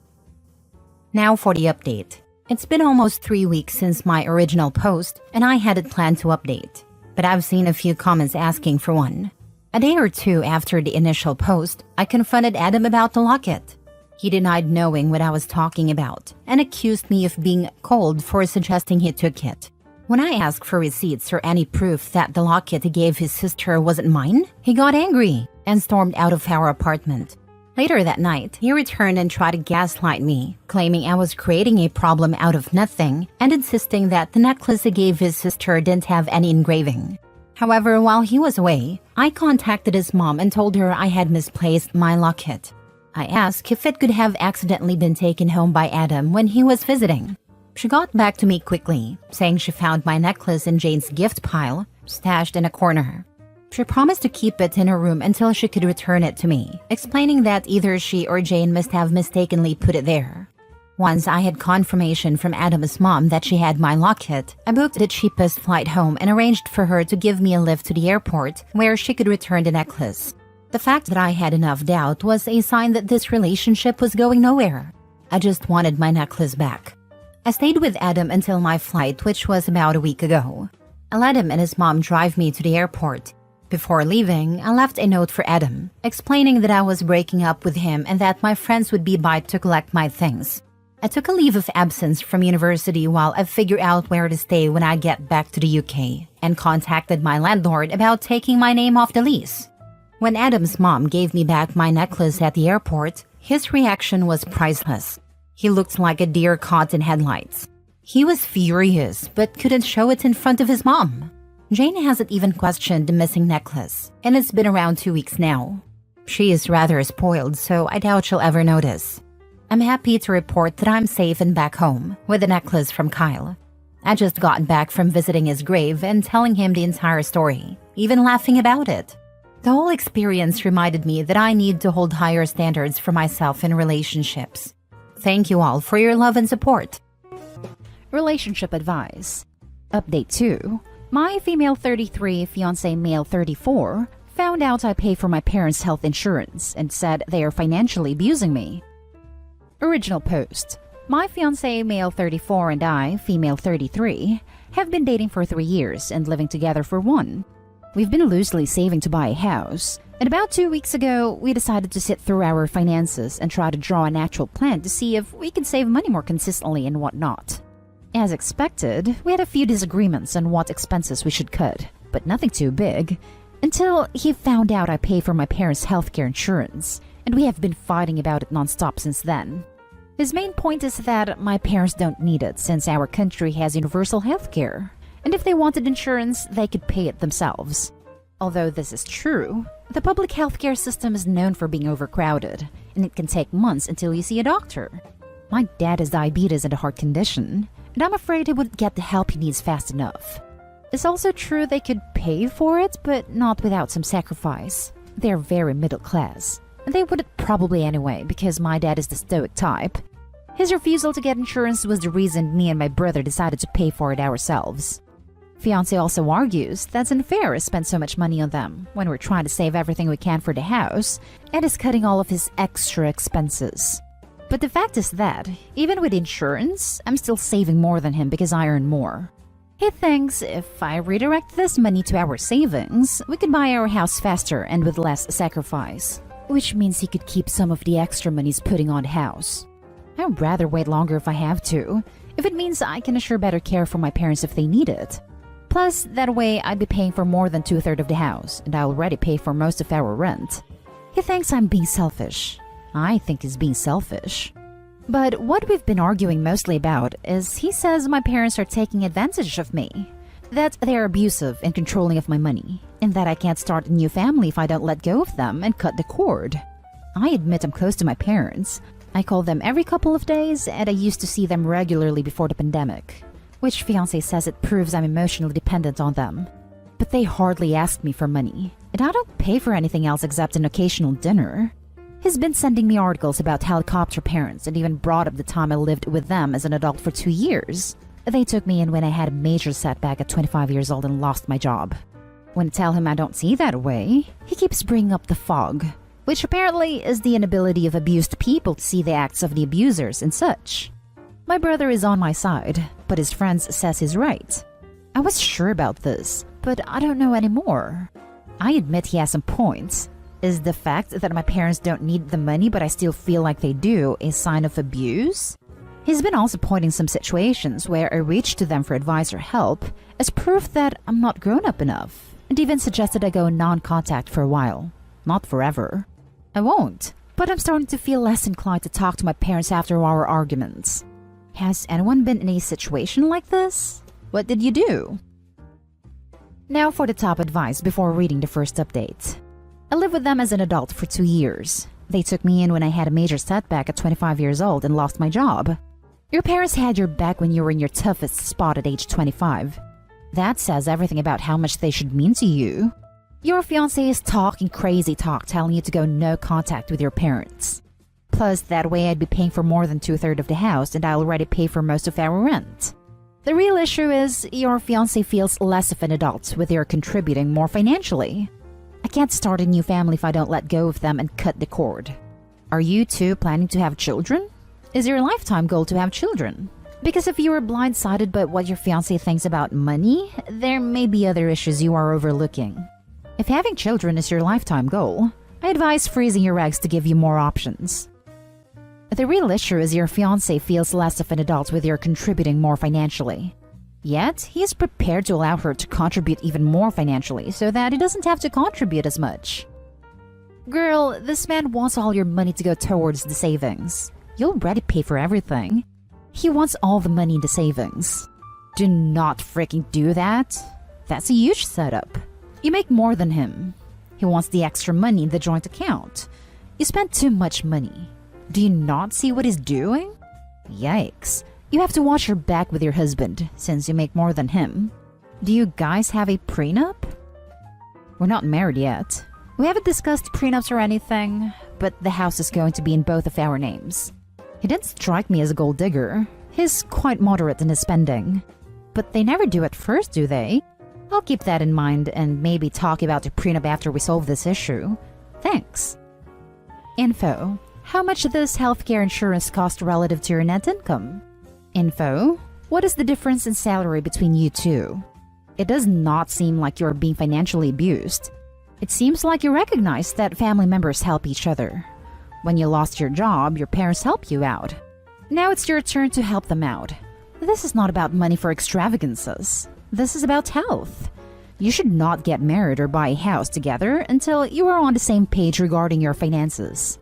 Now for the update. It's been almost 3 weeks since my original post, and I hadn't planned to update. But I've seen a few comments asking for one. A day or two after the initial post, I confronted Adam about the locket. He denied knowing what I was talking about and accused me of being cold for suggesting he took it. When I asked for receipts or any proof that the locket he gave his sister wasn't mine, he got angry and stormed out of our apartment. Later that night, he returned and tried to gaslight me, claiming I was creating a problem out of nothing and insisting that the necklace he gave his sister didn't have any engraving. However, while he was away, I contacted his mom and told her I had misplaced my locket. I asked if it could have accidentally been taken home by Adam when he was visiting. She got back to me quickly, saying she found my necklace in Jane's gift pile, stashed in a corner. She promised to keep it in her room until she could return it to me, explaining that either she or Jane must have mistakenly put it there. Once I had confirmation from Adam's mom that she had my locket, I booked the cheapest flight home and arranged for her to give me a lift to the airport where she could return the necklace. The fact that I had enough doubt was a sign that this relationship was going nowhere. I just wanted my necklace back. I stayed with Adam until my flight, which was about a week ago. I let him and his mom drive me to the airport. Before leaving, I left a note for Adam, explaining that I was breaking up with him and that my friends would be by to collect my things. I took a leave of absence from university while I figure out where to stay when I get back to the UK, and contacted my landlord about taking my name off the lease. When Adam's mom gave me back my necklace at the airport, his reaction was priceless. He looked like a deer caught in headlights. He was furious, but couldn't show it in front of his mom. Jane hasn't even questioned the missing necklace, and it's been around 2 weeks now. She is rather spoiled, so I doubt she'll ever notice. I'm happy to report that I'm safe and back home with the necklace from Kyle. I just got back from visiting his grave and telling him the entire story, even laughing about it. The whole experience reminded me that I need to hold higher standards for myself in relationships. Thank you all for your love and support. Relationship advice. Update 2. My female 33, fiancé male 34, found out I pay for my parents' health insurance and said they are financially abusing me. Original post. My fiancé male 34 and I, female 33, have been dating for 3 years and living together for 1. We've been loosely saving to buy a house, and about 2 weeks ago, we decided to sit through our finances and try to draw an actual plan to see if we could save money more consistently and whatnot. As expected, we had a few disagreements on what expenses we should cut, but nothing too big, until he found out I pay for my parents' healthcare insurance, and we have been fighting about it nonstop since then. His main point is that my parents don't need it since our country has universal healthcare, and if they wanted insurance, they could pay it themselves. Although this is true, the public healthcare system is known for being overcrowded, and it can take months until you see a doctor. My dad has diabetes and a heart condition, and I'm afraid he wouldn't get the help he needs fast enough. It's also true they could pay for it, but not without some sacrifice. They're very middle class, and they wouldn't probably anyway because my dad is the stoic type. His refusal to get insurance was the reason me and my brother decided to pay for it ourselves. Fiancé also argues that's unfair to spend so much money on them when we're trying to save everything we can for the house and is cutting all of his extra expenses. But the fact is that, even with insurance, I'm still saving more than him because I earn more. He thinks if I redirect this money to our savings, we could buy our house faster and with less sacrifice, which means he could keep some of the extra money he's putting on the house. I'd rather wait longer if I have to, if it means I can assure better care for my parents if they need it. Plus, that way I'd be paying for more than 2/3 of the house, and I already pay for most of our rent. He thinks I'm being selfish. I think he's being selfish. But what we've been arguing mostly about is he says my parents are taking advantage of me, that they're abusive and controlling of my money, and that I can't start a new family if I don't let go of them and cut the cord. I admit I'm close to my parents. I call them every couple of days, and I used to see them regularly before the pandemic, which fiancé says it proves I'm emotionally dependent on them. But they hardly ask me for money, and I don't pay for anything else except an occasional dinner. He's been sending me articles about helicopter parents and even brought up the time I lived with them as an adult for 2 years. They took me in when I had a major setback at 25 years old and lost my job. When I tell him I don't see that way, he keeps bringing up the fog, which apparently is the inability of abused people to see the acts of the abusers and such. My brother is on my side, but his friends says he's right. I was sure about this, but I don't know anymore. I admit he has some points. Is the fact that my parents don't need the money but I still feel like they do a sign of abuse? He's been also pointing some situations where I reached to them for advice or help as proof that I'm not grown up enough, and even suggested I go non-contact for a while. Not forever. I won't, but I'm starting to feel less inclined to talk to my parents after our arguments. Has anyone been in a situation like this? What did you do? Now for the top advice before reading the first update. I lived with them as an adult for 2 years. They took me in when I had a major setback at 25 years old and lost my job. Your parents had your back when you were in your toughest spot at age 25. That says everything about how much they should mean to you. Your fiancé is talking crazy talk telling you to go no contact with your parents. Plus, that way I'd be paying for more than 2/3 of the house and I already pay for most of our rent. The real issue is your fiancé feels less of an adult with your contributing more financially. I can't start a new family if I don't let go of them and cut the cord. Are you two planning to have children? Is your lifetime goal to have children? Because if you are blindsided by what your fiancé thinks about money, there may be other issues you are overlooking. If having children is your lifetime goal, I advise freezing your eggs to give you more options. The real issue is your fiancé feels less of an adult with your contributing more financially. Yet, he is prepared to allow her to contribute even more financially so that he doesn't have to contribute as much. Girl, this man wants all your money to go towards the savings. You'll already pay for everything. He wants all the money in the savings. Do not freaking do that. That's a huge setup. You make more than him. He wants the extra money in the joint account. You spend too much money. Do you not see what he's doing? Yikes. You have to watch your back with your husband, since you make more than him. Do you guys have a prenup? We're not married yet. We haven't discussed prenups or anything, but the house is going to be in both of our names. He didn't strike me as a gold digger. He's quite moderate in his spending. But they never do at first, do they? I'll keep that in mind and maybe talk about the prenup after we solve this issue. Thanks. Info. How much does healthcare insurance cost relative to your net income? Info. What is the difference in salary between you two? It does not seem like you're being financially abused. It seems like you recognize that family members help each other. When you lost your job, your parents helped you out. Now it's your turn to help them out. This is not about money for extravagances. This is about health. You should not get married or buy a house together until you are on the same page regarding your finances.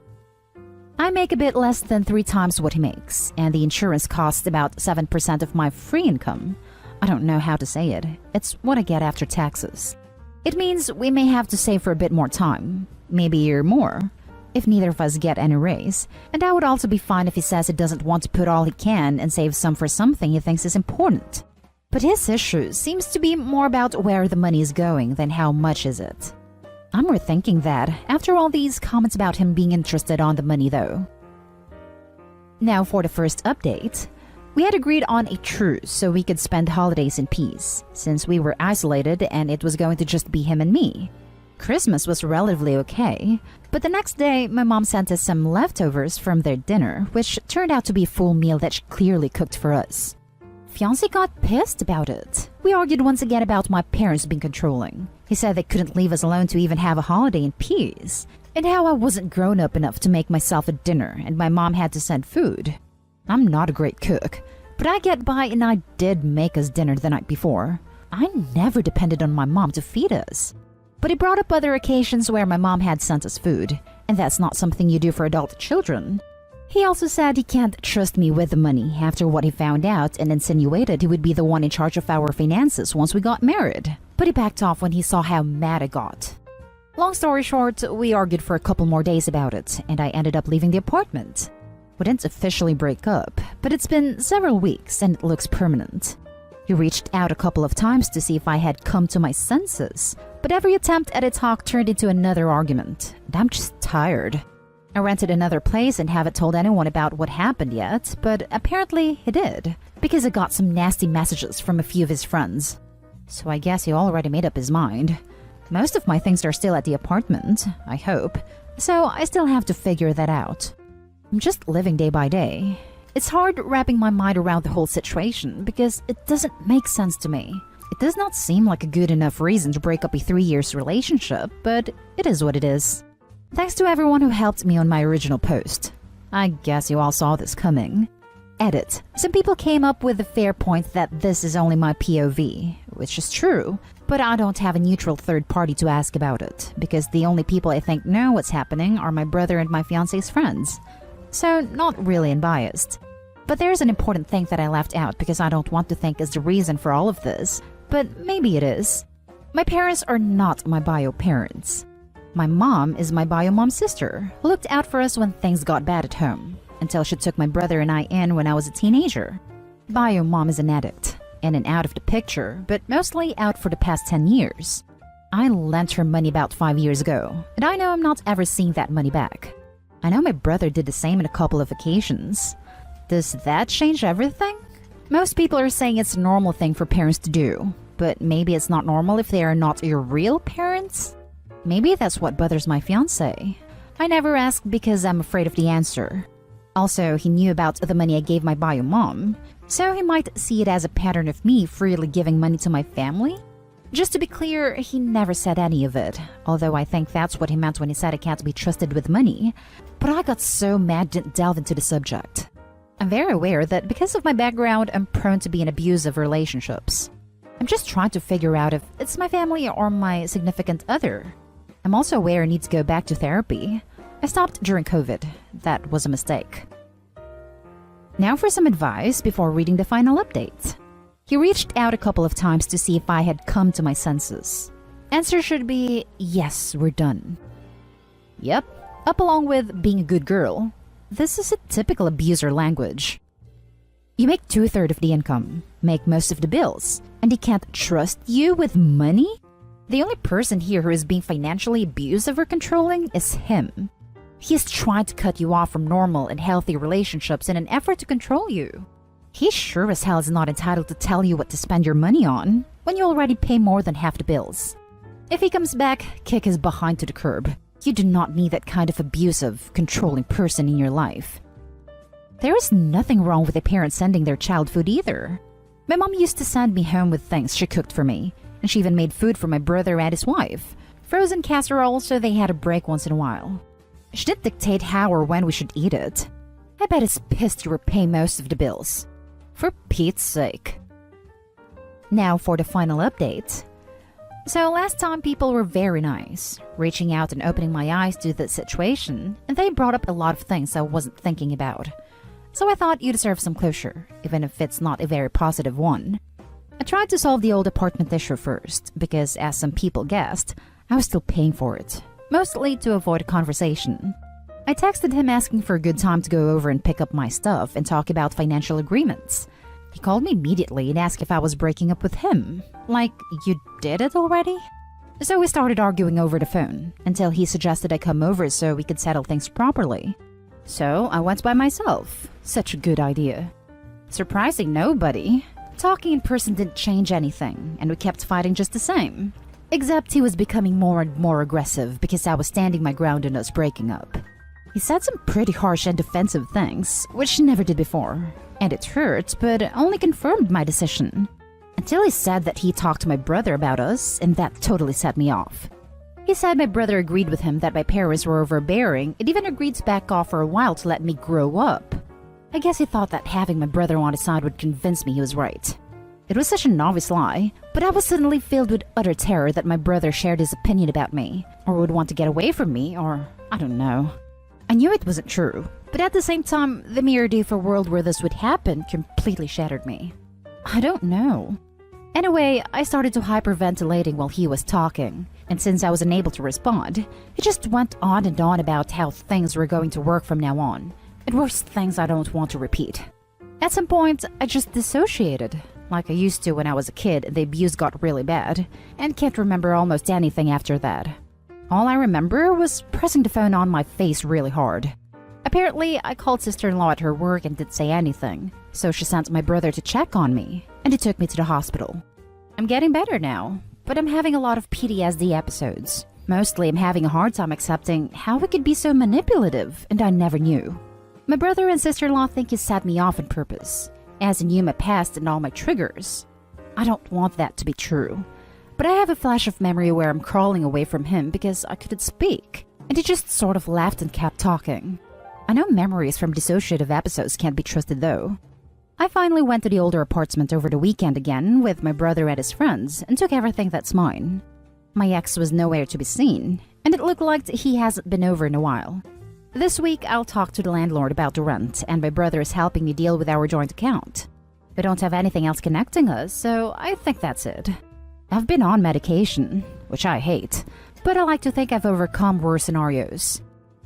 I make a bit less than 3 times what he makes, and the insurance costs about 7% of my free income. I don't know how to say it. It's what I get after taxes. It means we may have to save for a bit more time, maybe a year more, if neither of us get any raise. And I would also be fine if he says he doesn't want to put all he can and save some for something he thinks is important. But his issue seems to be more about where the money is going than how much is it. I'm rethinking that after all these comments about him being interested on the money though. Now for the first update. We had agreed on a truce so we could spend holidays in peace, since we were isolated and it was going to just be him and me. Christmas was relatively okay, but the next day my mom sent us some leftovers from their dinner, which turned out to be a full meal that she clearly cooked for us. Fiancé got pissed about it. We argued once again about my parents being controlling. He said they couldn't leave us alone to even have a holiday in peace, and how I wasn't grown up enough to make myself a dinner and my mom had to send food. I'm not a great cook, but I get by and I did make us dinner the night before. I never depended on my mom to feed us. But he brought up other occasions where my mom had sent us food, and that's not something you do for adult children. He also said he can't trust me with the money after what he found out and insinuated he would be the one in charge of our finances once we got married. But he backed off when he saw how mad I got. Long story short, we argued for a couple more days about it, and I ended up leaving the apartment. We didn't officially break up, but it's been several weeks and it looks permanent. He reached out a couple of times to see if I had come to my senses, but every attempt at a talk turned into another argument, and I'm just tired. I rented another place and haven't told anyone about what happened yet, but apparently he did, because I got some nasty messages from a few of his friends. So I guess he already made up his mind. Most of my things are still at the apartment, I hope, so I still have to figure that out. I'm just living day by day. It's hard wrapping my mind around the whole situation because it doesn't make sense to me. It does not seem like a good enough reason to break up a 3 year relationship, but it is what it is. Thanks to everyone who helped me on my original post. I guess you all saw this coming. Edit. Some people came up with the fair point that this is only my POV, which is true, but I don't have a neutral third party to ask about it, because the only people I think know what's happening are my brother and my fiance's friends. So, not really unbiased. But there's an important thing that I left out because I don't want to think is the reason for all of this, but maybe it is. My parents are not my bio parents. My mom is my bio mom's sister, who looked out for us when things got bad at home, until she took my brother and I in when I was a teenager. Bio mom is an addict, in and out of the picture, but mostly out for the past 10 years. I lent her money about 5 years ago, and I know I'm not ever seeing that money back. I know my brother did the same on a couple of occasions. Does that change everything? Most people are saying it's a normal thing for parents to do, but maybe it's not normal if they are not your real parents? Maybe that's what bothers my fiancé. I never asked because I'm afraid of the answer. Also, he knew about the money I gave my bio mom, so he might see it as a pattern of me freely giving money to my family? Just to be clear, he never said any of it, although I think that's what he meant when he said I can't be trusted with money. But I got so mad didn't delve into the subject. I'm very aware that because of my background, I'm prone to be in abusive relationships. I'm just trying to figure out if it's my family or my significant other. I'm also aware I need to go back to therapy. I stopped during COVID. That was a mistake. Now for some advice before reading the final update. He reached out a couple of times to see if I had come to my senses. Answer should be, yes, we're done. Yep, up along with being a good girl. This is a typical abuser language. You make 2/3 of the income, make most of the bills, and he can't trust you with money? The only person here who is being financially abusive or controlling is him. He is trying to cut you off from normal and healthy relationships in an effort to control you. He sure as hell is not entitled to tell you what to spend your money on when you already pay more than half the bills. If he comes back, kick his behind to the curb. You do not need that kind of abusive, controlling person in your life. There is nothing wrong with a parent sending their child food either. My mom used to send me home with things she cooked for me, and she even made food for my brother and his wife. Frozen casserole so they had a break once in a while. She didn't dictate how or when we should eat it. I bet it's pissed you were paying most of the bills. For Pete's sake. Now for the final update. So last time people were very nice, reaching out and opening my eyes to the situation, and they brought up a lot of things I wasn't thinking about. So I thought you deserve some closure, even if it's not a very positive one. I tried to solve the old apartment issue first, because as some people guessed, I was still paying for it, mostly to avoid a conversation. I texted him asking for a good time to go over and pick up my stuff and talk about financial agreements. He called me immediately and asked if I was breaking up with him. Like, you did it already? So we started arguing over the phone, until he suggested I come over so we could settle things properly. So I went by myself. Such a good idea. Surprising nobody. Talking in person didn't change anything, and we kept fighting just the same. Except he was becoming more and more aggressive because I was standing my ground in us breaking up. He said some pretty harsh and defensive things, which he never did before. And it hurt, but only confirmed my decision. Until he said that he talked to my brother about us, and that totally set me off. He said my brother agreed with him that my parents were overbearing, and even agreed to back off for a while to let me grow up. I guess he thought that having my brother on his side would convince me he was right. It was such a novice lie, but I was suddenly filled with utter terror that my brother shared his opinion about me, or would want to get away from me, or I don't know. I knew it wasn't true, but at the same time, the mere idea of a world where this would happen completely shattered me. I don't know. Anyway, I started to hyperventilating while he was talking, and since I was unable to respond, he just went on and on about how things were going to work from now on, and worse things I don't want to repeat. At some point, I just dissociated, like I used to when I was a kid and the abuse got really bad, and can't remember almost anything after that. All I remember was pressing the phone on my face really hard. Apparently, I called sister-in-law at her work and didn't say anything, so she sent my brother to check on me, and he took me to the hospital. I'm getting better now, but I'm having a lot of PTSD episodes. Mostly I'm having a hard time accepting how he could be so manipulative, and I never knew. My brother and sister-in-law think he set me off on purpose, as he knew my past and all my triggers. I don't want that to be true, but I have a flash of memory where I'm crawling away from him because I couldn't speak, and he just sort of laughed and kept talking. I know memories from dissociative episodes can't be trusted though. I finally went to the older apartment over the weekend again with my brother and his friends and took everything that's mine. My ex was nowhere to be seen, and it looked like he hasn't been over in a while. This week I'll talk to the landlord about the rent, and my brother is helping me deal with our joint account. We don't have anything else connecting us, so I think that's it. I've been on medication, which I hate, but I like to think I've overcome worse scenarios.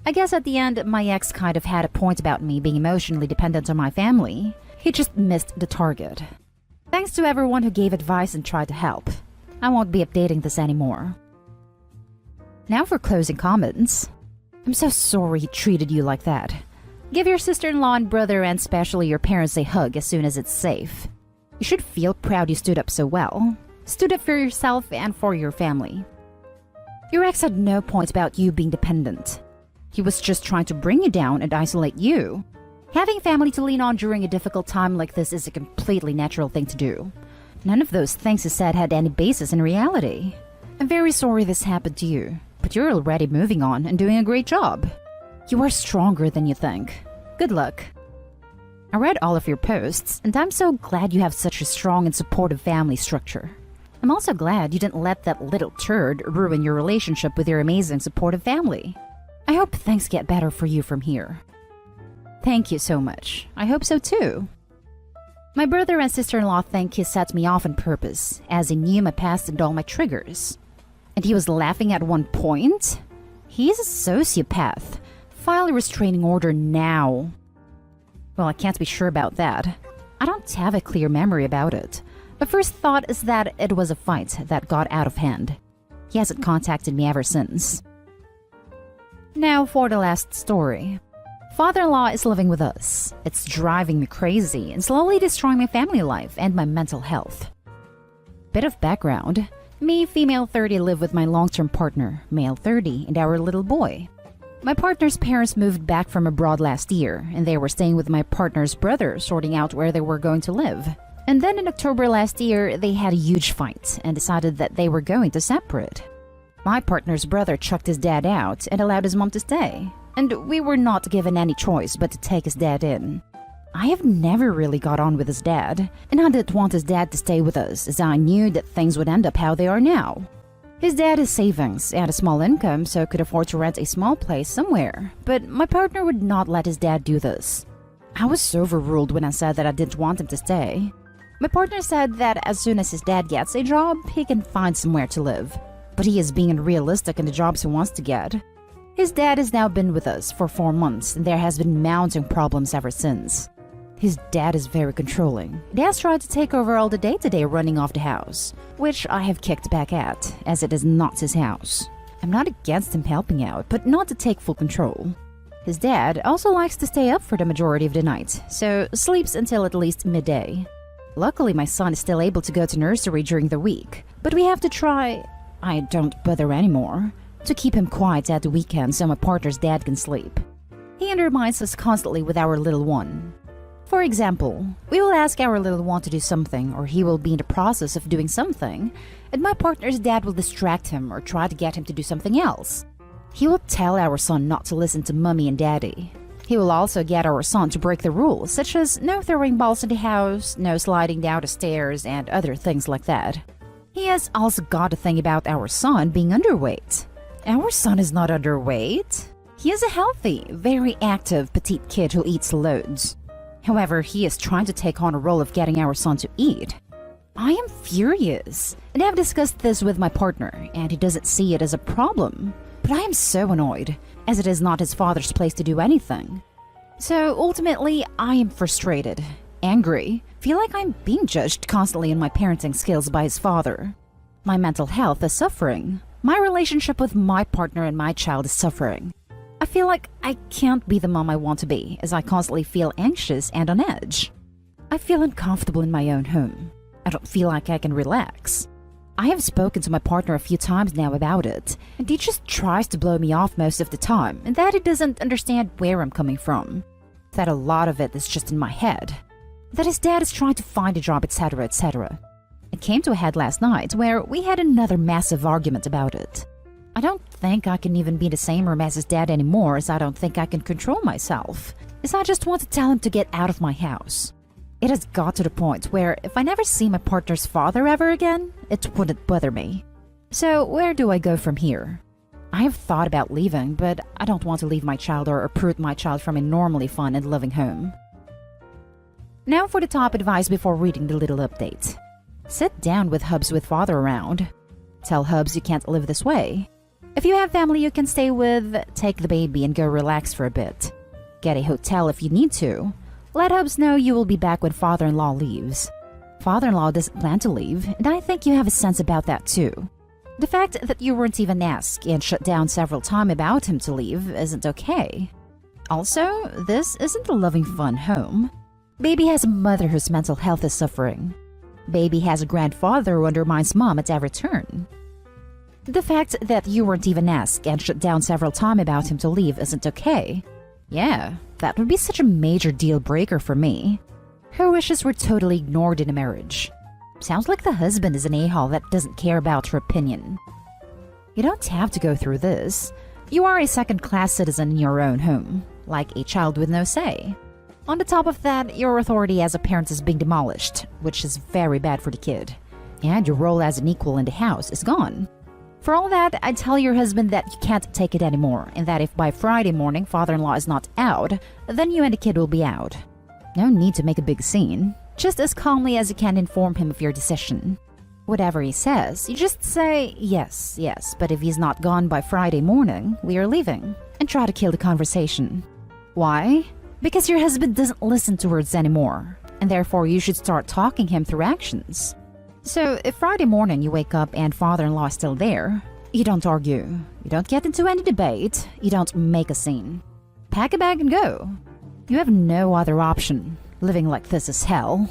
I guess at the end, my ex kind of had a point about me being emotionally dependent on my family. He just missed the target. Thanks to everyone who gave advice and tried to help. I won't be updating this anymore. Now for closing comments. I'm so sorry he treated you like that. Give your sister-in-law and brother and especially your parents a hug as soon as it's safe. You should feel proud you stood up so well. Stood up for yourself and for your family. Your ex had no point about you being dependent. He was just trying to bring you down and isolate you. Having family to lean on during a difficult time like this is a completely natural thing to do. None of those things he said had any basis in reality. I'm very sorry this happened to you, but you're already moving on and doing a great job. You are stronger than you think. Good luck. I read all of your posts, and I'm so glad you have such a strong and supportive family structure. I'm also glad you didn't let that little turd ruin your relationship with your amazing supportive family. I hope things get better for you from here. Thank you so much. I hope so too. My brother and sister-in-law think he set me off on purpose, as he knew my past and all my triggers. And he was laughing at one point? He's a sociopath. File a restraining order now. Well, I can't be sure about that. I don't have a clear memory about it. My first thought is that it was a fight that got out of hand. He hasn't contacted me ever since. Now for the last story. Father-in-law is living with us. It's driving me crazy and slowly destroying my family life and my mental health. Bit of background. Me, female 30, live with my long-term partner, male 30, and our little boy. My partner's parents moved back from abroad last year, and they were staying with my partner's brother, sorting out where they were going to live. And then in October last year, they had a huge fight and decided that they were going to separate. My partner's brother chucked his dad out and allowed his mom to stay. And we were not given any choice but to take his dad in. I have never really got on with his dad, and I didn't want his dad to stay with us as I knew that things would end up how they are now. His dad has savings and a small income, so could afford to rent a small place somewhere, but my partner would not let his dad do this. I was overruled when I said that I didn't want him to stay. My partner said that as soon as his dad gets a job, he can find somewhere to live. But he is being unrealistic in the jobs he wants to get. His dad has now been with us for 4 months, and there has been mounting problems ever since. His dad is very controlling. He has tried to take over all the day-to-day running of the house, which I have kicked back at, as it is not his house. I'm not against him helping out, but not to take full control. His dad also likes to stay up for the majority of the night, so sleeps until at least midday. Luckily, my son is still able to go to nursery during the week, but we have to try... I don't bother anymore. To keep him quiet at the weekend so my partner's dad can sleep. He undermines us constantly with our little one. For example, we will ask our little one to do something, or he will be in the process of doing something, and my partner's dad will distract him or try to get him to do something else. He will tell our son not to listen to mommy and daddy. He will also get our son to break the rules, such as no throwing balls in the house, no sliding down the stairs, and other things like that. He has also got a thing about our son being underweight. Our son is not underweight. He is a healthy, very active petite kid who eats loads. However, he is trying to take on a role of getting our son to eat. I am furious, and I've discussed this with my partner, and he doesn't see it as a problem. But I am so annoyed, as it is not his father's place to do anything. So ultimately, I am frustrated, angry, feel like I'm being judged constantly in my parenting skills by his father. My mental health is suffering. My relationship with my partner and my child is suffering. I feel like I can't be the mom I want to be, as I constantly feel anxious and on edge. I feel uncomfortable in my own home. I don't feel like I can relax. I have spoken to my partner a few times now about it, and he just tries to blow me off most of the time, and that he doesn't understand where I'm coming from. That a lot of it is just in my head. That his dad is trying to find a job, etc., etc. It came to a head last night where we had another massive argument about it. I don't think I can even be in the same room as his dad anymore, as I don't think I can control myself, as I just want to tell him to get out of my house. It has got to the point where if I never see my partner's father ever again, it wouldn't bother me. So where do I go from here? I have thought about leaving, but I don't want to leave my child or uproot my child from a normally fun and loving home. Now for the top advice before reading the little update. Sit down with Hubs with father around. Tell Hubs you can't live this way. If you have family you can stay with, take the baby and go relax for a bit. Get a hotel if you need to. Let Hubs know you will be back when father-in-law leaves. Father-in-law doesn't plan to leave, and I think you have a sense about that too. The fact that you weren't even asked and shut down several times about him to leave isn't okay. Also, this isn't a loving, fun home. Baby has a mother whose mental health is suffering. Baby has a grandfather who undermines mom at every turn. The fact that you weren't even asked and shut down several times about him to leave isn't okay. Yeah, that would be such a major deal breaker for me. Her wishes were totally ignored in a marriage. Sounds like the husband is an a-hole that doesn't care about her opinion. You don't have to go through this. You are a second-class citizen in your own home, like a child with no say. On the top of that, your authority as a parent is being demolished, which is very bad for the kid. And your role as an equal in the house is gone. For all that, I'd tell your husband that you can't take it anymore, and that if by Friday morning father-in-law is not out, then you and the kid will be out. No need to make a big scene. Just as calmly as you can inform him of your decision. Whatever he says, you just say, yes, yes, but if he's not gone by Friday morning, we are leaving, and try to kill the conversation. Why? Because your husband doesn't listen to words anymore, and therefore you should start talking him through actions. So if Friday morning you wake up and father-in-law is still there, you don't argue, you don't get into any debate, you don't make a scene. Pack a bag and go. You have no other option. Living like this is hell.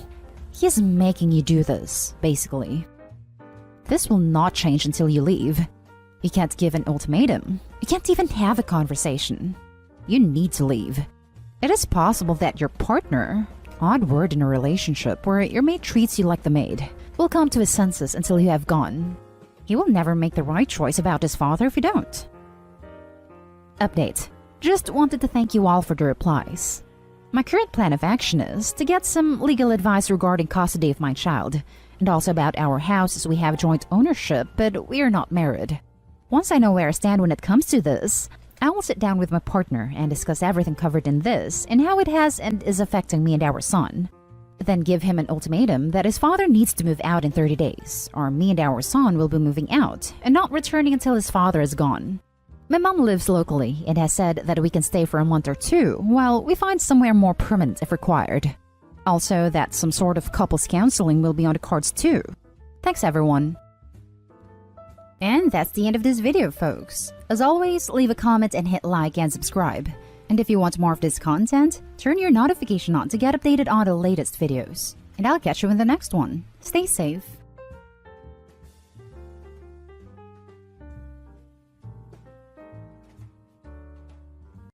He is making you do this, basically. This will not change until you leave. You can't give an ultimatum. You can't even have a conversation. You need to leave. It is possible that your partner, odd word in a relationship where your mate treats you like the maid, will come to his senses until you have gone. He will never make the right choice about his father if you don't. Update. Just wanted to thank you all for the replies. My current plan of action is to get some legal advice regarding custody of my child, and also about our house as we have joint ownership, but we are not married. Once I know where I stand when it comes to this, I will sit down with my partner and discuss everything covered in this and how it has and is affecting me and our son. Then give him an ultimatum that his father needs to move out in 30 days, or me and our son will be moving out and not returning until his father is gone. My mom lives locally and has said that we can stay for a month or two while we find somewhere more permanent if required. Also, that some sort of couples counseling will be on the cards too. Thanks everyone. And that's the end of this video, folks. As always, leave a comment and hit like and subscribe. And if you want more of this content, turn your notification on to get updated on the latest videos. And I'll catch you in the next one. Stay safe.